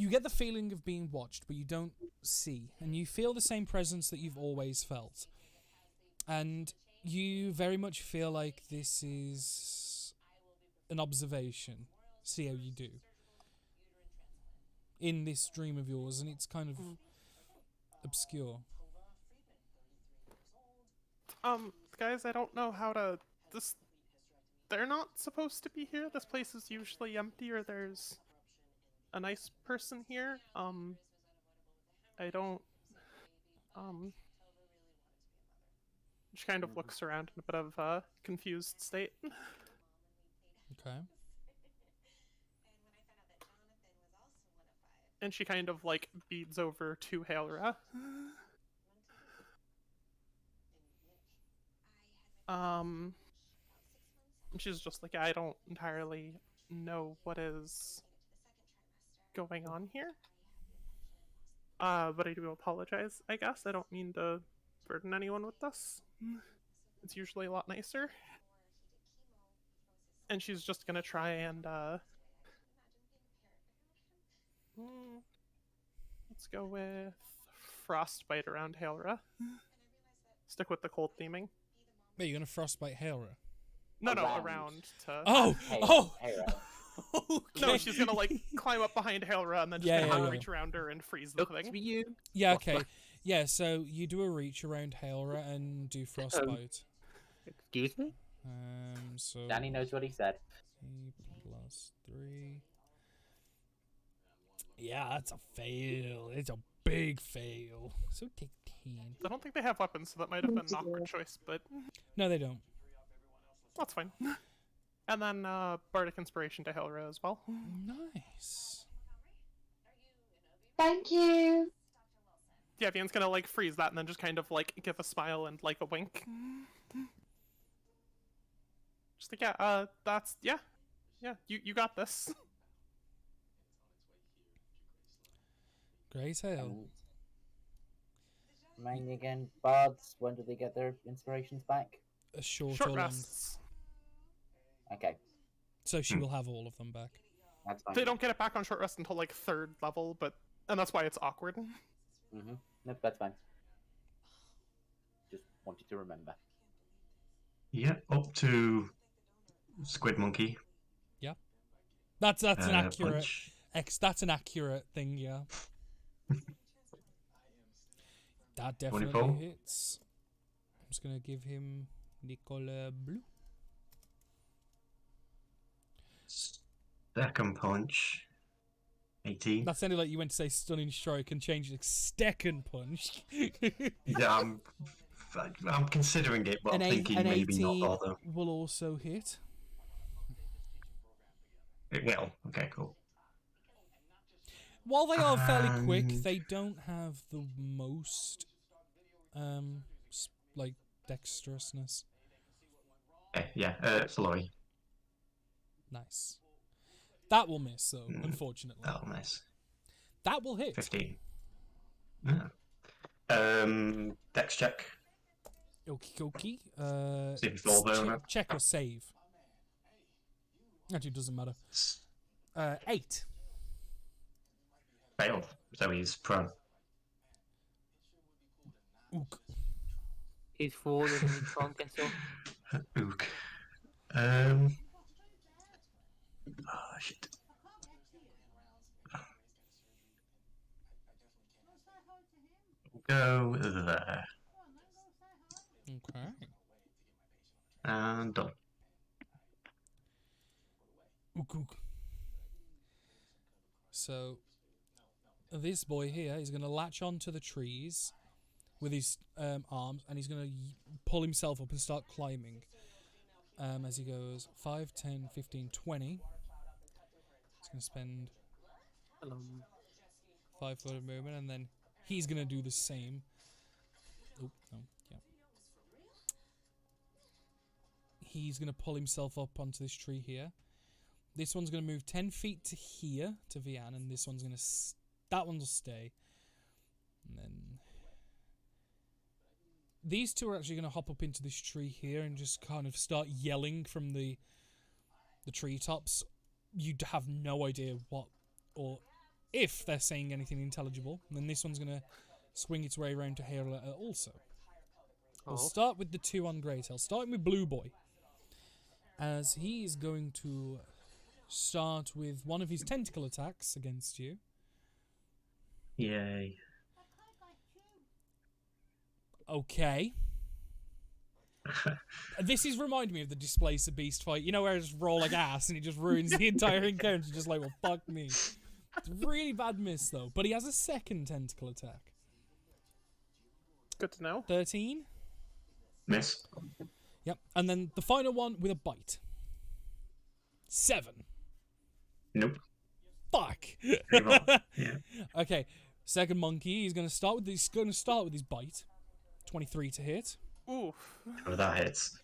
get the feeling of being watched, but you don't see, and you feel the same presence that you've always felt. And you very much feel like this is an observation. See how you do in this dream of yours, and it's kind of obscure. Guys, I don't know how to... They're not supposed to be here. This place is usually empty, or there's a nice person here. I don't... She kind of looks around in a bit of a confused state. Okay. And she kind of, like, beads over to Hailra. She's just like, I don't entirely know what is going on here. But I do apologize, I guess. I don't mean to burden anyone with this. It's usually a lot nicer. And she's just gonna try and, let's go with Frostbite around Hailra. Stick with the cold theming. Wait, you're gonna frostbite Hailra? No, Around. around to... Hailra. Okay. No, she's gonna, like, climb up behind Hailra and then just kind of reach around her and freeze the thing. you. Yeah, okay. Yeah, so you do a reach around Hailra and do frostbite. Excuse me? So Danny knows what he said. 3. Yeah, that's a fail. It's a big fail. So take 10. I don't think they have weapons, so that might have been an awkward choice, but No, they don't. that's fine. And then Bardic Inspiration to Hailra as well. Nice. Thank you. Yeah, Vian's gonna, like, freeze that and then just kind of, like, give a smile and, like, a wink. Just like, yeah, that's... Yeah, you got this. Great hail. Remind me again, bards, when do they get their inspirations back? A short Short or long. rests. Okay, So she will have all of them back. that's fine. They don't get it back on short rest until, like, 3rd level, and that's why it's awkward. Nope, that's fine. Just wanted to remember. Yeah, up to Squid Monkey. Yeah. That's an accurate Punch. that's an accurate thing, yeah. That definitely 24. hits. I'm just gonna give him Nicola Blue. Second punch. 18. That sounded like you went to say stunning strike and changed it to second punch. Yeah, I'm considering it, but I'm thinking maybe not 18 bother. will also hit. It will. Okay, cool. While they are fairly quick, And- they don't have the most, like, dexterousness. Yeah, Flurry. Nice. That will miss, though, unfortunately. Oh, nice. That will hit. 15. Yeah. Dex check. Okie dokie. See if you fall down. Check or save. Actually, it doesn't matter. 8. Failed. So he's prone. Ook. He's falling and he can't get up. Ook. Oh, shit. Go there. Okay. And done. Ook, ook. So, this boy here is going to latch onto the trees with his arms, and he's going to pull himself up and start climbing as he goes 5, 10, 15, 20. He's going to spend 5 foot of movement, and then he's going to do the same. Oh, no, yeah. He's going to pull himself up onto this tree here. This one's going to move 10 feet to here, to Vian, and this one's going to... that one will stay. And then... these two are actually going to hop up into this tree here and just kind of start yelling from the treetops you have no idea what or if they're saying anything intelligible. And then this one's going to swing its way around to Hera also. We'll start with the two on Greytail, starting with Blue Boy, as he is going to start with one of his tentacle attacks against you. Yay. Okay. This is reminding me of the Displacer Beast fight. You know where I just roll like ass and he just ruins the entire encounter. Just like, well, fuck me. It's a really bad miss, though. But he has a second tentacle attack. Good to know. 13. Miss. Yep. And then the final one with a bite. 7. Nope. Fuck. Yeah. Okay. Second monkey. He's going to start with his bite. 23 to hit. Ooh. Oh, that hits.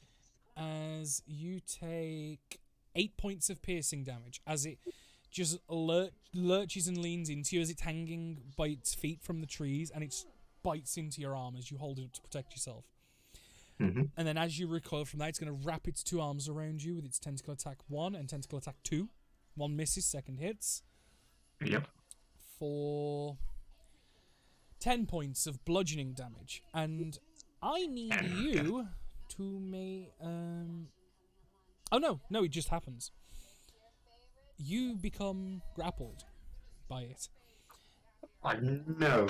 As you take 8 points of piercing damage as it just lurches and leans into you as it's hanging by its feet from the trees, and it bites into your arm as you hold it up to protect yourself. Mm-hmm. And then as you recoil from that, it's going to wrap its two arms around you with its tentacle attack 1 and tentacle attack 2. One misses, second hits. Yep. For 10 points of bludgeoning damage. And I need you to make... Oh, no, it just happens. You become grappled by it. I know.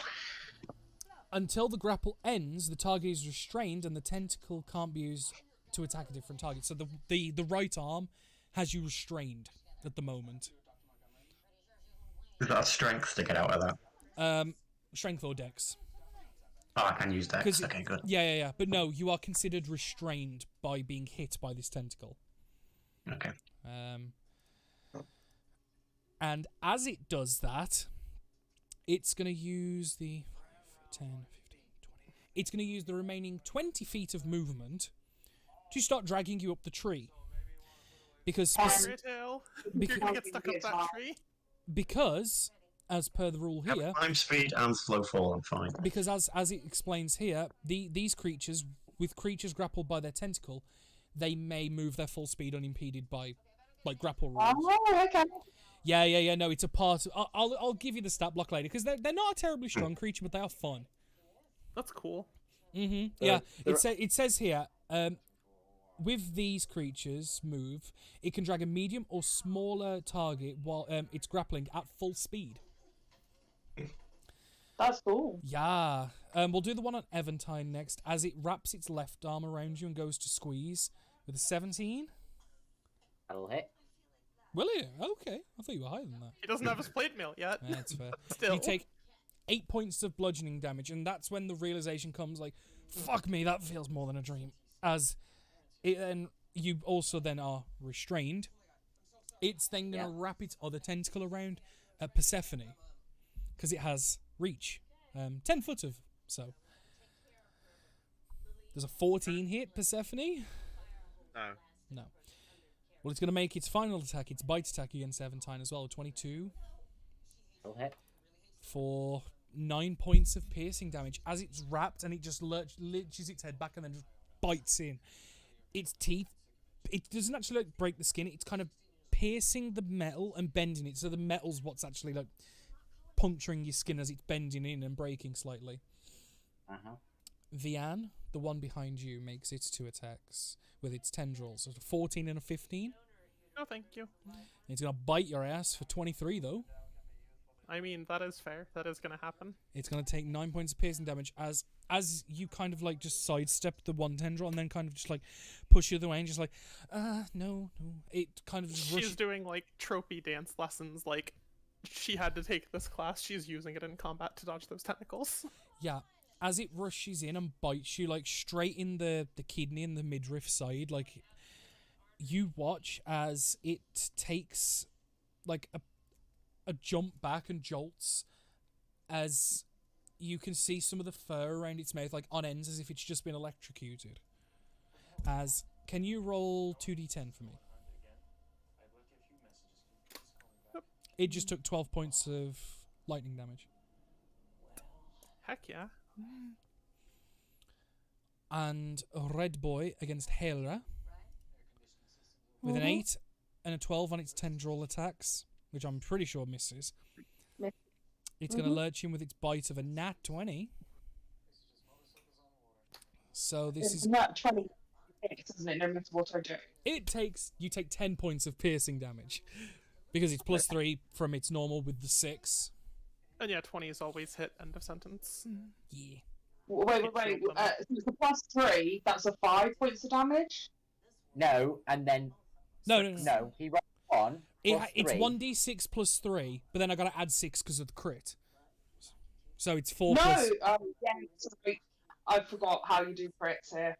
Until the grapple ends, the target is restrained and the tentacle can't be used to attack a different target. So the right arm has you restrained at the moment. Is that a strength to get out of that? Strength or dex. Oh, I can use dex. Okay, good. Yeah. But no, you are considered restrained by being hit by this tentacle. Okay. And as it does that, it's going to use the 5, 10, 15, 20. It's going to use the remaining 20 feet of movement to start dragging you up the tree. Because Greytail, you're gonna get stuck up that tree. Because, as per the rule here, Climb speed and slow fall, I'm fine. because as it explains here, these creatures, with creatures grappled by their tentacle, they may move their full speed unimpeded by, like, grapple rules. Oh, okay. Yeah. No, it's a part. I'll give you the stat block later because they're not a terribly strong creature, but they are fun. That's cool. Yeah. It says here, with these creatures move, it can drag a medium or smaller target while it's grappling at full speed. That's cool. Yeah. We'll do the one on Eventine next as it wraps its left arm around you and goes to squeeze with a 17. That'll hit. Will it? Okay. I thought you were higher than that. He doesn't have his plate mail yet. That's fair. Still. You take 8 points of bludgeoning damage, and that's when the realization comes, like, fuck me, that feels more than a dream. As it, and you also then are restrained. It's then going to wrap its other tentacle around Persephone, because it has reach. 10 foot of, so. There's a 14 hit, Persephone? No. Well, it's going to make its final attack, its bite attack against Eventine as well, 22. That'll hit. For 9 points of piercing damage as it's wrapped and it just lurches its head back and then just bites in. Its teeth, it doesn't actually like break the skin, it's kind of piercing the metal and bending it, so the metal's what's actually like puncturing your skin as it's bending in and breaking slightly. Vian, the one behind you, makes its 2 attacks with its tendrils. A 14 and a 15. No, thank you. It's going to bite your ass for 23 though. I mean, that is fair. That is going to happen. It's going to take 9 points of piercing damage as you kind of like just sidestep the one tendril and then kind of just like push the other way and just like, no. It kind of just She's doing like tropey dance lessons. Like, she had to take this class. She's using it in combat to dodge those tentacles. Yeah. As it rushes in and bites you like straight in the kidney and the midriff side, like you watch as it takes like a jump back and jolts as you can see some of the fur around its mouth like on ends as if it's just been electrocuted. As can you roll 2d10 for me? It just took 12 points of lightning damage. Heck yeah. And Red Boy against Hera with an 8 and a 12 on its tendril attacks, which I'm pretty sure misses. Miss. It's going to lurch in with its bite of a nat 20. So this is... Not 20, isn't it? No matter what I do. You take 10 points of piercing damage. Because it's plus 3 from its normal with the 6. And yeah, 20 is always hit, end of sentence. Yeah. Wait. So it's a plus 3, that's a 5 points of damage? No, and then... No. He rolled 1. It's 1d6 plus 3, but then I got to add 6 because of the crit. So it's 4 No! plus... Yeah, sorry. I forgot how you do crits here.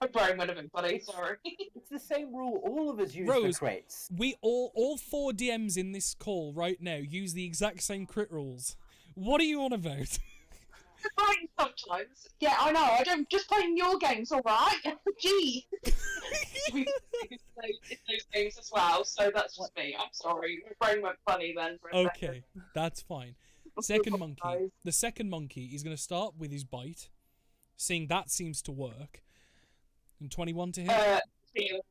My brain would have been funny, sorry. It's the same rule all of us use Rose, for crits. we all 4 DMs in this call right now use the exact same crit rules. What are you on about? Right, sometimes. Yeah, I know. I don't just playing your games, all right? Gee. We in those games as well, so that's just me. I'm sorry. My brain went funny then. For a second. Okay, that's fine. Second monkey. The second monkey is going to start with his bite, seeing that seems to work. And 21 to hit. Shield.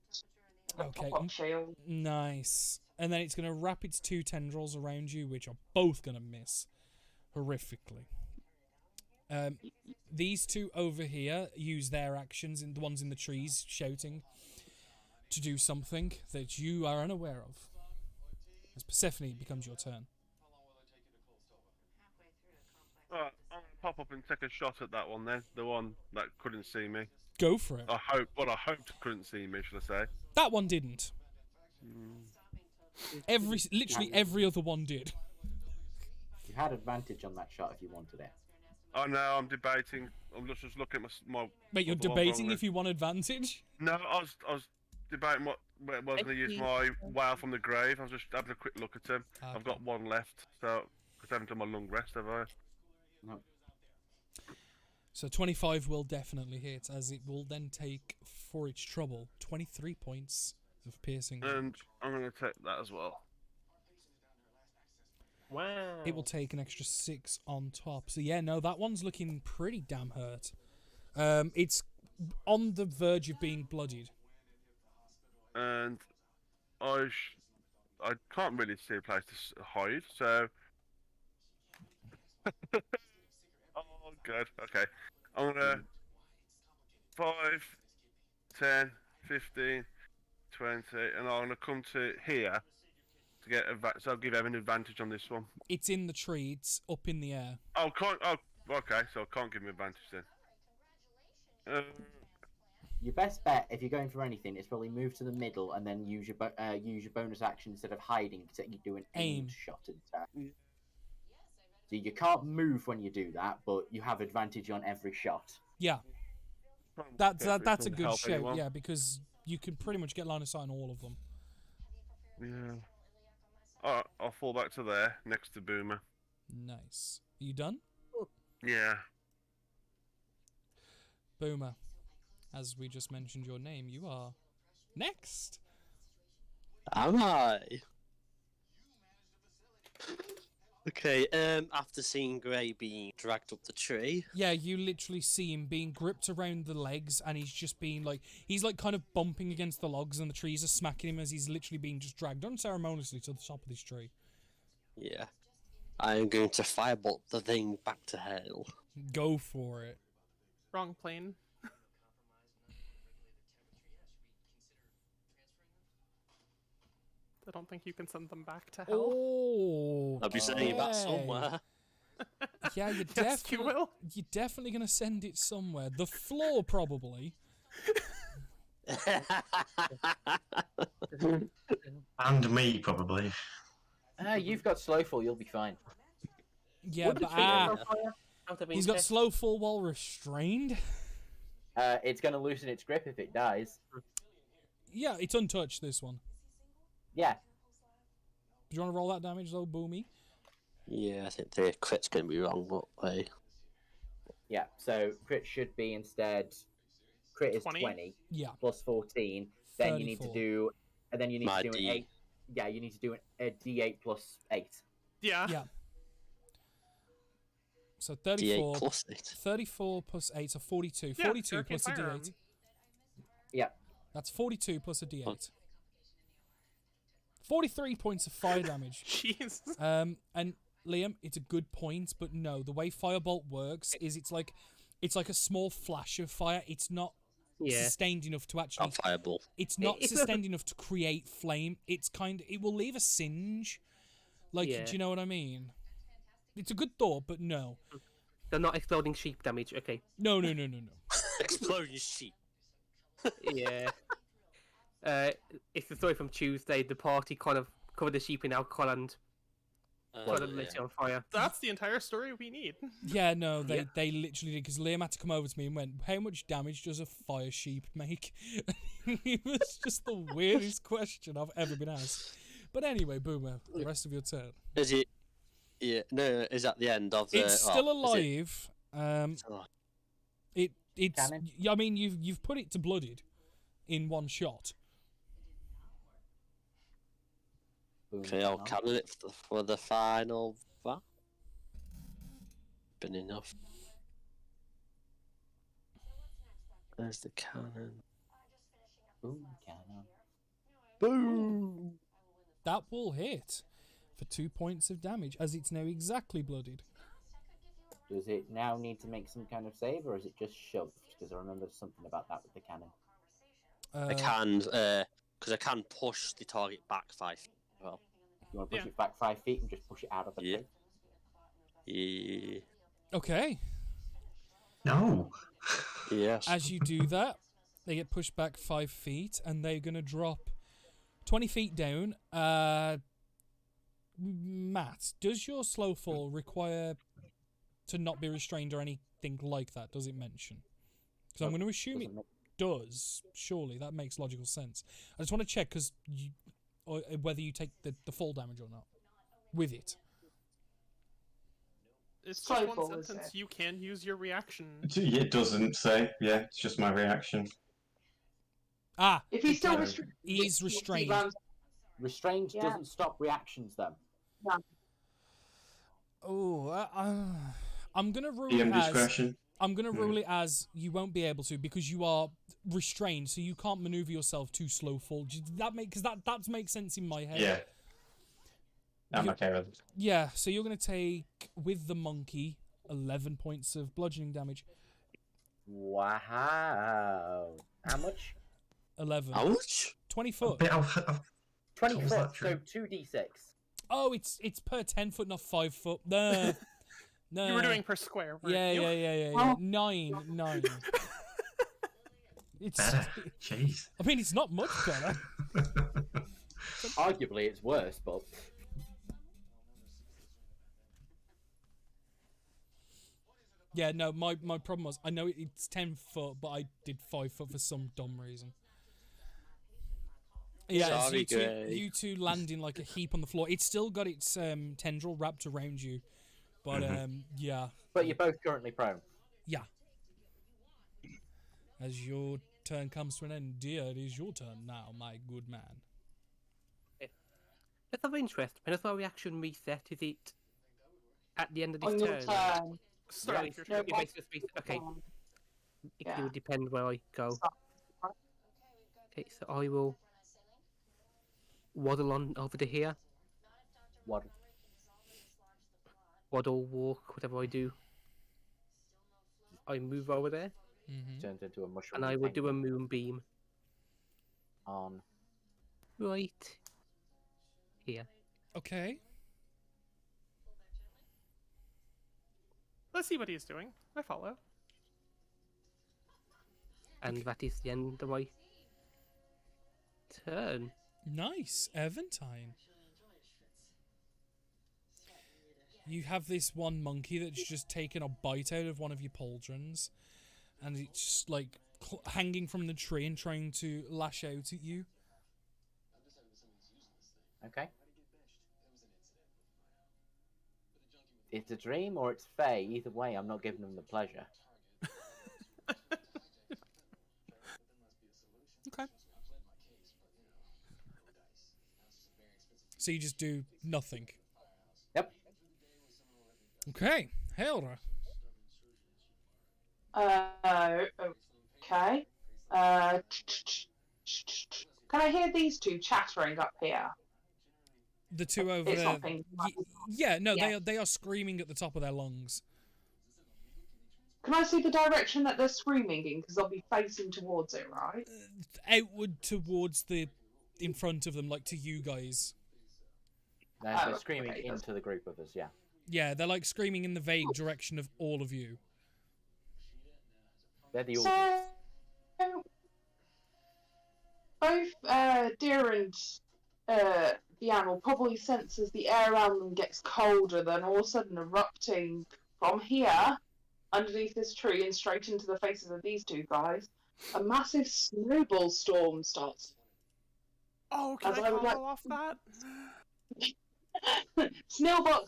Okay. Shield. Nice. And then it's going to wrap its 2 tendrils around you, which are both going to miss horrifically. These 2 over here use their actions, the ones in the trees shouting, to do something that you are unaware of. As Persephone, it becomes your turn. Alright, I'm gonna pop up and take a shot at that one then. The one that couldn't see me. Go for it. I hoped couldn't see me, should I say. That one didn't. Literally every other one did. You had advantage on that shot if you wanted it. Oh no, I'm debating. I'm just looking at my... Wait, you're debating if you want advantage? No, I was debating where I was going to use my wow from the grave. I was just having a quick look at him. Okay. I've got 1 left, so... Because I haven't done my long rest, have I? No. So 25 will definitely hit, as it will then take, for its trouble, 23 points of piercing damage. And I'm going to take that as well. Wow. It will take an extra 6 on top. So yeah, no, that one's looking pretty damn hurt. It's on the verge of being bloodied. And I can't really see a place to hide, so... Oh, good. Okay. I'm gonna 5, 10, 15, 20, and I'm gonna come to here to get so I'll give Evan an advantage on this one. It's in the tree. It's up in the air. Oh, okay. So I can't give him advantage then. Your best bet, if you're going for anything, is probably move to the middle and then use your bonus action instead of hiding to you do an aimed shot attack. So you can't move when you do that, but you have advantage on every shot. Yeah. That's a good shout, yeah, because you can pretty much get line of sight on all of them. Yeah. Alright, I'll fall back to there, next to Boomer. Nice. Are you done? Yeah. Boomer, as we just mentioned your name, you are next. Am I? Okay, after seeing Grey being dragged up the tree... Yeah, you literally see him being gripped around the legs, and he's just being like... He's like kind of bumping against the logs, and the trees are smacking him as he's literally being just dragged unceremoniously to the top of this tree. Yeah. I'm going to firebolt the thing back to hell. Go for it. Wrong plane. I don't think you can send them back to hell. Oh, I'll be sending it back somewhere. Yeah, you're Yes, you will. You're definitely going to send it somewhere. The floor, probably. And me, probably. You've got slow fall, you'll be fine. Yeah, but he's got slow fall while restrained. It's going to loosen its grip if it dies. Yeah, it's untouched, this one. Yeah. Do you want to roll that damage, though, Boomy? Yeah, I think the crit's going to be wrong, but hey. Yeah, so crit should be instead... Crit is 20? 20. Yeah. Plus 14. Then you need to 34. do... And then you need My to do an D. 8. Yeah, you need to do a D8 plus 8. Yeah. Yeah. So 34 D8 plus 8. 34 plus 8, so 42. Yeah, 42 arcane plus a firearm. D8. Yeah. That's 42 plus a D8. 43 points of fire damage. Jeez. And Liam, it's a good point, but no, the way Firebolt works is it's like a small flash of fire. It's not sustained enough to actually. Not fireball. It's not sustained enough to create flame. It will leave a singe. Like, do you know what I mean? It's a good thought, but no. They're not exploding sheep damage. Okay. No. Exploding sheep. Yeah. It's the story from Tuesday. The party kind of covered the sheep in alcohol and kind of lit it on fire. That's the entire story we need. Yeah, no, they literally did, because Liam had to come over to me and went, how much damage does a fire sheep make? It was just the weirdest question I've ever been asked. But anyway, Boomer, the rest of your turn. Is it? Yeah, no, is at the end of the... It's still alive. It's Cannon? I mean, you've put it to blooded in one shot. Okay, I'll cannon it for the final... What? Been enough. There's the cannon. Boom, cannon. Boom! That will hit for 2 points of damage, as it's now exactly blooded. Does it now need to make some kind of save, or is it just shoved? Because I remember something about that with the cannon. I can, because I can push the target back 5 feet as well. You want to push it back 5 feet and just push it out of the place? Yeah. Okay. No. Yes. As you do that, they get pushed back 5 feet, and they're going to drop 20 feet down. Matt, does your slow fall require to not be restrained or anything like that? Does it mention? Because I'm going to assume it does. Surely, that makes logical sense. I just want to check, because whether you take the fall damage or not with it. It's Slow just fall, one is sentence. it? You can use your reaction. It doesn't say. Yeah, it's just my reaction. Ah, If he's still Okay. restrained, he's restrained. Restrained doesn't stop reactions, though. Oh, I'm gonna rule DM it as. discretion. I'm gonna rule it as you won't be able to, because you are restrained, so you can't maneuver yourself to slow fall. That makes sense in my head. Yeah. I'm okay with it. Yeah. So you're gonna take, with the monkey, 11 points of bludgeoning damage. Wow. How much? 11. Ouch! 20 foot. 20 What was foot, that, so True? 2d6. Oh, it's per 10 foot, not 5 foot. No. No. You were doing per square, weren't Yeah. you? 9. It's. Better. Jeez. I mean, it's not much better. Arguably, it's worse, but... Yeah, no, my problem was, I know it's 10 foot, but I did 5 foot for some dumb reason. Yeah, Sorry, it's Greg. you two landing like a heap on the floor. It's still got its tendril wrapped around you, but yeah. But you're both currently prone. Yeah. As your turn comes to an end, dear, it is your turn now, my good man. Just of interest, when does our reaction reset? Is it at the end of this on your turn? turn. Start Right, your No, turn. it makes us reset. Okay, it Yeah. will depend where I go. Okay, so I will waddle on over to here. Waddle. Waddle, walk, whatever I do. I move over there, Mm-hmm. Turns into a mushroom. and I will do a moonbeam on. right here. Okay. Let's see what he's doing. I follow. And that is the end of my turn. Nice, Eventine. You have this one monkey that's just taken a bite out of one of your pauldrons, and it's just like hanging from the tree and trying to lash out at you. Okay. It's a dream or it's Fae. Either way, I'm not giving them the pleasure. Okay. So you just do nothing. Yep. Okay, Helra. Okay. Can I hear these two chattering up here? The two over It's there. not pink. Yeah, no, Yeah. they are screaming at the top of their lungs. Can I see the direction that they're screaming in? Because they'll be facing towards it, right? Outward towards in front of them, like to you guys. They're screaming okay, into the group of us, yeah. Yeah, they're like screaming in the vague direction of all of you. They're the So, audience. both Deer and Deanne will probably sense as the air around them gets colder, then all of a sudden erupting from here, underneath this tree and straight into the faces of these two guys, a massive snowball storm starts. Oh, can As I I would follow like- off that? Snowball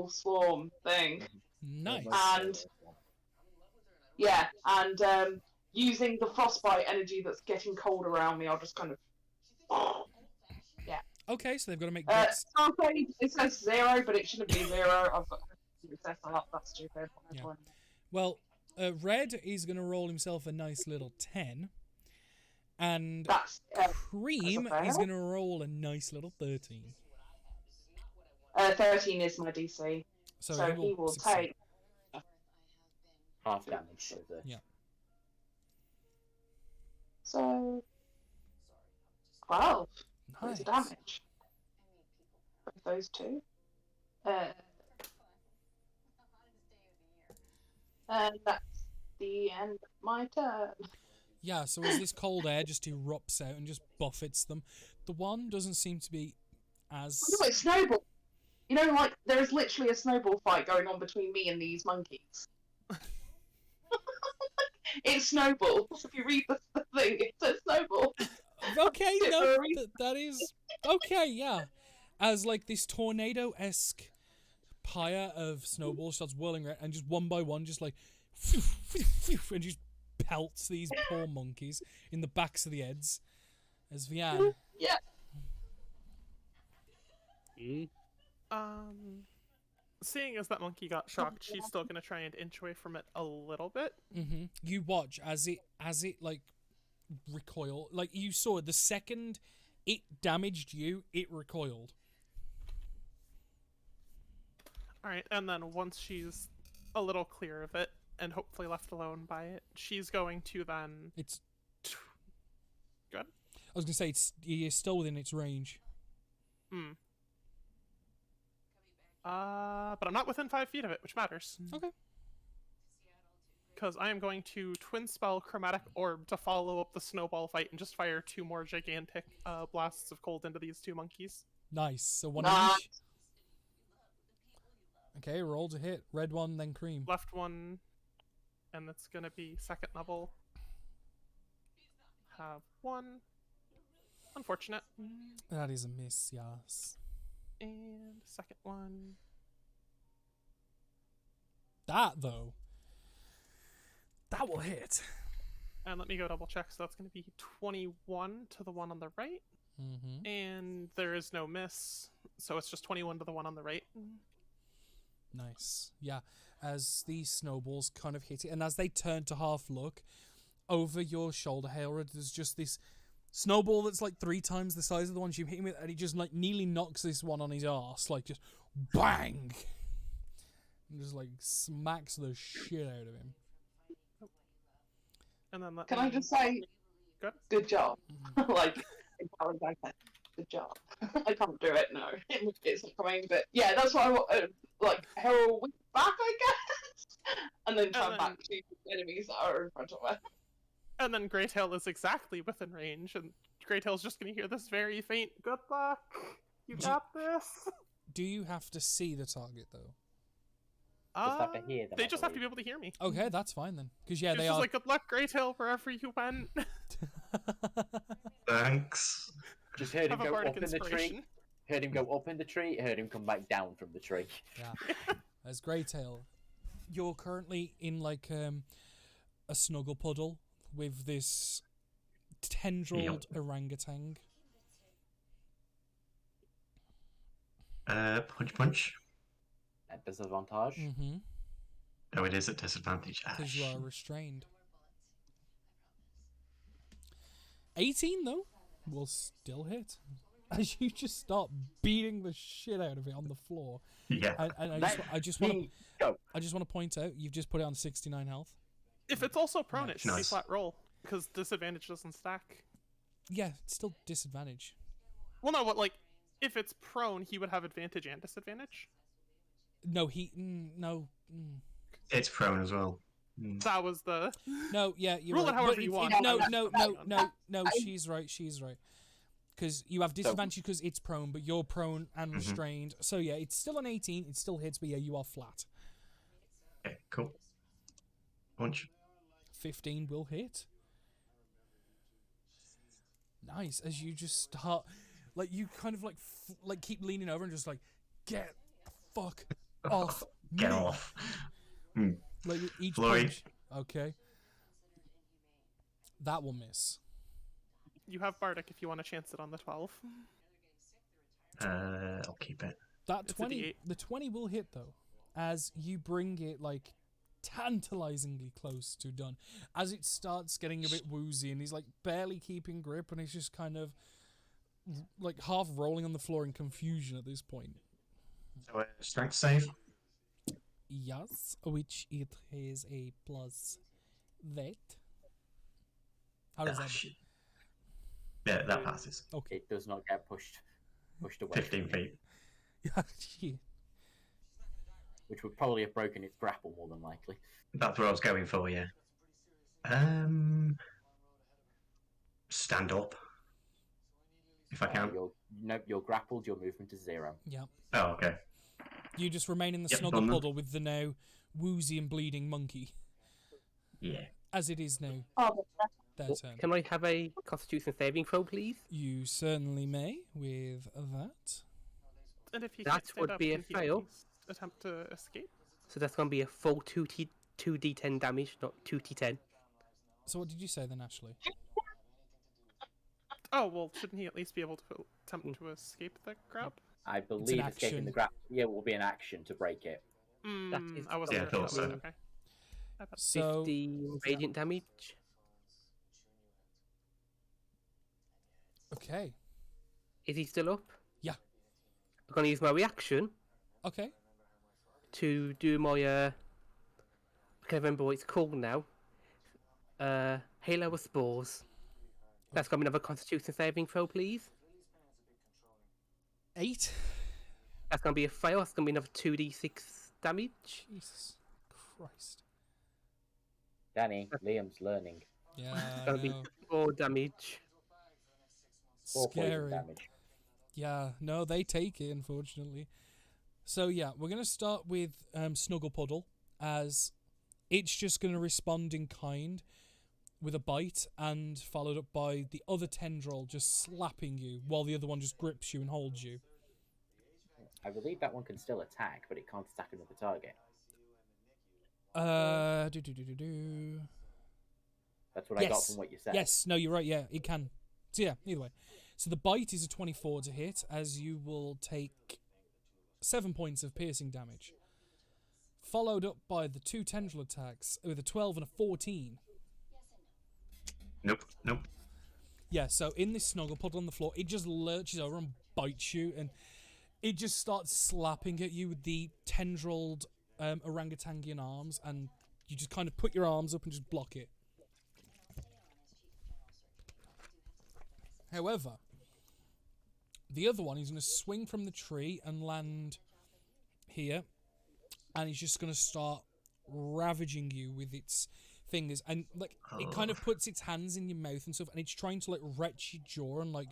swarm thing. Nice. And yeah, and using the frostbite energy that's getting cold around me, I'll just kind of Okay, so they've got to make dex. it says 0, but it shouldn't be 0. I've got to set that up. That's stupid. Yeah. Well, Red is going to roll himself a nice little 10. And That's Cream that's a is fail. going to roll a nice little 13. 13 is my DC, so he will succeed. take Half damage. Of the... Yeah. so 12 points Nice. of damage. Both those two. And that's the end of my turn. Yeah, so as this cold air just erupts out and just buffets them, the one doesn't seem to be as... By the way, snowball. You know, like, there's literally a snowball fight going on between me and these monkeys. It's snowball. If you read the thing, it says snowball. Okay, no, that is... Okay, yeah. As, like, this tornado-esque pyre of snowballs starts whirling around, and just one by one, just like... and just pelts these poor monkeys in the backs of the heads. As Vianne... Yeah. Seeing as that monkey got shocked, she's still gonna try and inch away from it a little bit. You watch as it like recoil. Like you saw the second it damaged you, it recoiled. Alright, and then once she's a little clear of it, and hopefully left alone by it, she's going to then... It's... Good? I was gonna say, you're still within its range. But I'm not within 5 feet of it, which matters. Okay. Because I am going to twin spell Chromatic Orb to follow up the snowball fight and just fire 2 more gigantic blasts of cold into these 2 monkeys. Nice. So one Nice. each. Okay, roll to hit. Red one, then Cream. Left one, and that's going to be 2nd level. Have 1. Unfortunate. That is a miss, yes. And 2nd one. That, though. That will hit. And let me go double check. So that's going to be 21 to the one on the right. And there is no miss. So it's just 21 to the one on the right. Nice. Yeah. As these snowballs kind of hit it, and as they turn to half look, over your shoulder, Hailred, there's just this snowball that's like 3 times the size of the ones you hit him with, and he just like nearly knocks this one on his arse, like just bang! And just like smacks the shit out of him. And then Can I just say, good job? Like, good job. I can't do it, no. It's not coming, but yeah, that's what I want. Like, Harold back, I guess? And then turn back to the enemies that are in front of her. And then Greytail is exactly within range, and Greytail's just gonna hear this very faint, good luck, you got this. Do you have to see the target, though? Just have to hear them, They I just have to believe. be able to hear me. Okay, that's fine then. Because, yeah, It's they just are... like, good luck, Greytail, wherever you went. Thanks. Just heard him Have a go bardic up in the tree. inspiration. Heard him go up in the tree. Heard him come back down from the tree. Yeah. As Greytail, you're currently in like a snuggle puddle with this tendrilled orangutan. Punch punch. At disadvantage. Mm-hmm. Oh, it is at disadvantage. Because you are restrained. 18 though will still hit. as you just start beating the shit out of it on the floor. Yeah. And I just want to point out, you've just put it on 69 health. If it's also prone, it should be Nice. flat roll because disadvantage doesn't stack. Yeah, it's still disadvantage. Well, no, but like if it's prone, he would have advantage and disadvantage. No, no. It's prone as well. That was the No, yeah, you're Rule it right. however But you it's- want. No, she's right. Because you have disadvantage because it's prone, but you're prone and restrained. So yeah, it's still an 18. It still hits, but yeah, you are flat. Okay, cool. Punch. 15 will hit. Nice. As you just start, like you kind of like keep leaning over and just like get the fuck off. Get me. off. Like each Flurry. punch. Okay. That will miss. you have Bardic if you want to chance it on the 12. I'll keep it. That It's a 20, D8. the 20 will hit though, as you bring it like tantalizingly close to done. As it starts getting a bit woozy and he's like barely keeping grip and he's just kind of like half rolling on the floor in confusion at this point. So strength save. Yes, which it has a plus that. How does that? Shit. Yeah, that passes. Okay. It does not get pushed away. 15 from me, feet. Yeah, shit. which would probably have broken its grapple more than likely. That's what I was going for, yeah. Stand up. If I can. You're grappled. Your movement is 0. Yeah. Oh, okay. You just remain in the Yep, snuggle done that. puddle with the now woozy and bleeding monkey, Yeah. as it is now Oh, their Well, turn. can I have a Constitution saving throw, please? You certainly may with that. And if he That can't stand would up, be a can he fail. at least attempt to escape? So that's going to be a full 2d10 damage, not 2d10. So what did you say then, Ashley? Oh well, shouldn't he at least be able to attempt to escape the grab? I believe escaping action. the grapple will be an action to break it. is- I wasn't Yeah, I sure. thought so. Okay. So 15 radiant damage. okay, Is he still up? Yeah. I'm going to use my reaction okay. to do my, I can't remember what it's called now. Halo of Spores. That's going to be another Constitution saving throw, please. 8. That's going to be a fail. That's going to be another 2d6 damage. Jesus Christ. Danny, Liam's learning. Yeah, It's I going to be know. 4 damage. 4 poison Scary. damage. Yeah, no, they take it, unfortunately. So yeah, we're going to start with Snuggle Puddle, as it's just going to respond in kind with a bite, and followed up by the other tendril just slapping you while the other one just grips you and holds you. I believe that one can still attack, but it can't attack another target. That's what I got Yes. from what you said. Yes, no, you're right, yeah, it can. So yeah, either way. So the bite is a 24 to hit, as you will take 7 points of piercing damage. Followed up by the 2 tendril attacks with a 12 and a 14. Nope. Yeah, so in this snuggle puddle on the floor, it just lurches over and bites you, and it just starts slapping at you with the tendrilled orangutangian arms, and you just kind of put your arms up and just block it. However, the other one is going to swing from the tree and land here, and he's just going to start ravaging you with its fingers, and like it kind of puts its hands in your mouth and stuff, and it's trying to like retch your jaw and like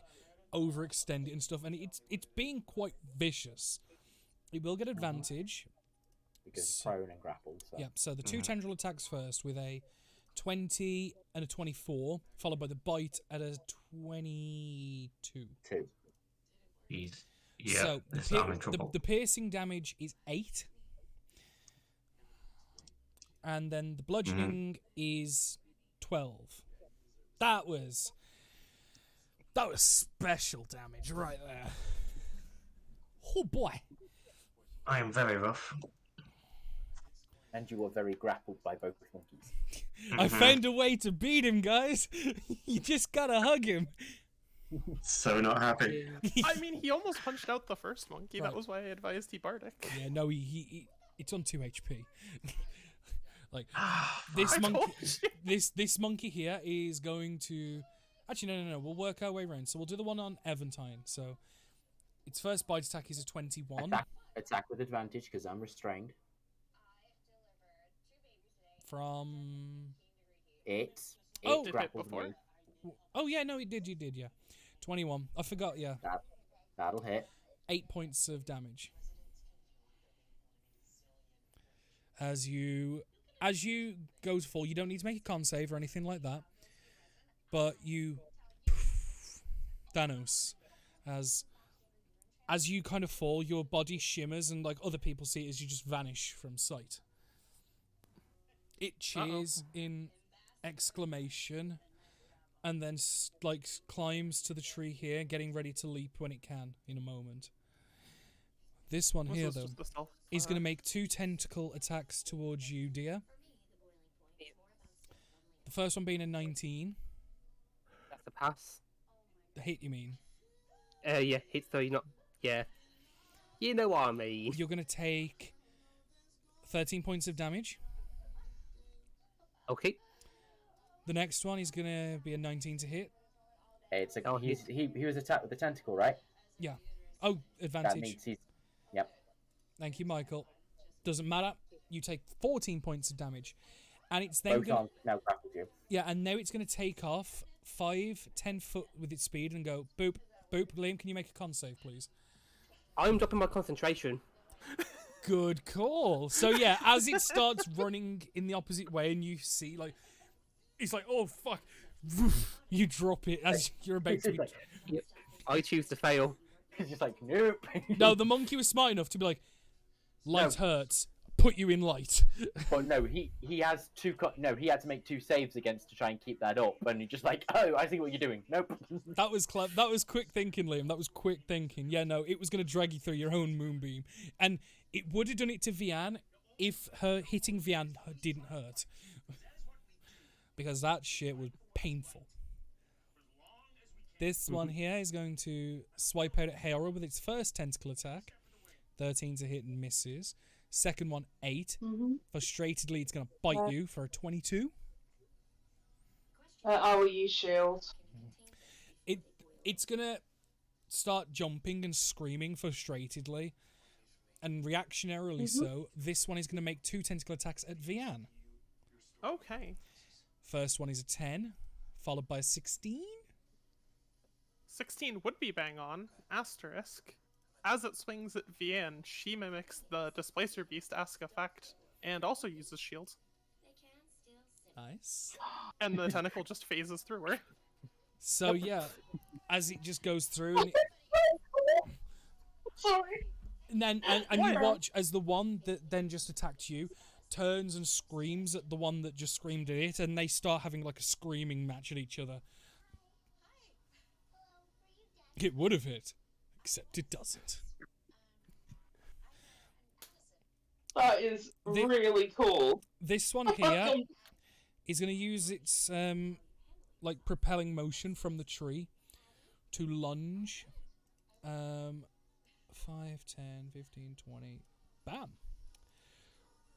overextend it and stuff, and it's being quite vicious. It will get advantage Because it's prone and grappled. So. Yep, so the 2 tendril attacks first with a 20 and a 24, followed by the bite at a 22. 2. He's... Yeah, So I'm in trouble. the piercing damage is 8. And then the bludgeoning is 12. That was special damage right there. Oh boy. I am very rough. And you were very grappled by both monkeys. I found a way to beat him, guys. You just gotta hug him. So not happy. I mean, he almost punched out the first monkey. Right. That was why I advised he bardic. Yeah, no, he it's on 2 HP. Like this I monkey, told you. this monkey here is going to. Actually, no. We'll work our way around. So we'll do the one on Eventine. So its first bite attack is a 21 Attack with advantage because I'm restrained. from. It Oh. Did hit grappled before? me. Oh yeah, no, it did. You did, yeah. 21. I forgot. Yeah, That'll hit. 8 points of damage. As you go to fall, you don't need to make a con save or anything like that. But you, Thanos, as you kind of fall, your body shimmers, and like other people see it as you just vanish from sight. It cheers in exclamation, and then like climbs to the tree here, getting ready to leap when it can in a moment. This one here, though, is going to make 2 tentacle attacks towards you, dear. The first one being a 19. That's a pass. The hit, you mean? Yeah, hit though you're not. Yeah. You know what I mean. You're going to take 13 points of damage. Okay. The next one is going to be a 19 to hit. It's a, Oh, he was attacked with the tentacle, right? Yeah. Oh, That advantage. means he's. Yep. Thank you, Michael. Doesn't matter. You take 14 points of damage. And it's then Both going arms now grappled you. Yeah, and now it's going to take off 10 foot with its speed and go boop, boop. Liam, can you make a con save, please? I'm dropping my concentration. Good call. So yeah, as it starts running in the opposite way and you see like, it's like, oh fuck. You drop it as you're about to be... Yep. I choose to fail. He's just like, nope. No, the monkey was smart enough to be like, light hurts, put you in light. Well, no, he has two. He had to make 2 saves against to try and keep that up, and he just like, oh, I see what you're doing. Nope. That was clever. That was quick thinking, Liam. That was quick thinking. Yeah, no, it was going to drag you through your own moonbeam. And it would have done it to Vian if her hitting Vian didn't hurt. Because that shit was painful. This one here is going to swipe out at Hera with its first tentacle attack. 13 to hit and misses. Second one, 8. Frustratedly, it's going to bite you for a 22. I will use shield. It's going to start jumping and screaming frustratedly. And reactionarily so, this one is going to make 2 tentacle attacks at Vian. Okay. First one is a 10, followed by a 16. 16 would be bang on. Asterisk. As it swings at Vienne, she mimics the Displacer Beast-esque effect and also uses shield. Nice. And the tentacle just phases through her. So yeah, as it just goes through, and, Sorry. and you watch as the one that then just attacked you turns and screams at the one that just screamed at it, and they start having like a screaming match at each other. It would have hit, except it doesn't. That is really cool. This one here is going to use its like propelling motion from the tree to lunge. 5, 10, 15, 20. Bam.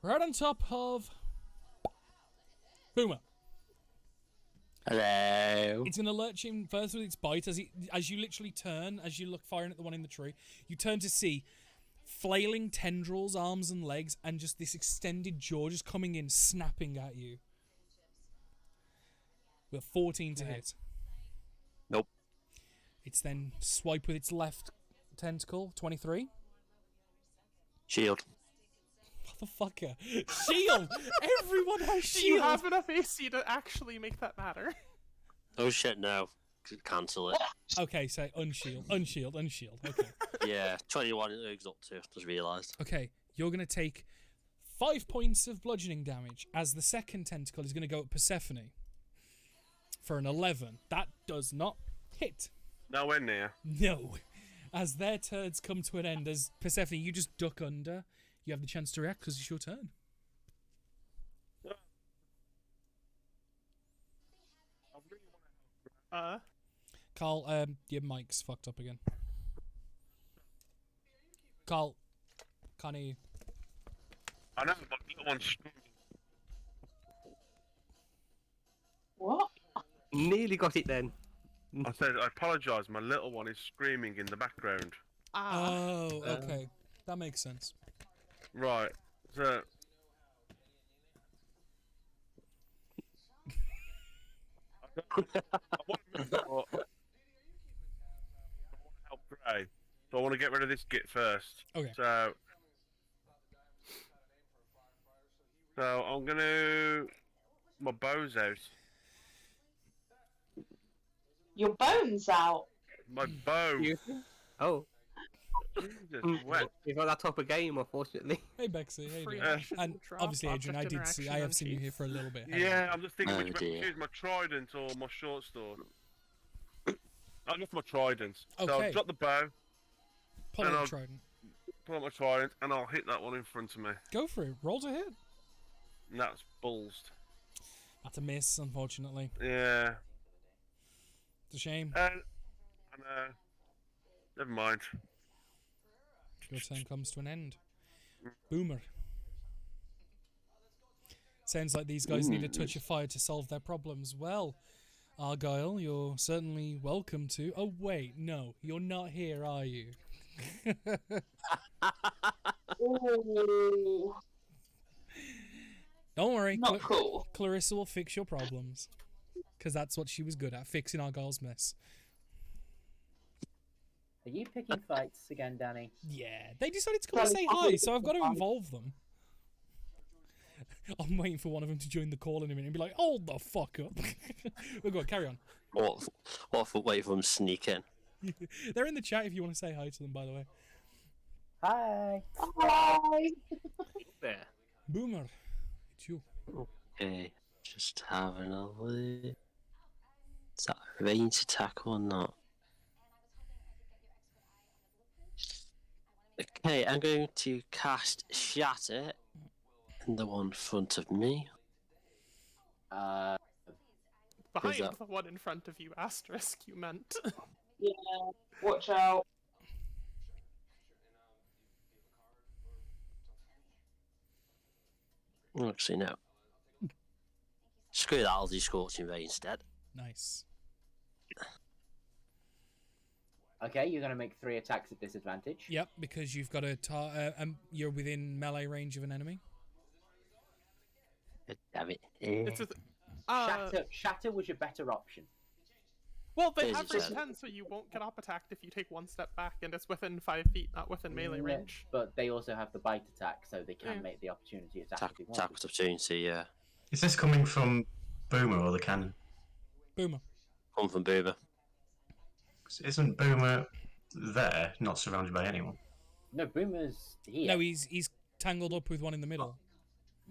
Right on top of Puma. Hello. It's going to lurch in first with its bite as you literally turn, as you look firing at the one in the tree. You turn to see flailing tendrils, arms and legs, and just this extended jaw just coming in, snapping at you. With 14 to hit. Nope. It's then swipe with its left tentacle, 23. Shield. Motherfucker. Shield! Everyone has Do you shield! have enough AC to actually make that matter? Oh shit, no. Cancel it. Okay, say unshield, unshield, unshield. Okay. Yeah, 21 it goes up to, just realised. Okay, you're going to take 5 points of bludgeoning damage as the second tentacle is going to go at Persephone for an 11. That does not hit. Nowhere near. No. As their turns come to an end, as Persephone, you just duck under. You have the chance to react because it's your turn. Carl, your mic's fucked up again. Carl, can't hear you. I know, but the other one's screaming. What? Nearly got it then. I said, I apologise, my little one is screaming in the background. Ah. Oh, okay. That makes sense. Right, so... I want to help Gray, so I want to get rid of this git first. Okay. So I'm gonna... My bow's out. Your bones out. My bow. Oh. Jesus, wet. You've got that top of game, unfortunately. Hey, Bexy. Hey, Free dude. action, And drop, obviously, Adrian, I object I have interaction, seen you and here for a little bit. haven't Yeah, I'm just thinking Oh, which way to dear. choose, my trident or my short sword. I'll go for my trident. So Okay. I'll drop the bow, Pull and out I'll- the trident. pull out my trident, and I'll hit that one in front of me. Go for it. Roll to hit. And that's bullsed. That's a miss, unfortunately. Yeah. It's a shame. Never mind. Your turn comes to an end. Boomer. Sounds like these guys need a touch of fire to solve their problems. Well, Argyle, you're certainly welcome to... Oh, wait, no. You're not here, are you? Ooh, Don't worry. not cool. Clarissa will fix your problems. Because that's what she was good at, fixing Argyle's mess. Are you picking fights again, Danny? Yeah, they decided to come and say hi, so I've got to involve them. I'm waiting for one of them to join the call in a minute and be like, hold the fuck up. We'll go, carry on. What for? Wait for them to sneak in. They're in the chat if you want to say hi to them, by the way. Hi. Bye. There. Boomer, it's you. Okay, just having a look. Is that a range attack or not? Okay, I'm going to cast Shatter in the one in front of me. Uh, Behind that- the one in front of you, asterisk, you meant. Yeah, watch out. Actually, no. Screw that, I'll do Scorching Ray instead. Nice. okay, you're gonna make 3 attacks at disadvantage. Yep, because you've got you're within melee range of an enemy. Damn it. It's a Shatter was your better option. well, they There's have a chance. 10, so you won't get up attacked if you take 1 step back, and it's within 5 feet, not within melee No, range. But they also have the bite attack, so they can Yeah. make the opportunity attack Attack, if they want. attack with opportunity, yeah. Is this coming from Boomer or the cannon? Boomer. Come from Boomer. Isn't Boomer there, not surrounded by anyone? No, Boomer's here. No, he's tangled up with one in the middle.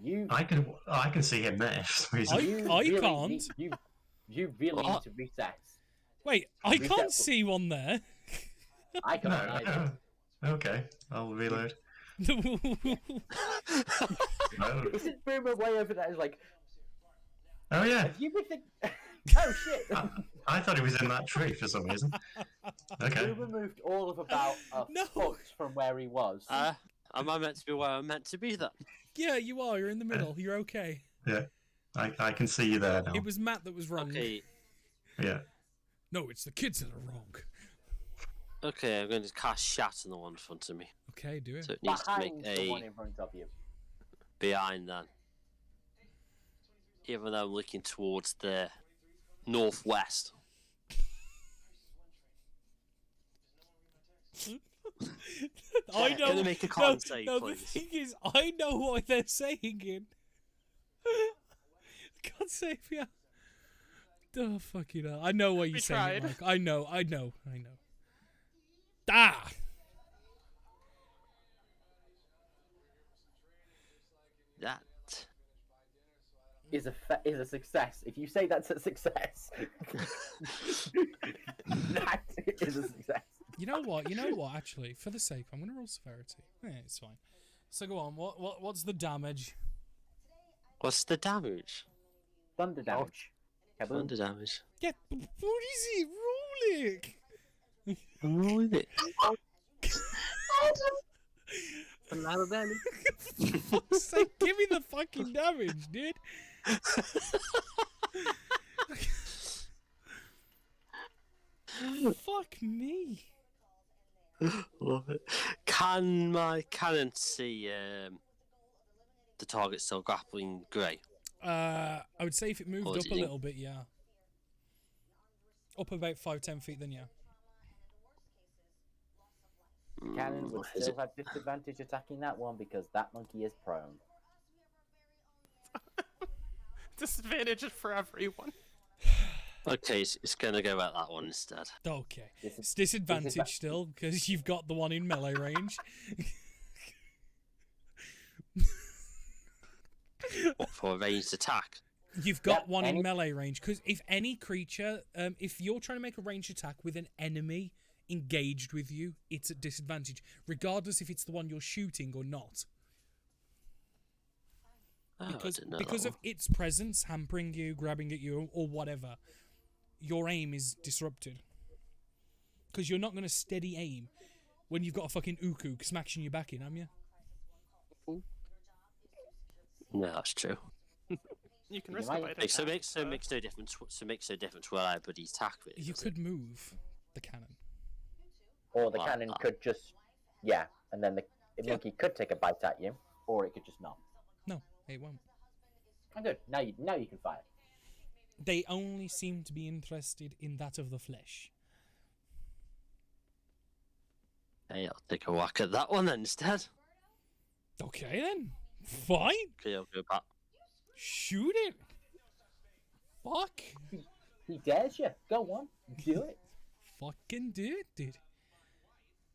You, I can see him there. For some reason. you I really can't. Need, you really need to reset. Wait, I Reset can't button. see one there. I can't either. No. Okay, I'll reload. No. Isn't Boomer way over there? It's like, Oh yeah, have you been think? Oh shit! I thought he was in that tree for some reason. Okay. Boomer moved all of about a No. foot from where he was. Am I meant to be where I'm meant to be then? Yeah, you are. You're in the middle. You're okay. Yeah, I can see you there now. It was Matt that was wrong. Okay, Yeah. No, it's the kids that are wrong. okay, I'm going to cast Shatter on the one in front of me. Okay, do it. So it needs to make Behind the one a in front of you. behind then. Even though I'm looking towards the northwest. I know. Gonna make a con save, no, the please. thing is, I know what they're saying in. Can't save ya. Oh, fucking hell. I know what you're We saying, tried. Mark. I know. Ah! That. Is a success. If you say that's a success, that is a success. You know what? Actually, for the sake, I'm gonna roll severity. Yeah, it's fine. So go on. What's the damage? What's the damage? Thunder damage. Kaboom. Thunder damage. Yeah, what is it? Roll it. Roll it. A lot of damage. For fuck's sake, give me the fucking damage, dude. Fuck me. Love it. Can my cannon see the target still grappling grey? I would say if it moved Or up do a you think- little bit, yeah. Up about 5-10 feet, then yeah. Cannon would Is still it- have disadvantage attacking that one because that monkey is prone. Disadvantage for everyone. Okay, it's gonna go at that one instead. Okay. Dis- It's disadvantage still, because you've got the one in melee range. What, for a ranged attack? You've got Yep, one in any- melee range, because if any creature, if you're trying to make a ranged attack with an enemy engaged with you, it's at disadvantage, regardless if it's the one you're shooting or not. Oh, I Because, didn't know because that of its presence hampering you, grabbing at you, or whatever, your aim is disrupted. Because you're not going to steady aim when you've got a fucking Uku smashing your back in, haven't you? one. No, that's true. You can You risk might- a bite So attack, makes no difference. So makes no difference where I bloody attack with. You does it? could move the cannon. Or the Wow. cannon could just, yeah, and then the monkey could take a bite at you, or it could just not. No, it won't. Oh, good. Now you can fire. They only seem to be interested in that of the flesh. Hey, I'll take a whack at that one then instead. Okay then. Fine. Okay, I'll go back. Shoot it. Fuck. He dares you. Go on, do it. Fucking do it, dude.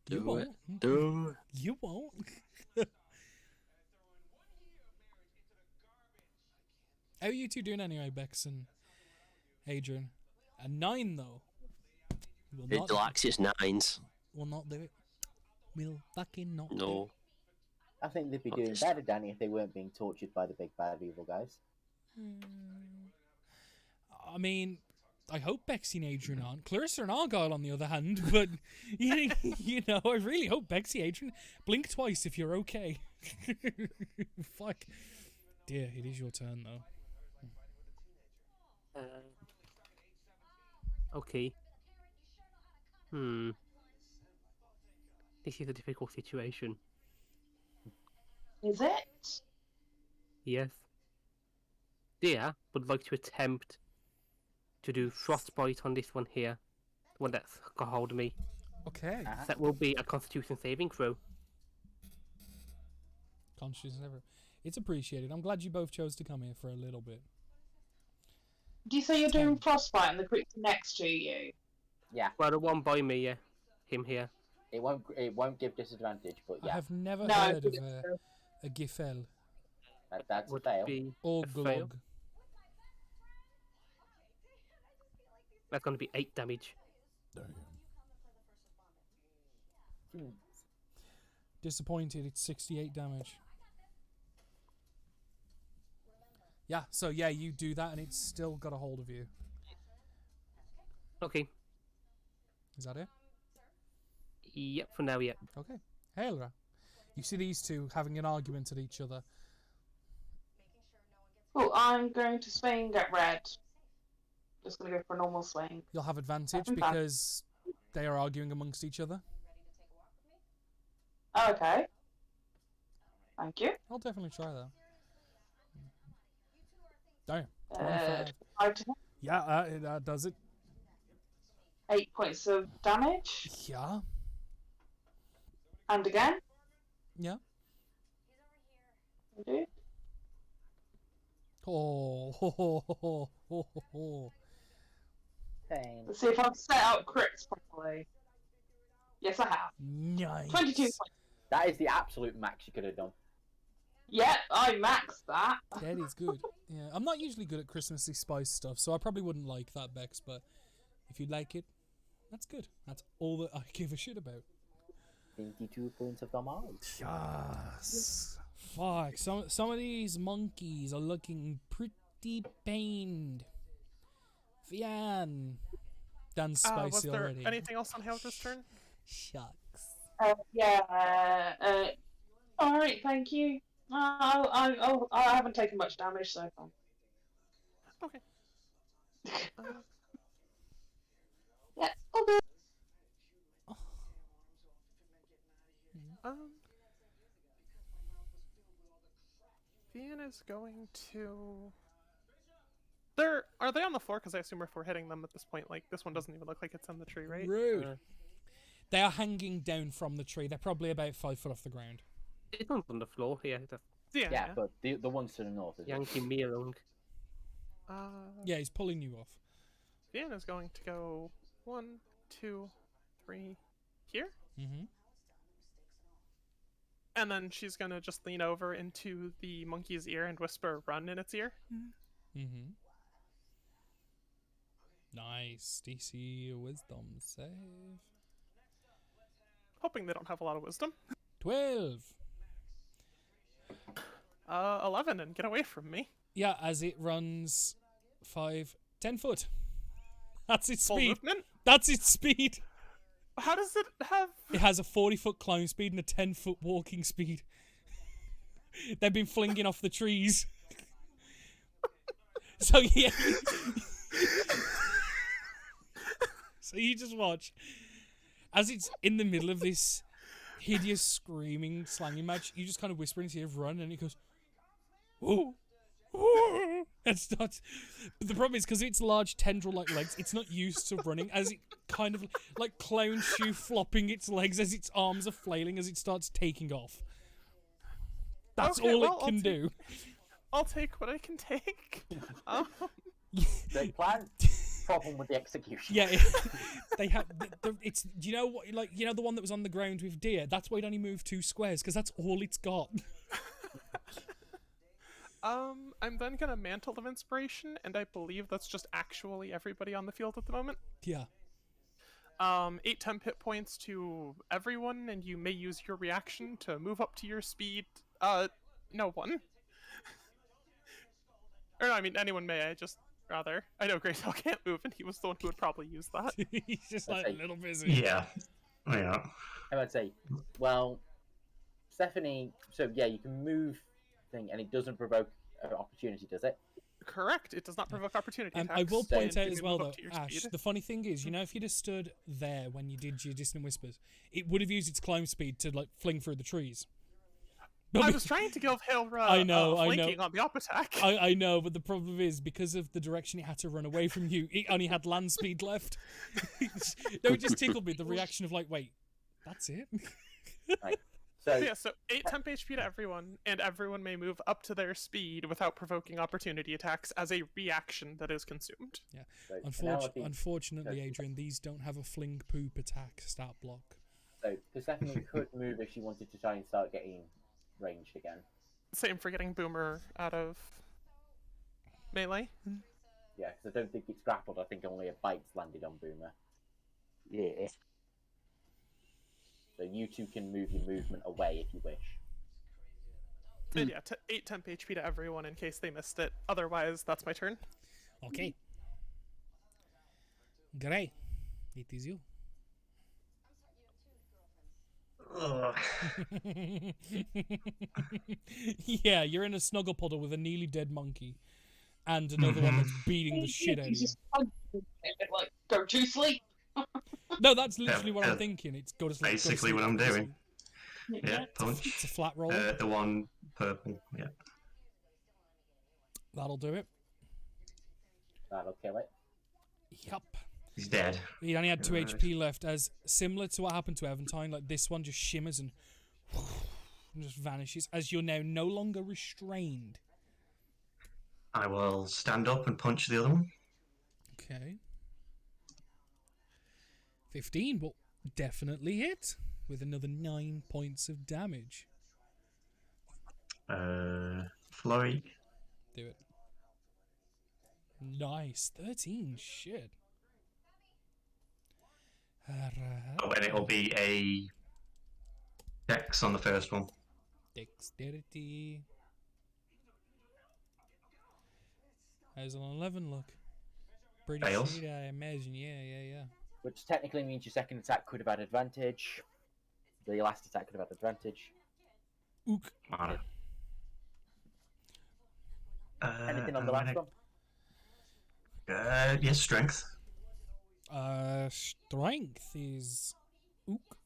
You Do it. won't. Do it. You won't. How are you two doing anyway, Bex and Adrian? A 9 though. Will It not, likes its nines. will not do it. Will fucking not do No. I think they'd be Not doing this better, Danny, if they weren't being tortured by the big bad evil guys. it. I mean, I hope Bexy and Adrian aren't. Clarissa and Argyle, on the other hand, but you know, I really hope Bexy, Adrian, blink twice if you're okay. Fuck. Dear, it is your turn though. Okay. This is a difficult situation. Is it? Yes. Dear would like to attempt to do frostbite on this one here. The one that's got hold of me. Okay. That will be a constitution saving throw. Conscious never. It's appreciated. I'm glad you both chose to come here for a little bit. Do you say you're 10. doing frostbite and the creature next to you? Yeah, Well, the one by me, yeah. Him here. it won't give disadvantage, but I yeah, have never No, heard of a Gifel that's a Would fail. be or a fail. Glog. That's going to be 8 damage. Disappointed, it's 68 damage. Yeah, so yeah, you do that and it's still got a hold of you. Okay. Is that it? Yep, for now, yep. Okay. Hailra. You see these two having an argument at each other. Oh, I'm going to swing at red. Just going to go for a normal swing. You'll have advantage Okay. because they are arguing amongst each other. Okay. Thank you. I'll definitely try that. Damn. 25. 5 to Yeah, that does it. 8 points of damage. Yeah. And again. Yeah. Indeed. Oh, ho, ho, ho, ho, ho, ho, ho. Pain. Let's see if I've set out crits properly. Yes, I have. Nice. 22 points. That is the absolute max you could have done. Yep, I maxed that. That is good. Yeah, I'm not usually good at Christmassy spice stuff, so I probably wouldn't like that, Bex, but if you like it, that's good. That's all that I give a shit about. 22 points of damage. Yes. Fuck. Some of these monkeys are looking pretty pained. Fian. Dan's Was spicy there already. anything else on Heldra's turn? Shucks. Yeah. All right, thank you. I haven't taken much damage so far. Okay. Yeah, all good. Vian is going to. Are they on the floor? Because I assume if we're hitting them at this point, like this one doesn't even look like it's in the tree, right? Rude. They are hanging down from the tree. They're probably about 5 foot off the ground. It's not on the floor here. Yeah, but the ones to the north is Yanking me along. Yeah, he's pulling you off. Vian is going to go 1, 2, 3 here. Mm-hmm. And then she's gonna just lean over into the monkey's ear and whisper "run" in its ear. Mm-hmm. Nice. DC wisdom save. Hoping they don't have a lot of wisdom. 12. 11 and get away from me. Yeah, as it runs 5, 10 foot. That's its Full speed. movement. That's its speed. How does it have? It has a 40-foot climb speed and a 10-foot walking speed. They've been flinging off the trees. So yeah. So you just watch as it's in the middle of this hideous screaming slanging match. You just kind of whisper into of run, and it goes, "Whoa, whoa!" And starts. But the problem is because it's large tendril-like legs, it's not used to running. As it kind of like clown shoe flopping its legs as its arms are flailing as it starts taking off. That's Okay, all well, it can do. I'll take what I can take. Great plan. Problem with the execution. Yeah, they have. It's do you know what? Like you know the one that was on the ground with deer. That's why it only moved 2 squares because that's all it's got. I'm then gonna Mantle of Inspiration, and I believe that's just actually everybody on the field at the moment. Yeah. 8 temp hit points to everyone, and you may use your reaction to move up to your speed. No one. Or no, I mean anyone may. I know Graytail can't move, and he was the one who would probably use that. He's just like a little busy. Yeah. Yeah. I would say, well, Stephanie. So yeah, you can move thing, and it doesn't provoke opportunity, does it? Correct. It does not provoke opportunity attacks. I will point out You as can well, move though, up to your Ash, speed. the funny thing is, you know, if you'd have stood there when you did your Dissonant Whispers, it would have used its climb speed to, like, fling through the trees. I was trying to give Hailra flanking on the up attack. I know, but the problem is, because of the direction it had to run away from you, it only had land speed left. No, it just tickled me, the reaction of, like, wait, that's it? Right. So 8 temp HP to everyone, and everyone may move up to their speed without provoking opportunity attacks as a reaction that is consumed. Yeah. So Unfortunately, Adrian, these don't have a fling poop attack stat block. So Persephone could move if she wanted to try and start getting ranged again. Same for getting Boomer out of melee. Yeah, because I don't think it's grappled. I think only a bite's landed on Boomer. Yeah. So you two can move your movement away if you wish. And yeah, 8 temp HP to everyone in case they missed it. Otherwise, that's my turn. Okay. Gray, it is you. Yeah, you're in a snuggle puddle with a nearly dead monkey and another one that's beating the shit out of you. Like, go to sleep. No, that's literally what I'm thinking. It's go to sleep. Basically what I'm doing. Yeah, punch. It's a flat roll. The one purple, yeah. That'll do it. That'll kill it. Yup. He's dead. He only had 2 HP left, as similar to what happened to Eventine, like this one just shimmers and just vanishes, as you're now no longer restrained. I will stand up and punch the other one. Okay. 15 will definitely hit, with another 9 points of damage. Flurry. Do it. Nice. 13, shit. Oh, and it'll be a dex on the first one. Dexterity. How's an 11 look? Pretty Fails. sure, I imagine. Yeah. Which technically means your second attack could have had advantage. The last attack could have had advantage. Ook. Alright. Anything on the last one? Yes, strength. Strength is Ook.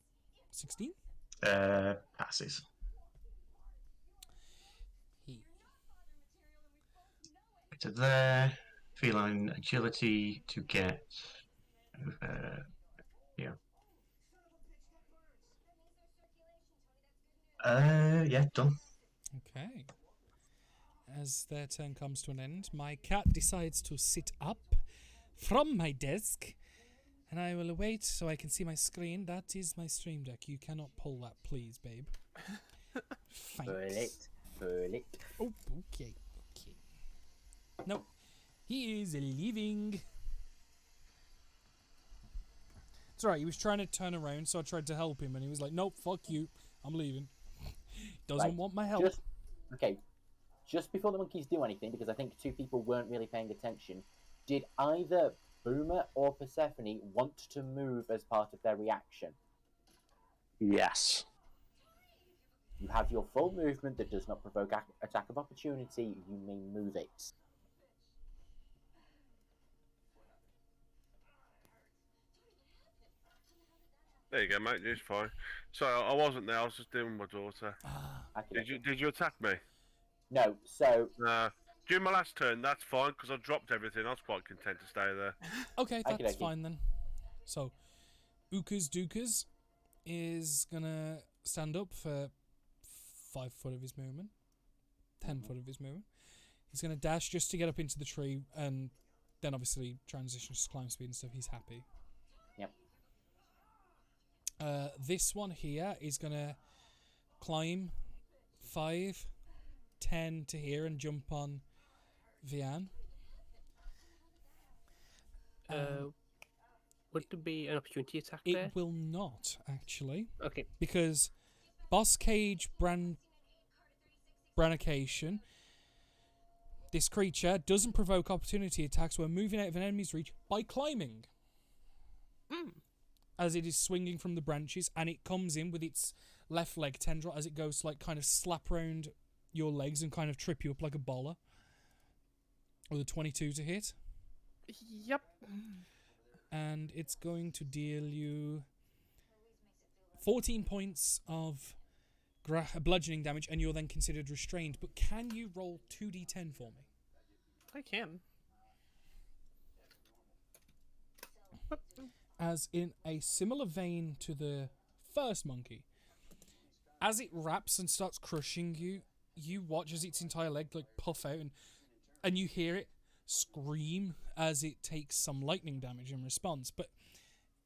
16. Passes. To there. Feline agility to get. Yeah. Yeah, done. Okay. As their turn comes to an end, my cat decides to sit up from my desk, and I will wait so I can see my screen. That is my stream deck. You cannot pull that, please, babe. Thanks. Pull it. Oh, okay. No, he is leaving. It's alright, he was trying to turn around, so I tried to help him, and he was like, nope, fuck you, I'm leaving. Doesn't want my help. Just before the monkeys do anything, because I think two people weren't really paying attention, did either Boomer or Persephone want to move as part of their reaction? Yes. You have your full movement that does not provoke attack of opportunity. You may move it. There you go, mate. It's fine. So I wasn't there. I was just dealing with my daughter. Did you attack me? No. So during my last turn, that's fine because I dropped everything. I was quite content to stay there. Okay, that's fine then. So, Ookas Dookas is gonna stand up for 5 foot of his movement, 10 foot of his movement. He's gonna dash just to get up into the tree, and then obviously transitions to climb speed and stuff. He's happy. Yep. This one here is gonna climb 5, 10 to here and jump on Vian. Would there be an opportunity attack It there? will not, actually. Okay. Because Boss Cage Brannication, this creature doesn't provoke opportunity attacks when moving out of an enemy's reach by climbing. As it is swinging from the branches, and it comes in with its left leg tendril as it goes to like kind of slap round your legs and kind of trip you up like a bowler. With a 22 to hit. Yep. And it's going to deal you 14 points of bludgeoning damage, and you're then considered restrained. But can you roll 2d10 for me? I can. As in a similar vein to the first monkey, as it wraps and starts crushing you, you watch as its entire leg like puff out, and you hear it scream as it takes some lightning damage in response. But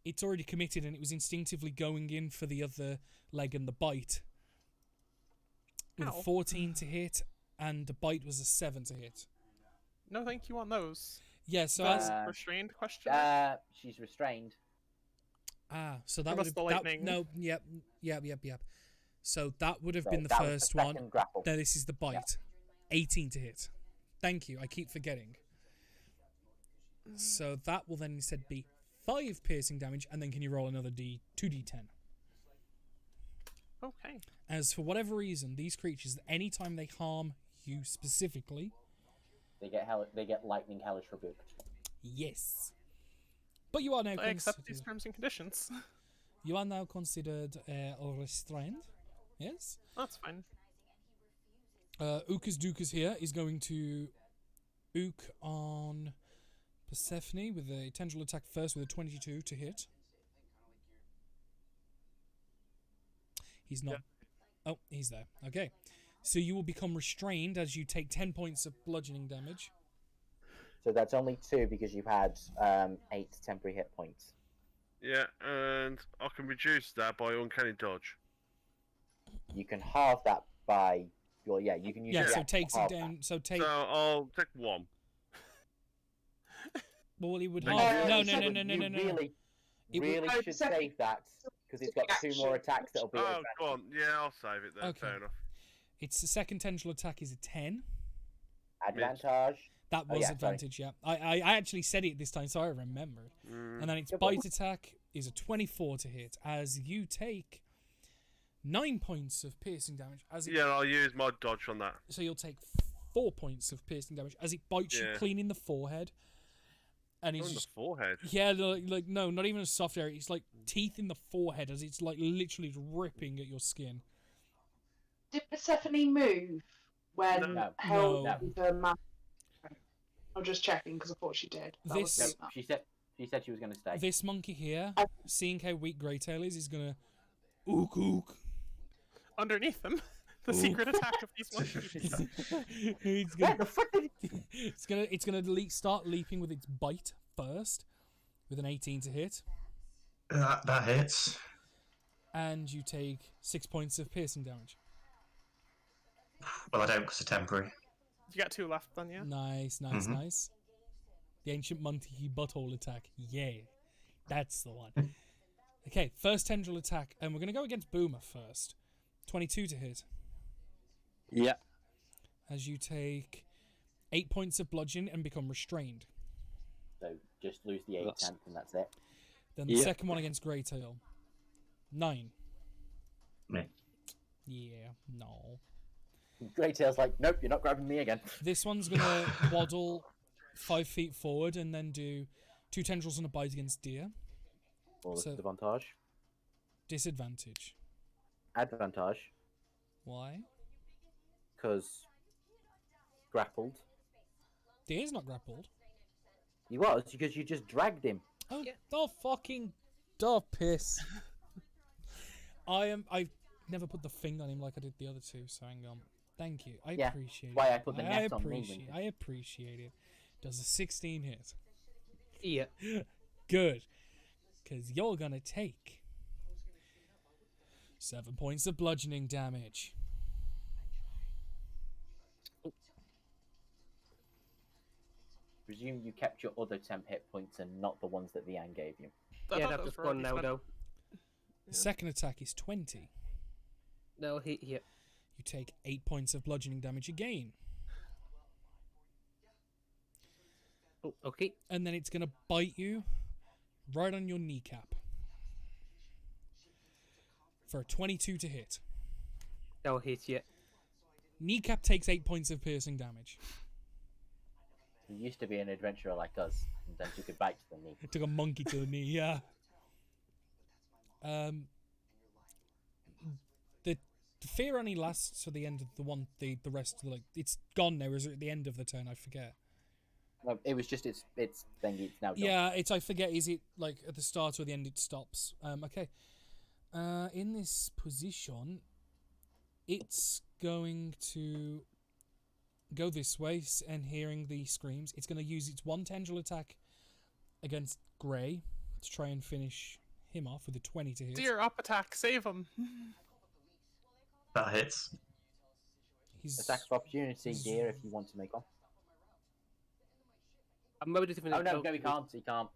it's already committed, and it was instinctively going in for the other leg and the bite. With a 14 to hit, and the bite was a 7 to hit. No, thank you on those. Yeah, so as restrained question. She's restrained. So that would have no. Yep. So that would have been the that was first the one. second grapple. No, this is the bite. Yeah. 18 to hit. Thank you. I keep forgetting. So that will then instead be 5 piercing damage, and then can you roll another 2d10? Okay. As for whatever reason, these creatures, anytime they harm you specifically, they get lightning hellish rebuked. Yes. But you are now I accept these terms and conditions. You are now considered restrained. Yes? That's fine. Ookas Dookas here is going to ook on Persephone with a tendril attack first with a 22 to hit. He's not. Yeah. Oh, he's there. Okay. So you will become restrained as you take 10 points of bludgeoning damage. So that's only 2 because you've had 8 temporary hit points. Yeah, and I can reduce that by uncanny dodge. You can halve that by your you can use so takes it down. That. So I'll take 1. Well, he would No. halve. No. You really should save that because it's got 2 more attacks that'll be. Oh, go on. Yeah, I'll save it then. Okay. Fair enough. Its second tendril attack is a 10. Advantage. That Oh, was yeah, sorry. advantage, yeah. I actually said it this time, so I remembered. And then its Good bite ball. attack is a 24 to hit, as you take 9 points of piercing damage. Yeah, I'll use my dodge on that. So you'll take 4 points of piercing damage as it bites you Yeah. clean in the forehead. And it's On the just, forehead. yeah, like no, not even a soft area. It's like teeth in the forehead as it's like literally ripping at your skin. Did Persephone move when No. held No. with her man? I'm just checking because I thought she did. That was This- No, she said she was going to stay. This monkey here, seeing how weak Greytail is gonna ook ook. Underneath them, the secret attack of these monkeys. it's Where gonna, the fuck did it's gonna start leaping with its bite first, with an 18 to hit, That hits. and you take 6 points of piercing damage. Well, I don't because it's temporary. You got 2 left then, yeah? Nice. The ancient monkey butthole attack. Yeah, that's the one. Okay, first tendril attack, and we're gonna go against Boomer first. 22 to hit, Yeah. as you take 8 points of bludgeon and become restrained. So just lose the 8 tenth and that's it. Then the Yeah. second one against Greytail. 9. Me. Yeah, no. Greytail's like, nope, you're not grabbing me again. This one's gonna waddle 5 feet forward and then do 2 tendrils and a bite against Deer. Or So- advantage. Disadvantage. Advantage, Why? because grappled. Deer's not grappled. He was, because you just dragged him. Oh, the fucking piss. I've never put the thing on him like I did the other two, so hang on. Thank you. I Yeah, appreciate it. why I put the net on me. I appreciate it. Does a 16 hit? Yeah. Good. Because you're going to take 7 points of bludgeoning damage. Presume you kept your other temp hit points and not the ones that Vian gave you. I Yeah, thought that's those were one already now, spent. though. The second attack is 20. No, yeah. You take 8 points of bludgeoning damage again. Oh, okay. And then it's going to bite you right on your kneecap. For a 22 to hit. That'll hit you. Kneecap takes 8 points of piercing damage. He used to be an adventurer like us, and then took a bite to the knee. It took a monkey to the knee, yeah. The fear only lasts to the end of the rest of it's gone now, or is it at the end of the turn? I forget. No, it was just its thing. It's now done. Yeah, I forget, is it like at the start or the end it stops? Okay. In this position, it's going to go this way, and hearing the screams, it's going to use its one tendril attack against Grey to try and finish him off with a 20 to hit. Dear, up attack, save him. That hits. He's Attack of opportunity, dear, if you want to make one. I'm motivated. Oh no, he can't. He can't.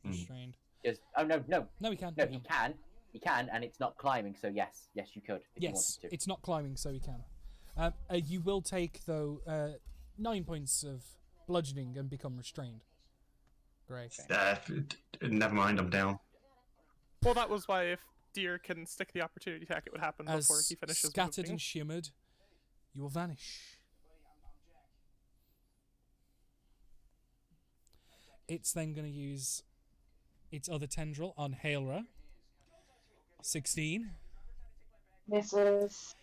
restrained. Just no, No, he can't. no. He can. He can, and it's not climbing. So yes, you could. If you Yes, wanted to. it's not climbing, so he can. You will take, though, 9 points of bludgeoning and become restrained. Great. Never mind, I'm down. Well, that was why if Deer can stick the opportunity attack, it would happen As before he finishes scattered moving. and shimmered, you will vanish. It's then going to use its other tendril on Hailra. 16. Misses.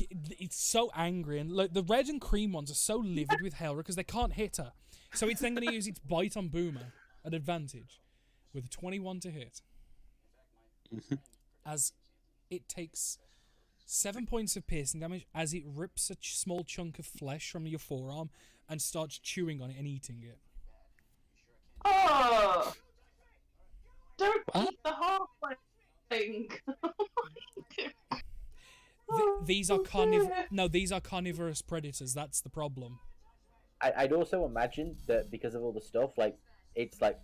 It's so angry, and like the red and cream ones are so livid with Hailra because they can't hit her. So it's then going to use its bite on Boomer at advantage with a 21 to hit. As it takes 7 points of piercing damage as it rips a small chunk of flesh from your forearm and starts chewing on it and eating it. Oh! Don't eat the halfling! These are these are carnivorous predators. That's the problem. I'd also imagine that because of all the stuff, like it's like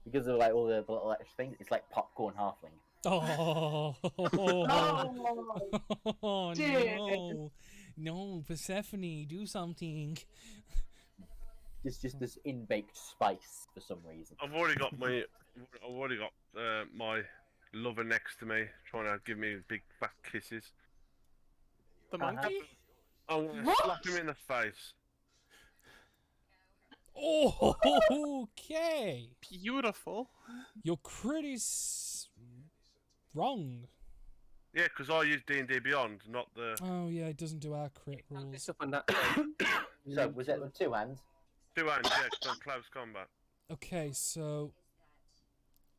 because of like all the little extra things, it's like popcorn halfling. Oh, oh dear. no. No, Persephone, do something. It's just this in-baked spice for some reason. I've already got my lover next to me, trying to give me big fat kisses. The monkey? I'm gonna What? slap him in the face. Oh, okay. Beautiful. You're pretty wrong. Yeah, because I use D&D Beyond, not the Oh yeah, it doesn't do our crit rules. Stuff on that. So, was it with 2 hands? 2 hands. Yeah, 'cause I'm close combat. Okay, so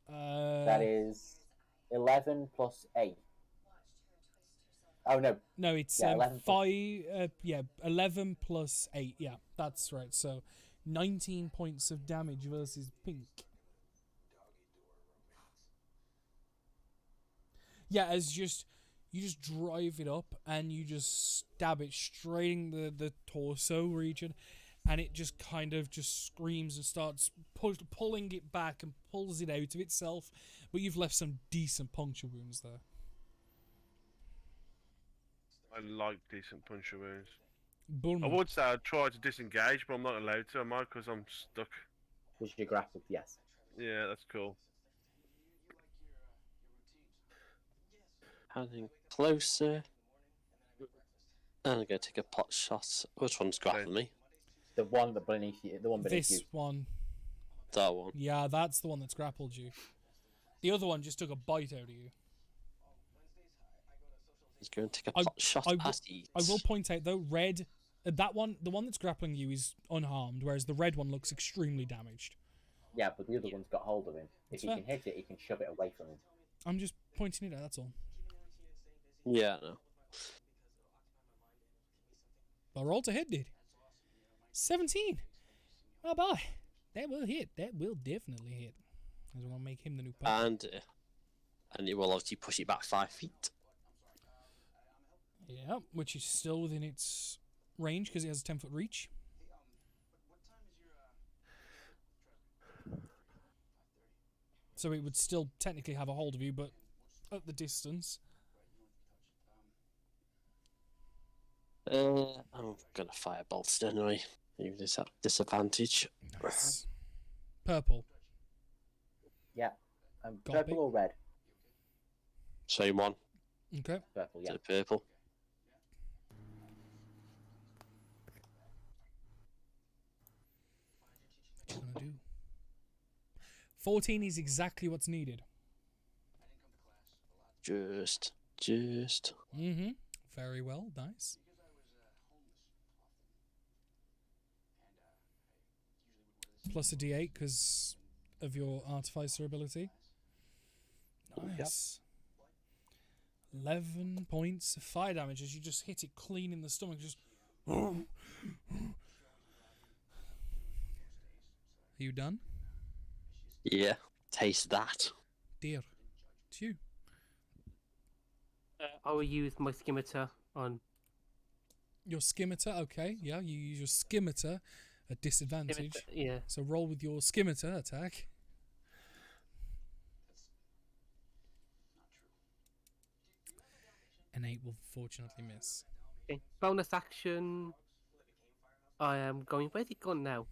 That is 11 plus 8. Oh, no. no, it's Yeah, 11 plus- 5. 11 plus 8. Yeah, that's right. So 19 points of damage versus pink. Yeah, as you just drive it up and you just stab it straight in the torso region, and it just kind of just screams and starts pulling it back and pulls it out of itself. But you've left some decent puncture wounds there. I like decent puncture wounds. Boom. I would say I'd try to disengage, but I'm not allowed to, am I? Because I'm stuck. Was you grappled? Yes. Yeah, that's cool. Heading closer. And I'm going to take a pot shot. Which one's grappling me? The one that beneath you. The one beneath This you. one. That one. Yeah, that's the one that's grappled you. The other one just took a bite out of you. He's going to take a pot shot past it. I will point out though, red, that one, the one that's grappling you is unharmed, whereas the red one looks extremely damaged. Yeah, but the other one's got hold of him. If That's he fair. can hit it, he can shove it away from him. I'm just pointing it out, that's all. Yeah, no. I rolled to hit, did. 17. Oh boy. That will hit. That will definitely hit. I just want to make him the new puppet. And it will obviously push it back 5 feet. Yeah, which is still within its range because it has a 10-foot reach. So it would still technically have a hold of you, but at the distance. I'm gonna fire bolts anyway, even this at disadvantage. Nice. Purple. Yeah. Got Purple it. or red? Same one. Okay. Purple, yeah. So purple. What you gonna do? 14 is exactly what's needed. Just. Mm-hmm. Very well. Nice. Plus a d8 because of your artificer ability. Nice. 11 points of fire damage as you just hit it clean in the stomach. Just. Are you done? Yeah. Taste that. Dear. It's you. I will use my scimitar on Your scimitar, okay. Yeah, you use your scimitar at disadvantage. Yeah. So roll with your scimitar attack. An 8 will fortunately miss. Okay. Bonus action. I am going. Where's it gone now?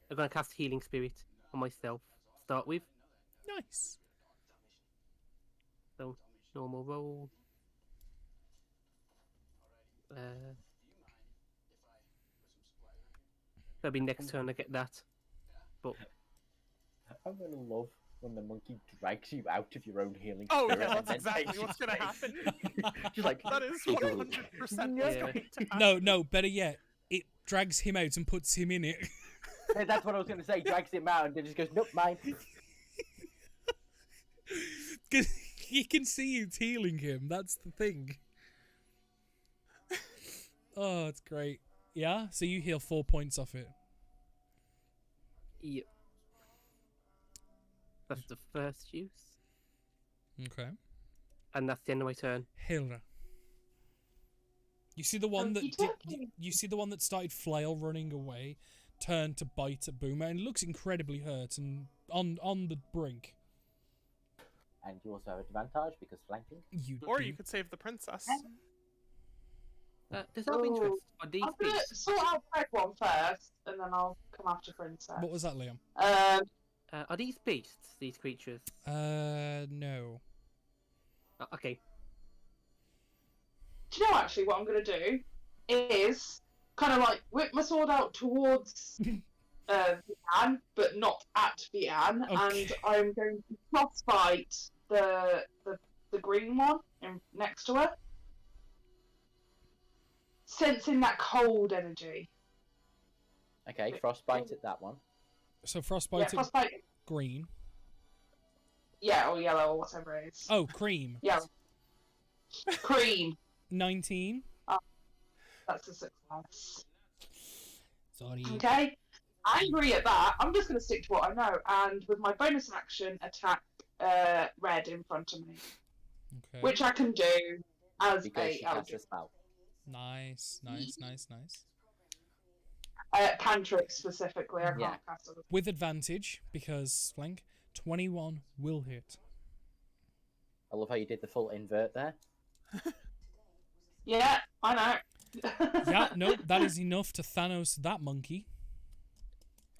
I'm going to cast Healing Spirit on myself. Start with. Nice. So, normal roll. Maybe next turn I get that. But I'm gonna love when the monkey drags you out of your own healing Oh, spirit. yeah, and that's then exactly takes what's you gonna straight. happen. Just like That is 100% Yeah. what's going to happen. No, better yet, it drags him out and puts him in it. Yeah, that's what I was gonna say. Drags him out and then just goes, nope, mine. Because he can see you healing him. That's the thing. Oh, it's great. Yeah? So you heal 4 points off it. yep. That's the first use. Okay. And that's the end of my turn. Hilra. You see the one that you see the one that started flail running away, turned to bite at Boomer, and looks incredibly hurt and on the brink. And you also have advantage because flanking. You Or do. you could save the princess. Does that have Ooh. interest? Are these I'm gonna beasts? sort out Greg one first, and then I'll come after Princess. What was that, Liam? Are these beasts? These creatures? No. Okay. Do you know actually what I'm gonna do is kind of like whip my sword out towards Vian, but not at Vian, Okay. and I'm going to frostbite the green one next to her, sensing that cold energy. Okay, frostbite at that one. So Yeah, frostbite at frostbite. green. Yeah, or yellow, or whatever it is. Oh, cream. Yeah. Cream. 19. That's a success. Sorry. Okay. Angry at that, I'm just going to stick to what I know, and with my bonus action, attack red in front of me, Okay. which I can do as Because she a casts a spell. Nice. cantrip specifically. I can't Yeah. cast it. With advantage, because flank, 21 will hit. I love how you did the full invert there. Yeah, I know. Yeah, no, that is enough to Thanos that monkey.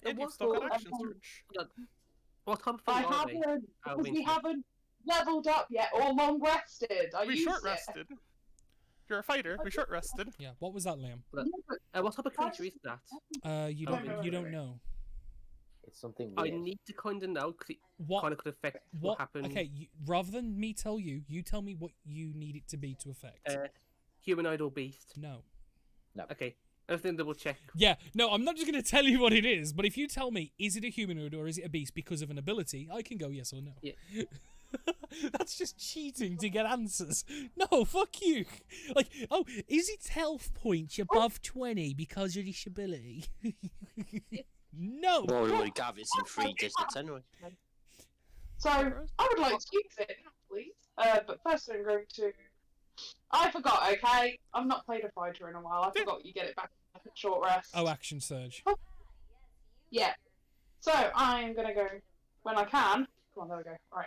And you've What still got sort action of- surge. What type of I thing are they? haven't, Oh, because we winter. haven't leveled up yet or long rested. I We used short it. rested. You're a fighter. We short rested. Yeah, what was that, Liam? Yeah, but What type of creature is that? You Oh, don't know. It's something I weird. need to kind of know because it What? kind of could affect what happened. Okay, rather than me tell you, you tell me what you need it to be to affect. Humanoid or beast? No. Okay, I was going to double check. Yeah, no, I'm not just going to tell you what it is, but if you tell me, is it a humanoid or is it a beast because of an ability, I can go yes or no. Yeah. That's just cheating to get answers. No, fuck you. Like, oh, is its health points above 20 because of this ability? No. Well, we would have gathered some free distance anyway. So I would like to use it, please. But first I'm going to. I forgot. Okay, I've not played a fighter in a while. I forgot you get it back at short rest. Oh, action surge. Yeah. So I'm gonna go when I can. Come on, there we go. Right.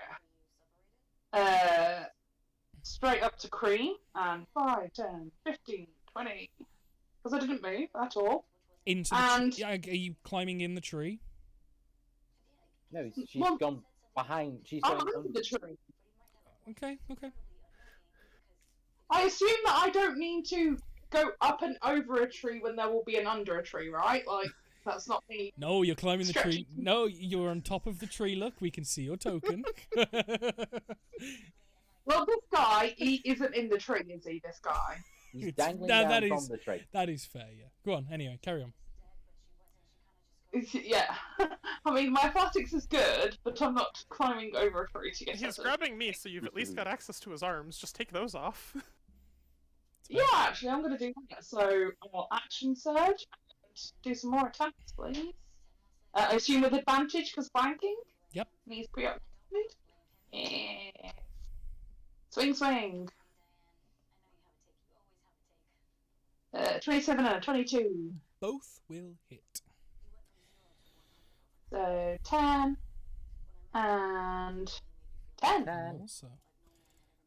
Straight up to cream and 5, 10, 15, 20. Because I didn't move at all. Into the And- tree. Are you climbing in the tree? No, she's Well, gone behind. She's I'm going under the tree. Okay. I assume that I don't need to go up and over a tree when there will be an under a tree, right? Like, that's not me. No, you're climbing the tree. Stretching. No, you're on top of the tree. Look, we can see your token. Well, this guy, he isn't in the tree, is he, this guy? He's It's- dangling no, down that from is- the tree. That is fair, yeah. Go on, anyway, carry on. Yeah. I mean, my athletics is good, but I'm not climbing over a tree to get He's to it. grabbing me, so you've at least got access to his arms. Just take those off. Yeah, actually, I'm going to do that. So, I'll action surge and do some more attacks, please. I assume with advantage, because flanking? Yep. And he's preoccupied? Yeah. Swing. 27 and a 22. Both will hit. So, 10 and 10. Also.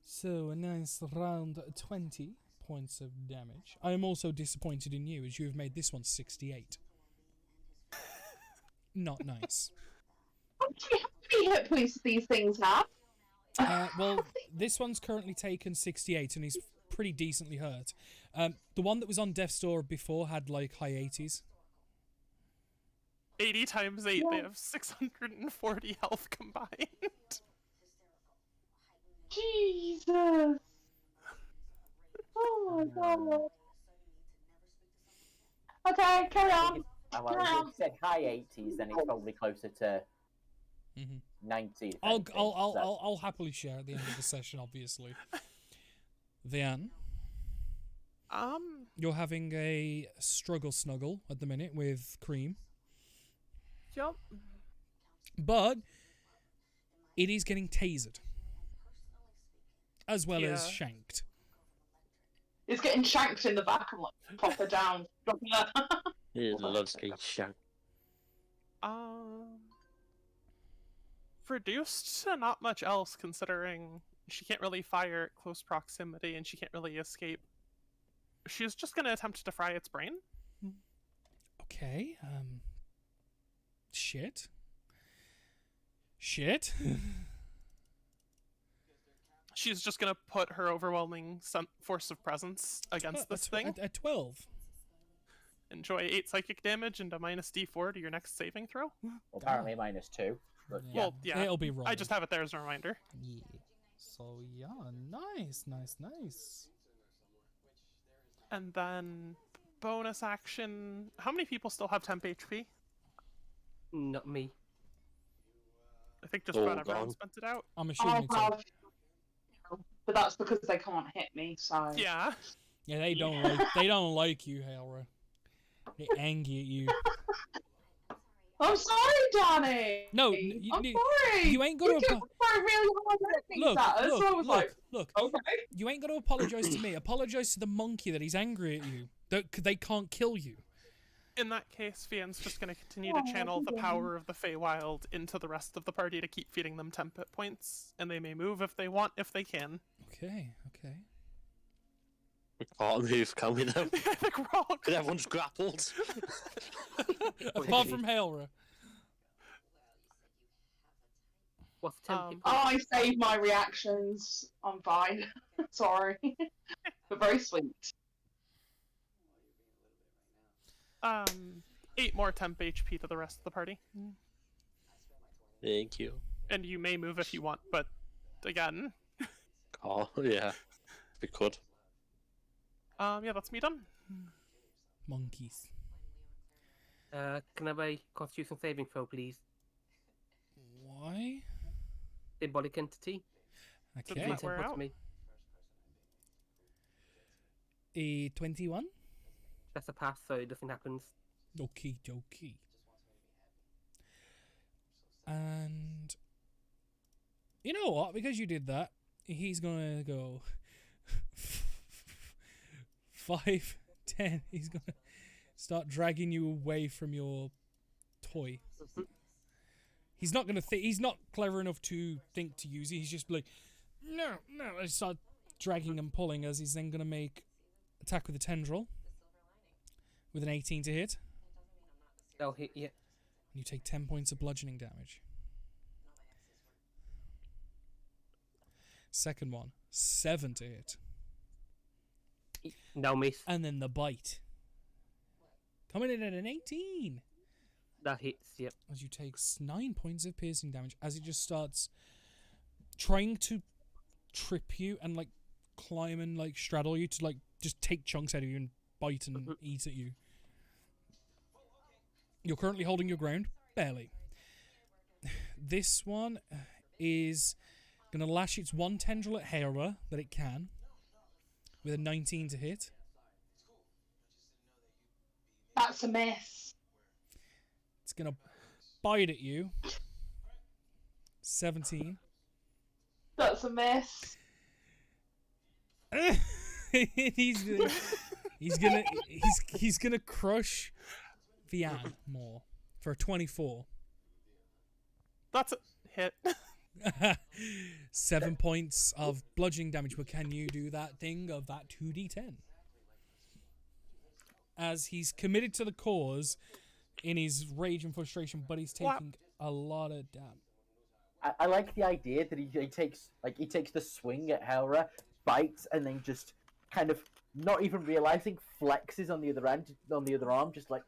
So, a nice round 20 points of damage. I am also disappointed in you, as you have made this one 68. Not nice. How many hit points do these things have? Well, this one's currently taken 68 and he's pretty decently hurt. The one that was on Death's Door before had like high 80s. 80 times 8, they Yeah. have 640 health combined. Jesus! Oh my god. Okay, carry on. Well, if you said high 80s, then it's probably closer to Mm-hmm. 90. if I'll anything, I'll, so- I'll I'll happily share at the end of the session, obviously. Vian, you're having a struggle snuggle at the minute with Cream, Yup. but it is getting tasered as well as Yeah. shanked. It's getting shanked in the back and like pop her down. Dropping her. It loves getting shanked. Reduced to not much else, considering she can't really fire at close proximity and she can't really escape she's just going to attempt to fry its brain. Okay. Shit. Shit. She's just going to put her overwhelming force of presence against this thing. At 12. Enjoy 8 psychic damage and a minus d4 to your next saving throw. Well, apparently -2. But Yeah. Well, yeah. It'll be wrong. I just have it there as a reminder. Yeah. So, yeah. Nice. And then bonus action. How many people still have temp HP? Not me. I think just All about everyone gone. spent it out. I'm assuming I'll it's all. have, but that's because they can't hit me. So Yeah. Yeah, they don't like you, Hera. They're angry at you. I'm sorry, Danny. No, I'm sorry. you ain't gonna You kept trying really hard to hit things at us, so I was like, look. okay. You ain't got to apologize to me. Apologize to the monkey that he's angry at you. They can't kill you. In that case, Fian's just going to continue to channel the power of the Feywild into the rest of the party to keep feeding them temp hit points, and they may move if they want, if they can. Okay. We can't move, can we, though? I think we're all But everyone's grappled. Apart from Hera. What's the temp? I saved my reactions. I'm fine. Sorry. But very sweet. 8 more temp HP to the rest of the party. Thank you. And you may move if you want, but again, Oh, yeah. We could. yeah, that's me done. Monkeys. Can I have a Constitution saving throw, please? Why? Symbolic entity. Okay. Doesn't wear What's out. me? A 21. That's a pass, so nothing happens. Okie dokie. And you know what? Because you did that, he's gonna go 5, 10. He's gonna start dragging you away from your toy. He's not gonna think. He's not clever enough to think to use it. He's just like, no. I start dragging and pulling as he's then gonna make attack with a tendril with an 18 to hit. That'll hit, yeah. You take 10 points of bludgeoning damage. Second one, 7 to hit. No miss. And then the bite. Coming in at an 18. That hits, yep. As you take 9 points of piercing damage as it just starts trying to trip you and like climb and like straddle you to like just take chunks out of you and bite and eat at you. You're currently holding your ground. Barely. This one is going to lash its one tendril at Hera that it can with a 19 to hit. That's a miss. It's going to bite at you. 17. That's a miss. he's gonna crush Vian more for a 24. That's a hit. 7 points of bludgeoning damage, but can you do that thing of that 2d10? As he's committed to the cause in his rage and frustration, but he's taking a lot of damage. I like the idea that he takes the swing at Hera, bites, and then just kind of not even realizing flexes on the other arm, just like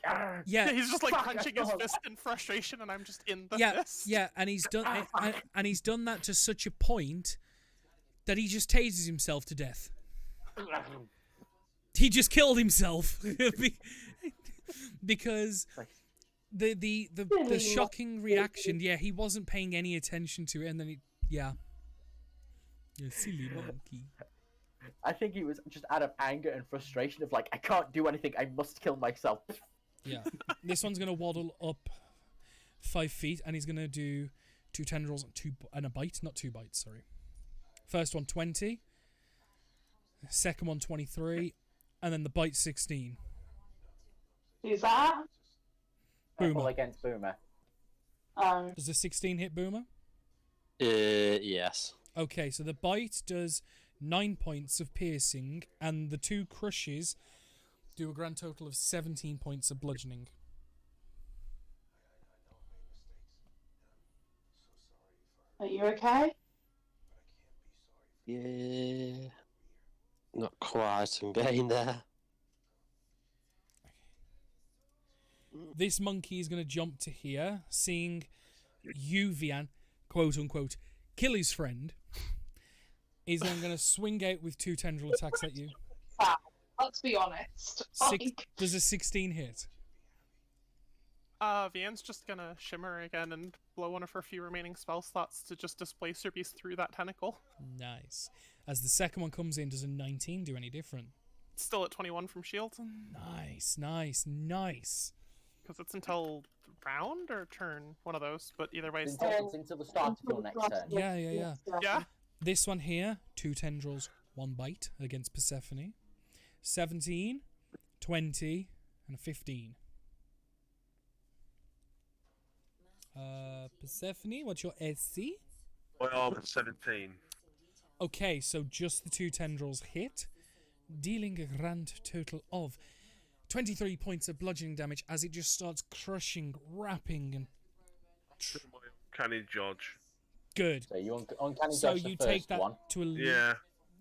Yeah, He's just like fuck, punching I his thought- fist in frustration, and I'm just in the fist. yeah, and he's done and he's done that to such a point that he just tases himself to death. He just killed himself because the shocking reaction. Yeah, he wasn't paying any attention to it, and then you silly monkey. I think he was just out of anger and frustration of like, I can't do anything, I must kill myself. Yeah, this one's gonna waddle up 5 feet, and he's gonna do 2 tendrils and a bite, not 2 bites. Sorry. First one 20, second one 23, and then the bite 16. Who's that? Boomer. All against Boomer. Does the 16 hit Boomer? Yes. Okay, so the bite does 9 points of piercing, and the 2 crushes do a grand total of 17 points of bludgeoning. Are you okay? Yeah. Not quite. I'm getting there. This monkey is going to jump to here, seeing you, Vian, quote unquote, kill his friend. Is then going to swing out with 2 tendril attacks at you. Let's be honest. Does a 16 hit? Vian's just gonna shimmer again and blow one of her few remaining spell slots to just displace her beast through that tentacle. Nice. As the second one comes in, does a 19 do any different? Still at 21 from shield. Nice, nice, nice. Because it's until round or turn, one of those. But either way, It's still. until the start of your next turn. Yeah. Yeah. This one here, 2 tendrils, 1 bite against Persephone. 17, 20, and a 15. Persephone, what's your SC? My arm is 17. Okay, so just the 2 tendrils hit, dealing a grand total of 23 points of bludgeoning damage as it just starts crushing, wrapping, and... Canny Judge. Good. So you uncanny So dodge the you first take that one. to a... Yeah.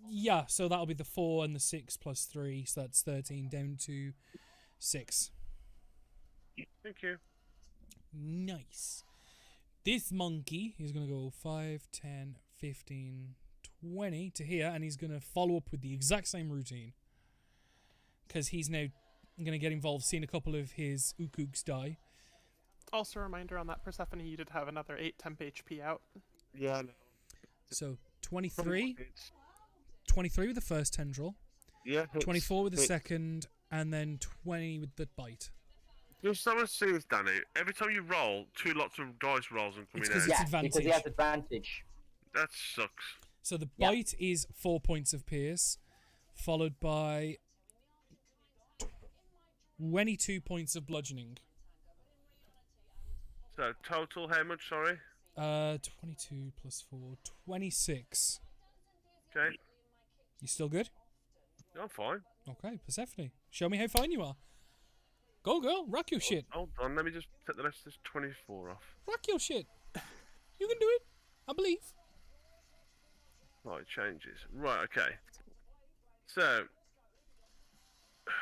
Yeah, so that'll be the 4 and the 6 plus 3, so that's 13 down to 6. Thank you. Nice. This monkey is going to go 5, 10, 15, 20 to here, and he's going to follow up with the exact same routine. Because he's now going to get involved, seeing a couple of his Ukooks die. Also a reminder on that, Persephone, you did have another 8 temp HP out. Yeah, I know. So 23 with the first tendril, Yeah. 24 with the second, and then 20 with the bite. Just someone sees Danny. Every time you roll, 2 lots of dice rolls and coming It's 'cause out. it's Yeah, advantage. because he has advantage. That sucks. So the Yep. bite is 4 points of pierce, followed by 22 points of bludgeoning. So total, how much? Sorry. 22 plus 4, 26. Okay. You still good? I'm fine. Okay, Persephone, show me how fine you are. Go, girl, rock your shit. Hold on, let me just take the rest of this 24 off. Rock your shit. You can do it. I believe. Right, changes. Right, okay. So,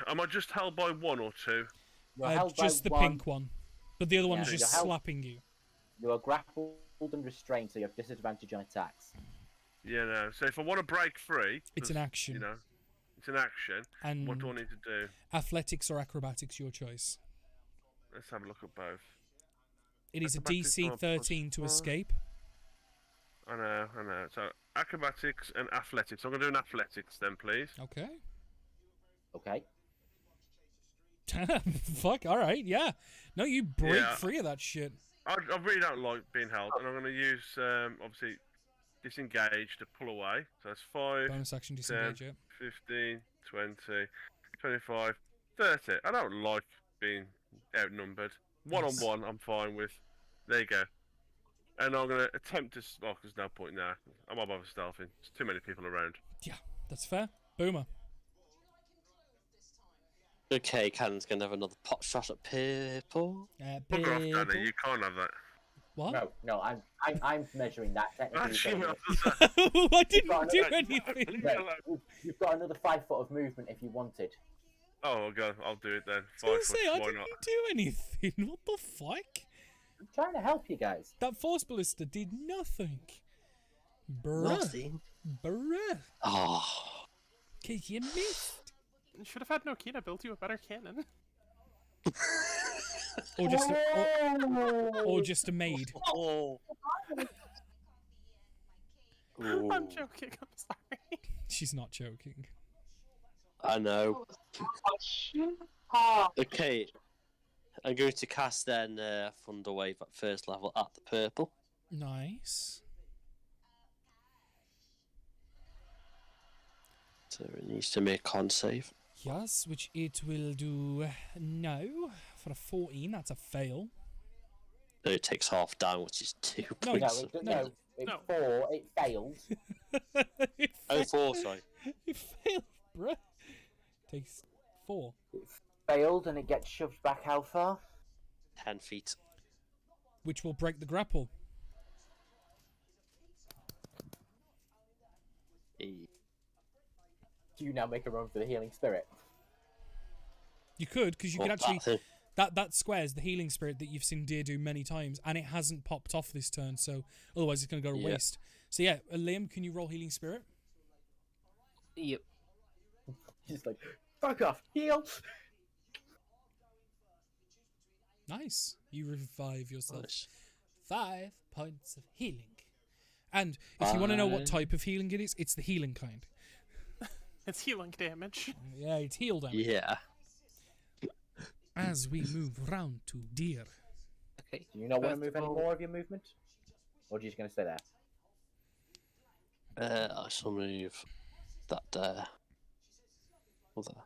am I just held by 1 or 2? You're held by Just the one. pink one. But the other one Yeah, is you're just held- slapping you. You are grappled and restrained, so you have disadvantage on attacks. Yeah, no. So if I want to break free, It's an 'cause, action. You know, it's an action. And What do I need to do? athletics or acrobatics, your choice. Let's have a look at both. It is a Acrobatics DC are 13 to +1. escape. I know. So acrobatics and athletics. I'm going to do an athletics then, please. Okay. Okay. Fuck, alright, yeah. No, you break Yeah. free of that shit. I really don't like being held, and I'm going to use, obviously, disengage to pull away. So that's 5, Bonus action 10, disengage, yeah. 15, 20, 25, 30. I don't like being outnumbered. Nice. 1-on-1, I'm fine with. There you go. And I'm going to attempt to... Oh, there's no point now. I'm not bothered stealthing. There's too many people around. Yeah, that's fair. Boomer. Okay, Cannon's gonna have another pot shot at purple. Bugger off, Danny. Purple. You can't have that. What? No, I'm measuring that technically. Actually, I didn't Got do another- anything. You've got another 5 foot of movement if you wanted. Oh, I'll do it then. I was 5 gonna say, foot, I why didn't not? do anything. What the fuck? I'm trying to help you guys. That force ballista did nothing. Bruh. Nothing. Bruh. Oh. Cause you missed. You should have had Nokina build you a better cannon. Or just a, or just a maid. Oh. I'm joking, I'm sorry. She's not joking. I know. Ah, Okay. I'm going to cast then Thunder Wave at first level at the purple. Nice. So it needs to make con save. Yes, which it will do now. For a 14, that's a fail. So it takes half down, which is 2 No, points. No, No. it's No. 4. It failed. It Oh, 4, sorry. It failed, bruh. Takes 4. Failed, and it gets shoved back how far? 10 feet. Which will break the grapple. Eh. Do you now make a run for the healing spirit? You could, because you What, could that actually... thing? That square's the healing spirit that you've seen Deer do many times, and it hasn't popped off this turn, so otherwise it's going to go to Yeah. waste. So yeah, Liam, can you roll healing spirit? Yep. He's like, fuck off, heal! Nice. You revive yourself. Nice. 5 points of healing. And if you want to know what type of healing it is, it's the healing kind. It's healing damage. Yeah, it's heal damage. Yeah. As we move round to Deer. Okay. Do you not want to First move of any all- more of your movement? Or are you just going to stay there? I shall move that there. Or there.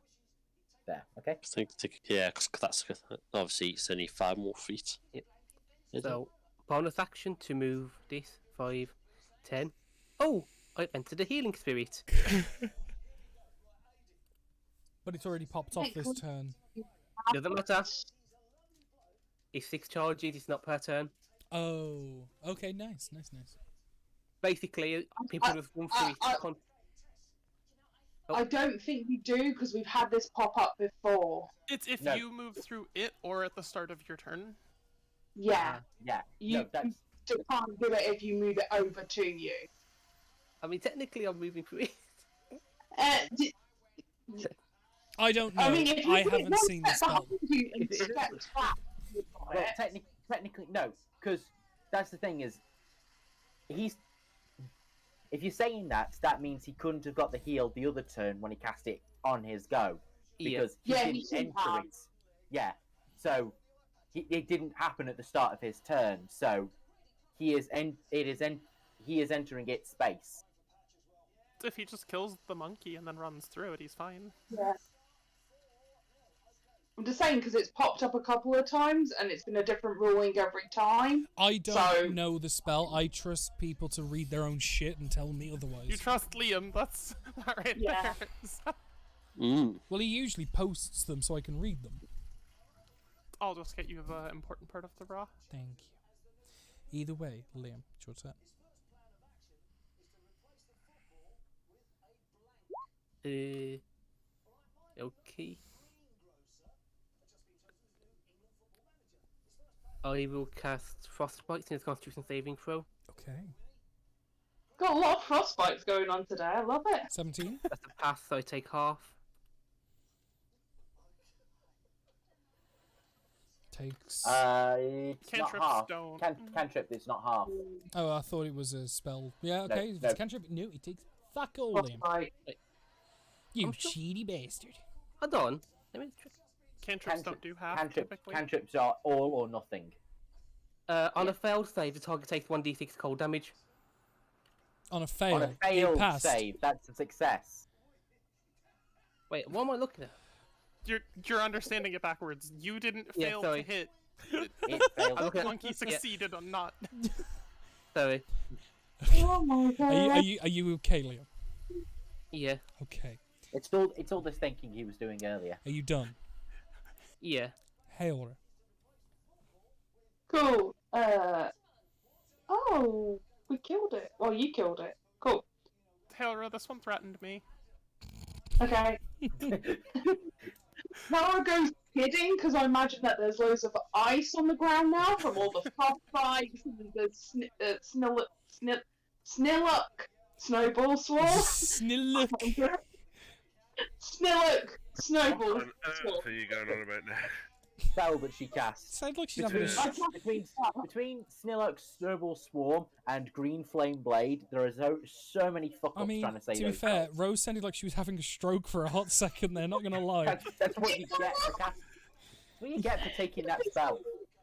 There, okay? I think, yeah, because that's obviously it's only 5 more feet. Yep. Is it? So, bonus action to move this 5, 10. Oh, I entered the healing spirit. But it's already popped off this turn. Doesn't matter. It's 6 charges, it's not per turn. Oh, okay, nice. Basically, people with one free. I don't think you do, because we've had this pop up before. It's if No. you move through it or at the start of your turn. Yeah. Yeah. You No, that's... just can't do it if you move it over to you. I mean, technically, I'm moving through it. I don't know. I mean, if you I put it haven't one seen the step spell. behind you and stepped back, you've got Well, it. technically, no, because that's the thing is, he's... If you're saying that, that means he couldn't have got the heal the other turn when he cast it on his go. Because he Yeah, didn't he shouldn't enter have. it. Yeah. So, it didn't happen at the start of his turn, so he is entering its space. If he just kills the monkey and then runs through it, he's fine. Yeah. I'm just saying, because it's popped up a couple of times and it's been a different ruling every time. I don't So- know the spell. I trust people to read their own shit and tell me otherwise. You trust Liam, that's that right Yeah. there. Well, he usually posts them so I can read them. I'll just get you the important part of the raw. Thank you. Either way, Liam, it's your turn. Okay. I will cast Frostbite in his Constitution saving throw. Okay. Got a lot of frostbites going on today. I love it. 17. That's a pass, so I take half. Takes... It's not Cantrips half. don't. Cantrip, it's not half. Oh, I thought it was a spell. Yeah, okay. If no. it's cantrip, no, it takes fuck all, Liam. Frostbite. You I'm sure- cheaty bastard. Hold on. Let me check. Cantrips don't do half, typically. Cantrips are all or nothing. On a failed save, the target takes 1d6 cold damage. On a fail. On a you failed passed. save, that's a success. Wait, what am I looking at? You're understanding it backwards. You didn't Yeah, fail sorry. to hit. It failed. I'm looking The at- monkey succeeded on not. Sorry. Oh my god. Are you okay, Liam? Yeah. Okay. It's all this thinking he was doing earlier. Are you done? Yeah. Hail. Cool. Oh, we killed it. Well, you killed it. Cool. Taylor, this one threatened me. Okay. Now I go kidding because I imagine that there's loads of ice on the ground now from all the frostbites and the snillock snowball swarm. Snillook. Snillock snowball What on swarm. earth are you going on about now? Spell that she casts. Sounds like she's having Between, a... between Snillock's Snowball Swarm and Green Flame Blade, there are so many fuck-ups I mean, trying to say to be those fair, spells. Rose sounded like she was having a stroke for a hot second there, not gonna lie. That's what you get for cast. What you get for taking that spell.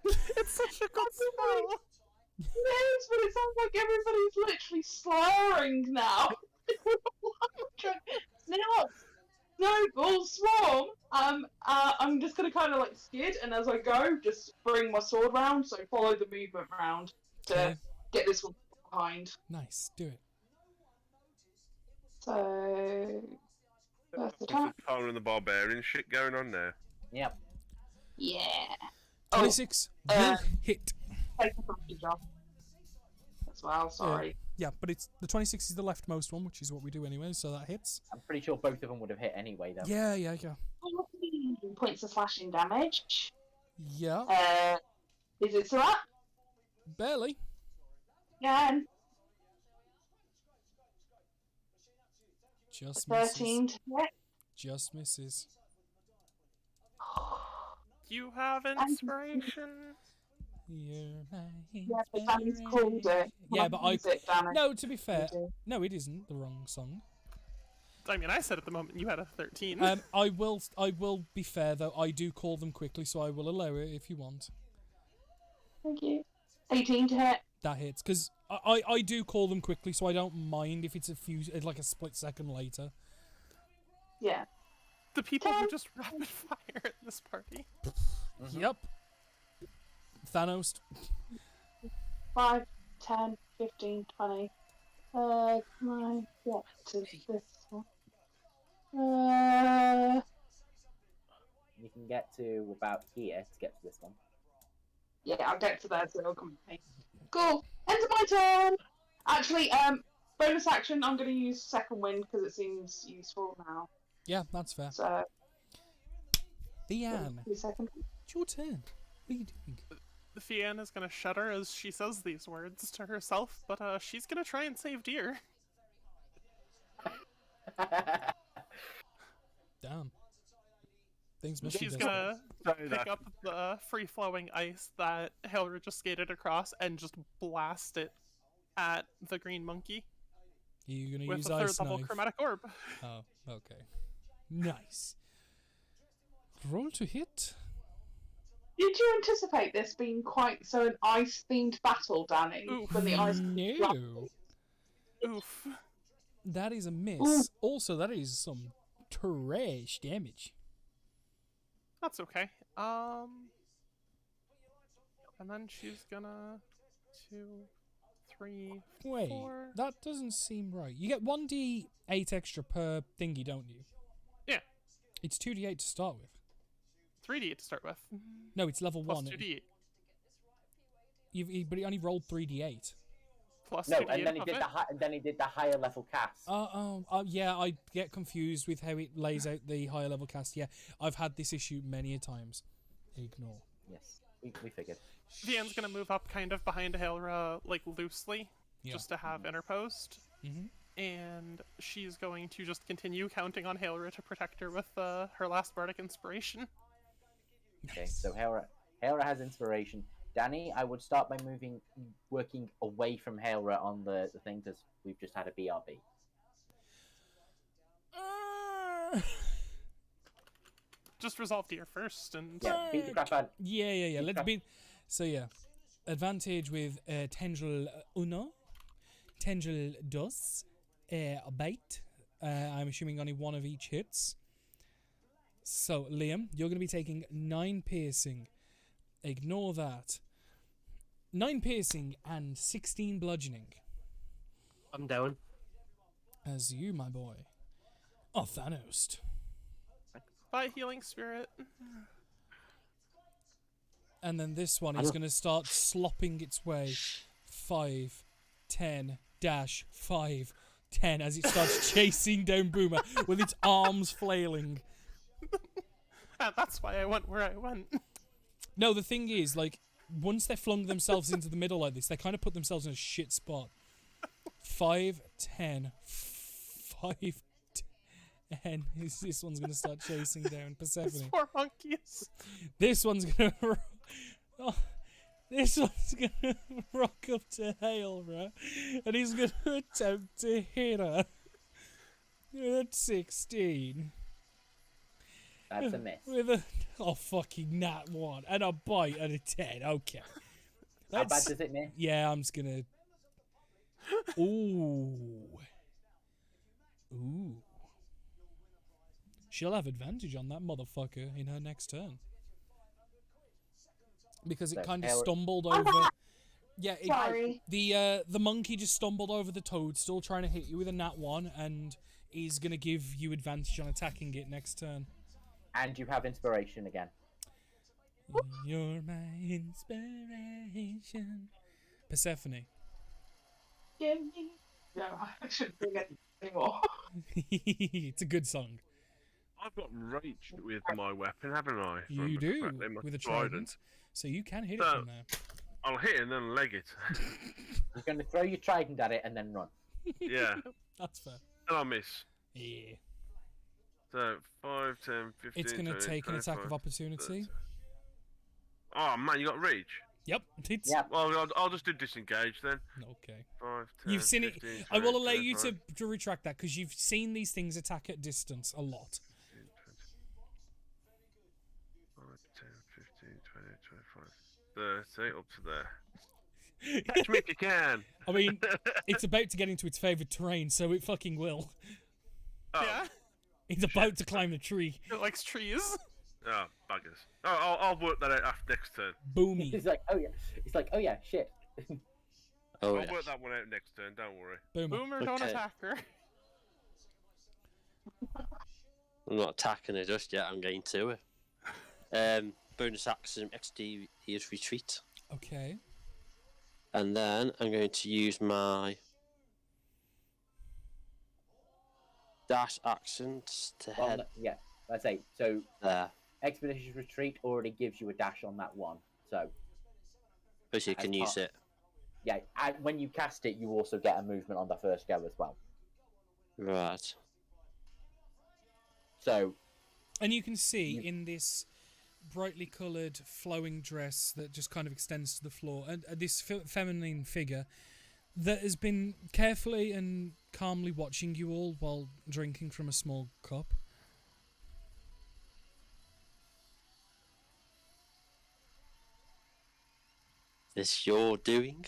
It's such a good spell. Yes, but it sounds like everybody's literally slurring now. Snillock snowball swarm. I'm just gonna kind of like skid, and as I go, just bring my sword round. So follow the movement round to Okay. get this one behind. Nice, do it. So, first Some attack. Conan the Barbarian shit going on now. Yep. Yeah. 26 will hit. Take a footage off as well, sorry. Yeah, but it's the 26 is the leftmost one, which is what we do anyway, so that hits. I'm pretty sure both of them would have hit anyway, though. Yeah. 14 points of slashing damage. Yeah. Is it to that? Barely. Again. Just 13 misses. to hit. Just misses. You have inspiration. You're my Yeah, but Danny's called it. Yeah, but I... It, Danny. No, to be fair... No, it isn't the wrong song. I mean, I said at the moment you had a 13. I will be fair, though. I do call them quickly, so I will allow it if you want. Thank you. 18 to hit. That hits, because I do call them quickly, so I don't mind if it's like a split second later. Yeah. The people who just rapid fire at this party. Yep. Thanos. 5, 10, 15, 20. Can I get to this one? You can get to about here to get to this one. Yeah, I'll get to there, so it'll come to me. Cool. End of my turn! Actually, bonus action, I'm going to use second wind because it seems useful now. Yeah, that's fair. So, Theanne, second. it's your turn. What are you doing? Fianne is gonna shudder as she says these words to herself, but she's gonna try and save Deer. Damn. Things must She's be gonna pick up the free-flowing ice that Helra just skated across and just blast it at the green monkey Are you gonna with use a third ice level knife? chromatic orb. Oh, okay. Nice. Roll to hit. Did you anticipate this being quite so an ice-themed battle, Danny? Oof. When the ice No. Oof. That is a miss. Ooh. Also, that is some trash damage. That's okay. And then she's gonna 2, 3, Wait, 4. that doesn't seem right. You get 1d8 extra per thingy, don't you? Yeah. It's 2d8 to start with. 3d8 to start with. No, it's level Plus 1. 2d8. But he only rolled 3d8. Plus No, 2d8 and then he above did it. then he did the higher level cast. Yeah, I get confused with how it lays out the higher level cast. Yeah, I've had this issue many a times. Ignore. Yes, we figured. Vianne's gonna move up kind of behind Helra, like loosely, Yeah. just to have interposed. Mm-hmm. And she's going to just continue counting on Helra to protect her with her last bardic inspiration. Okay, so Helra has inspiration. Danny, I would start by working away from Helra on the thing because we've just had a BRB. Just resolve Deer first, and Yeah, beat the crap out. Yeah. Let's beat. So yeah, advantage with tendril uno, tendril dos, bite. I'm assuming only one of each hits. So Liam, you're going to be taking 9 piercing. Ignore that. 9 piercing and 16 bludgeoning. I'm down. As you, my boy, are Thanos. by Healing Spirit. And then this one is going to start slopping its way 5, 10, dash, 5, 10 as it starts chasing down Boomer with its arms flailing. And that's why I went where I went. No, the thing is, like, once they flung themselves into the middle like this, they kind of put themselves in a shit spot. 5, 10, 5, 10. This one's going to start chasing down These Persephone. poor monkeys. This one's going to... This one's going to rock up to Hailra, and he's going to attempt to hit her. At 16. That's a miss. With a... Oh, fucking nat 1. And a bite and a 10. Okay. How bad does it miss? Yeah, I'm just going to... Ooh. Ooh. She'll have advantage on that motherfucker in her next turn. Because it So kind of Hailra- stumbled over... Yeah, Sorry. the monkey just stumbled over the toad, still trying to hit you with a nat 1, and is going to give you advantage on attacking it next turn. And you have inspiration again. You're my inspiration. Persephone. Give me. No, I shouldn't sing it anymore. It's a good song. I've got rage with my weapon, haven't I? if I You remember do, correctly, my with a trident. So you can hit it So- from there. I'll hit it and then leg it. You're going to throw your trident at it and then run. Yeah, That's fair. and I'll miss. Yeah. So 5, 10, 15. It's going to 20, take an attack of 25, opportunity. 30. Oh man, you got reach. Yep. It's Yeah. Well, I'll just do disengage then. okay. 5, 10, You've seen 15, it. I 20, will allow you 25, to retract that because you've seen these things attack at distance a lot. 5, 10, 15, 20, 25, 30, up to there. Catch me if you can. I mean, it's about to get into its favourite terrain, so it fucking will. Oh, Yeah, It's about to climb the tree. it likes trees. oh buggers. Oh, I'll work that out after next turn. Boomy. He's like, oh yeah. He's like, oh yeah, shit. Oh, I'll yeah. work that one out next turn. Don't worry. Boomer. Boomer, don't Okay. attack her. I'm not attacking it just yet. I'm getting to it. Bonus action XD is retreat. Okay. And then I'm going to use my dash actions to Well, head yeah, let's say. So, there. Expeditious Retreat already gives you a dash on that one. So, But you can As use part- it. yeah, and when you cast it, you also get a movement on the first go as well. Right. So, And you can see Yeah. in this brightly coloured flowing dress that just kind of extends to the floor, and this feminine figure that has been carefully and calmly watching you all while drinking from a small cup. This your doing?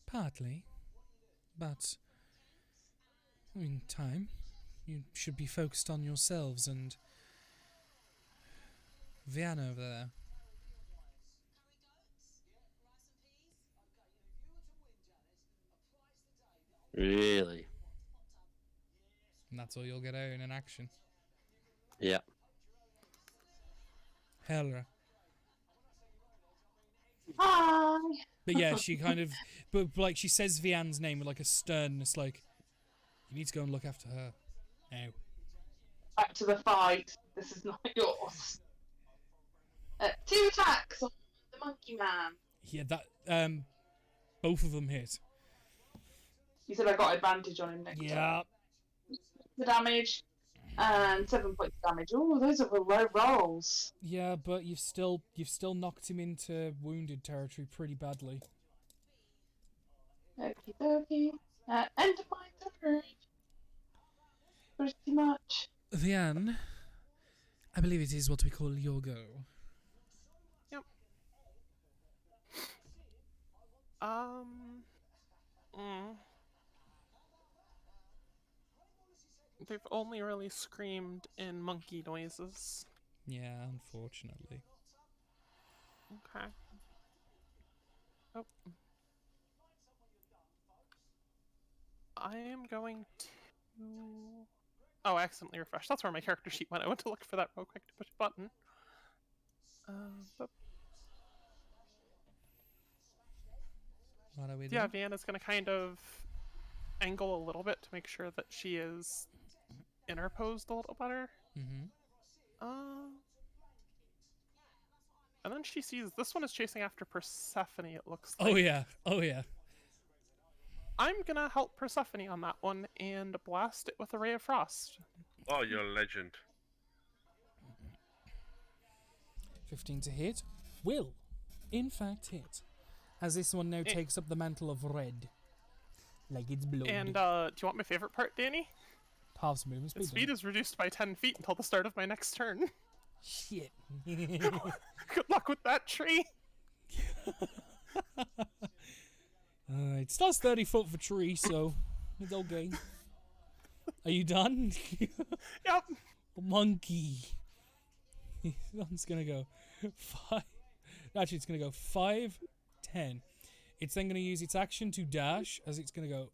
Partly. But in time, you should be focused on yourselves and Vianna over there. Really? And that's all you'll get out in an action. Yeah. Helra. Hi. But yeah, she kind of, but like she says Vianne's name with like a sternness, like, you need to go and look after her. Now. Back to the fight. This is not yours. 2 attacks on the monkey man. Yeah, that, both of them hit. You said I got advantage on him next Yeah. time. The damage. And 7 points of damage. Oh, those are low rolls. Yeah, but you've still knocked him into wounded territory pretty badly. Okie dokie. End of my turn. Pretty much. Vianne, I believe it is what we call your go. They've only really screamed in monkey noises. Yeah, unfortunately. Okay. Oh. I am going to... Oh, I accidentally refreshed. That's where my character sheet went. I went to look for that real quick to push a button. But What are we yeah, doing? Vienna's going to kind of angle a little bit to make sure that she is interposed a little better. Mm-hmm. And then she sees this one is chasing after Persephone, it looks Oh like. yeah, oh yeah. I'm gonna help Persephone on that one and blast it with a ray of frost. Oh, you're a legend. 15 to hit. Will, in fact, hit. As this one now takes up the mantle of red. Like it's blood. And do you want my favorite part, Danny? Half movement speed. Its speed is reduced by 10 feet until the start of my next turn. Shit. Good luck with that tree. It starts 30 foot for tree, so it's okay. Are you done? Yep. Monkey. One's gonna go. 5. Actually, it's going to go 5, 10. It's then going to use its action to dash, as it's going to go.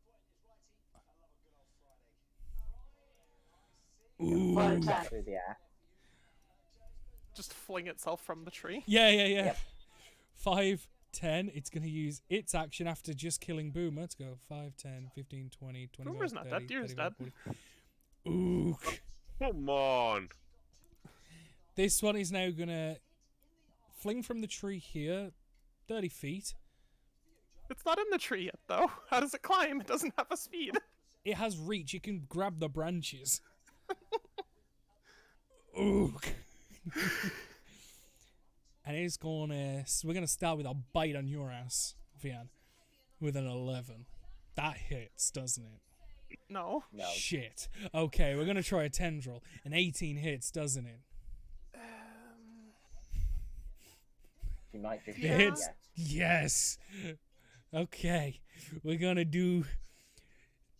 Ooh. Well, 10. Through the air. Just fling itself from the tree. Yeah. Yep. 5, 10. It's going to use its action after just killing Boomer to go 5, 10, 15, 20, 25, Boomer's not 30, dead. Deer's 31, dead. 40. Ooh. Come on. This one is now going to fling from the tree here, 30 feet. It's not in the tree yet, though. How does it climb? It doesn't have a speed. It has reach. It can grab the branches. Ooh. And it's gonna. We're gonna start with a bite on your ass, Vian, with an 11. That hits, doesn't it? No. No. Shit. Okay, we're gonna try a tendril. An 18 hits, doesn't it? She might just It shoot, hits. yes. Yes. Okay, we're gonna do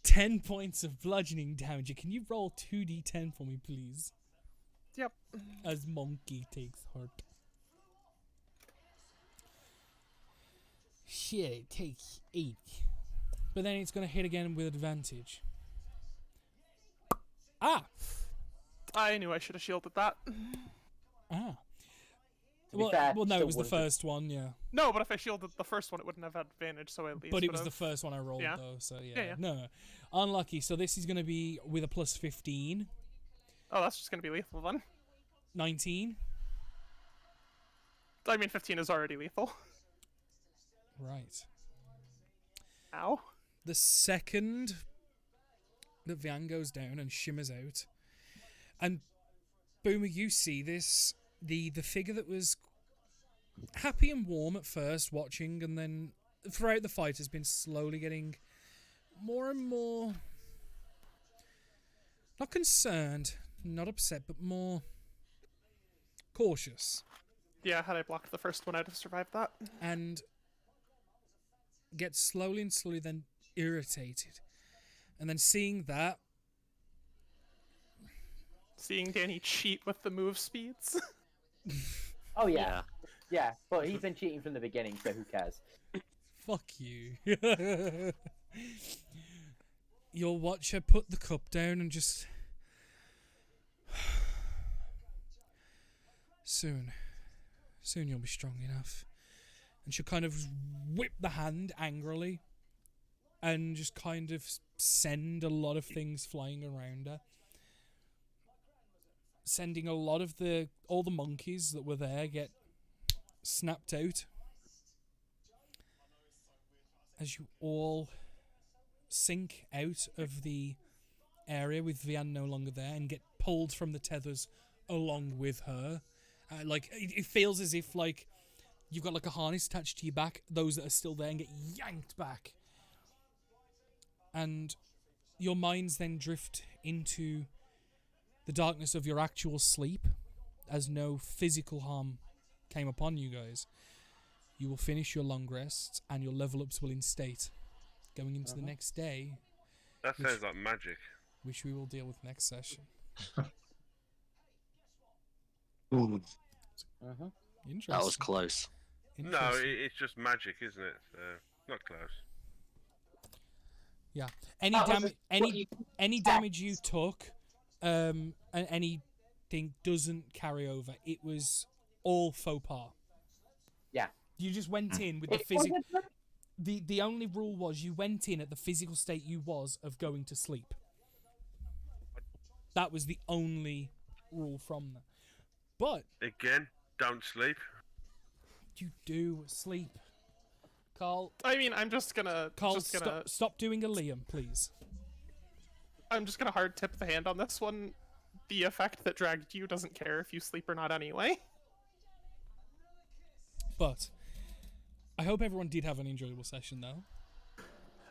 10 points of bludgeoning damage. Can you roll 2d10 for me, please? Yep. As Monkey takes hurt. Shit, it takes 8. But then it's going to hit again with advantage. Ah! I knew I should have shielded that. Ah. To be Well, fair, no, still it was the wouldn't have- first one, yeah. No, but if I shielded the first one, it wouldn't have had advantage, so at least But it was the would've- first one I rolled, Yeah. though, so yeah. Yeah. No. Unlucky, so this is going to be with a plus 15. Oh, that's just going to be lethal then. 19. I mean, 15 is already lethal. Right. Ow. The second that Vian goes down and shimmers out, and Boomer, you see this, the figure that was happy and warm at first watching, and then throughout the fight has been slowly getting more and more, not concerned, not upset, but more cautious, Yeah, had I blocked the first one, I'd have survived that. and gets slowly and slowly then irritated. And then seeing that, Seeing Danny cheat with the move speeds. Oh yeah. Yeah, but he's been cheating from the beginning, so who cares? fuck you. You'll watch her put the cup down and just... Soon you'll be strong enough. And she'll kind of whip the hand angrily and just kind of send a lot of things flying around her. Sending a lot of all the monkeys that were there get snapped out. As you all sink out of the area with Vian no longer there and get pulled from the tethers along with her. It feels as if you've got a harness attached to your back, those that are still there, and get yanked back. And your minds then drift into the darkness of your actual sleep, as no physical harm came upon you guys. You will finish your long rests, and your level ups will instate. Going into the next day, That sounds like magic. which we will deal with next session. Interesting. That was close. No, Interesting. it's just magic, isn't it? So, not close. Yeah. Any That was damage, what you any damage you took, and anything doesn't carry over. It was all faux pas. Yeah. You just went in with the It physical. wasn't- The only rule was you went in at the physical state you was of going to sleep. That was the only rule from that. But Again, don't sleep. you do sleep. Carl, I mean, I'm just gonna stop doing a Liam, please. I'm just gonna hard tip the hand on this one. The effect that dragged you doesn't care if you sleep or not anyway. But I hope everyone did have an enjoyable session, though.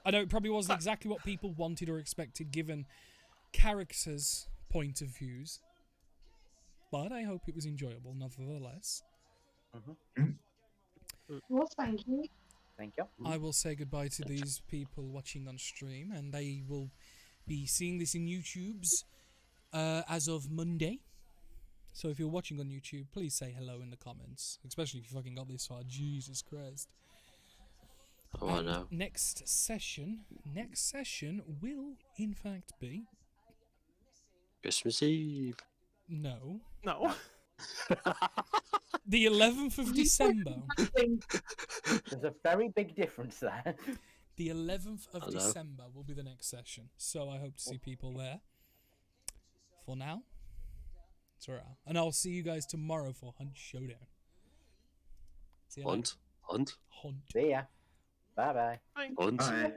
I know it probably wasn't exactly what people wanted or expected, given characters' point of views. But I hope it was enjoyable, nevertheless. Well, thank you. Thank you. I will say goodbye to these people watching on stream, and they will be seeing this in YouTube's as of Monday. So if you're watching on YouTube, please say hello in the comments, especially if you fucking got this far. Jesus Christ. Oh, I And know. next session will in fact be Christmas Eve. no, No. the 11th of December. There's a very big difference there. The 11th of Hello. December will be the next session, so I hope to see people there. For now, it's alright, and I'll see you guys tomorrow for Hunt Showdown. See you later. Hunt. Hunt. See ya. Bye bye. Bye. Hunt. Bye.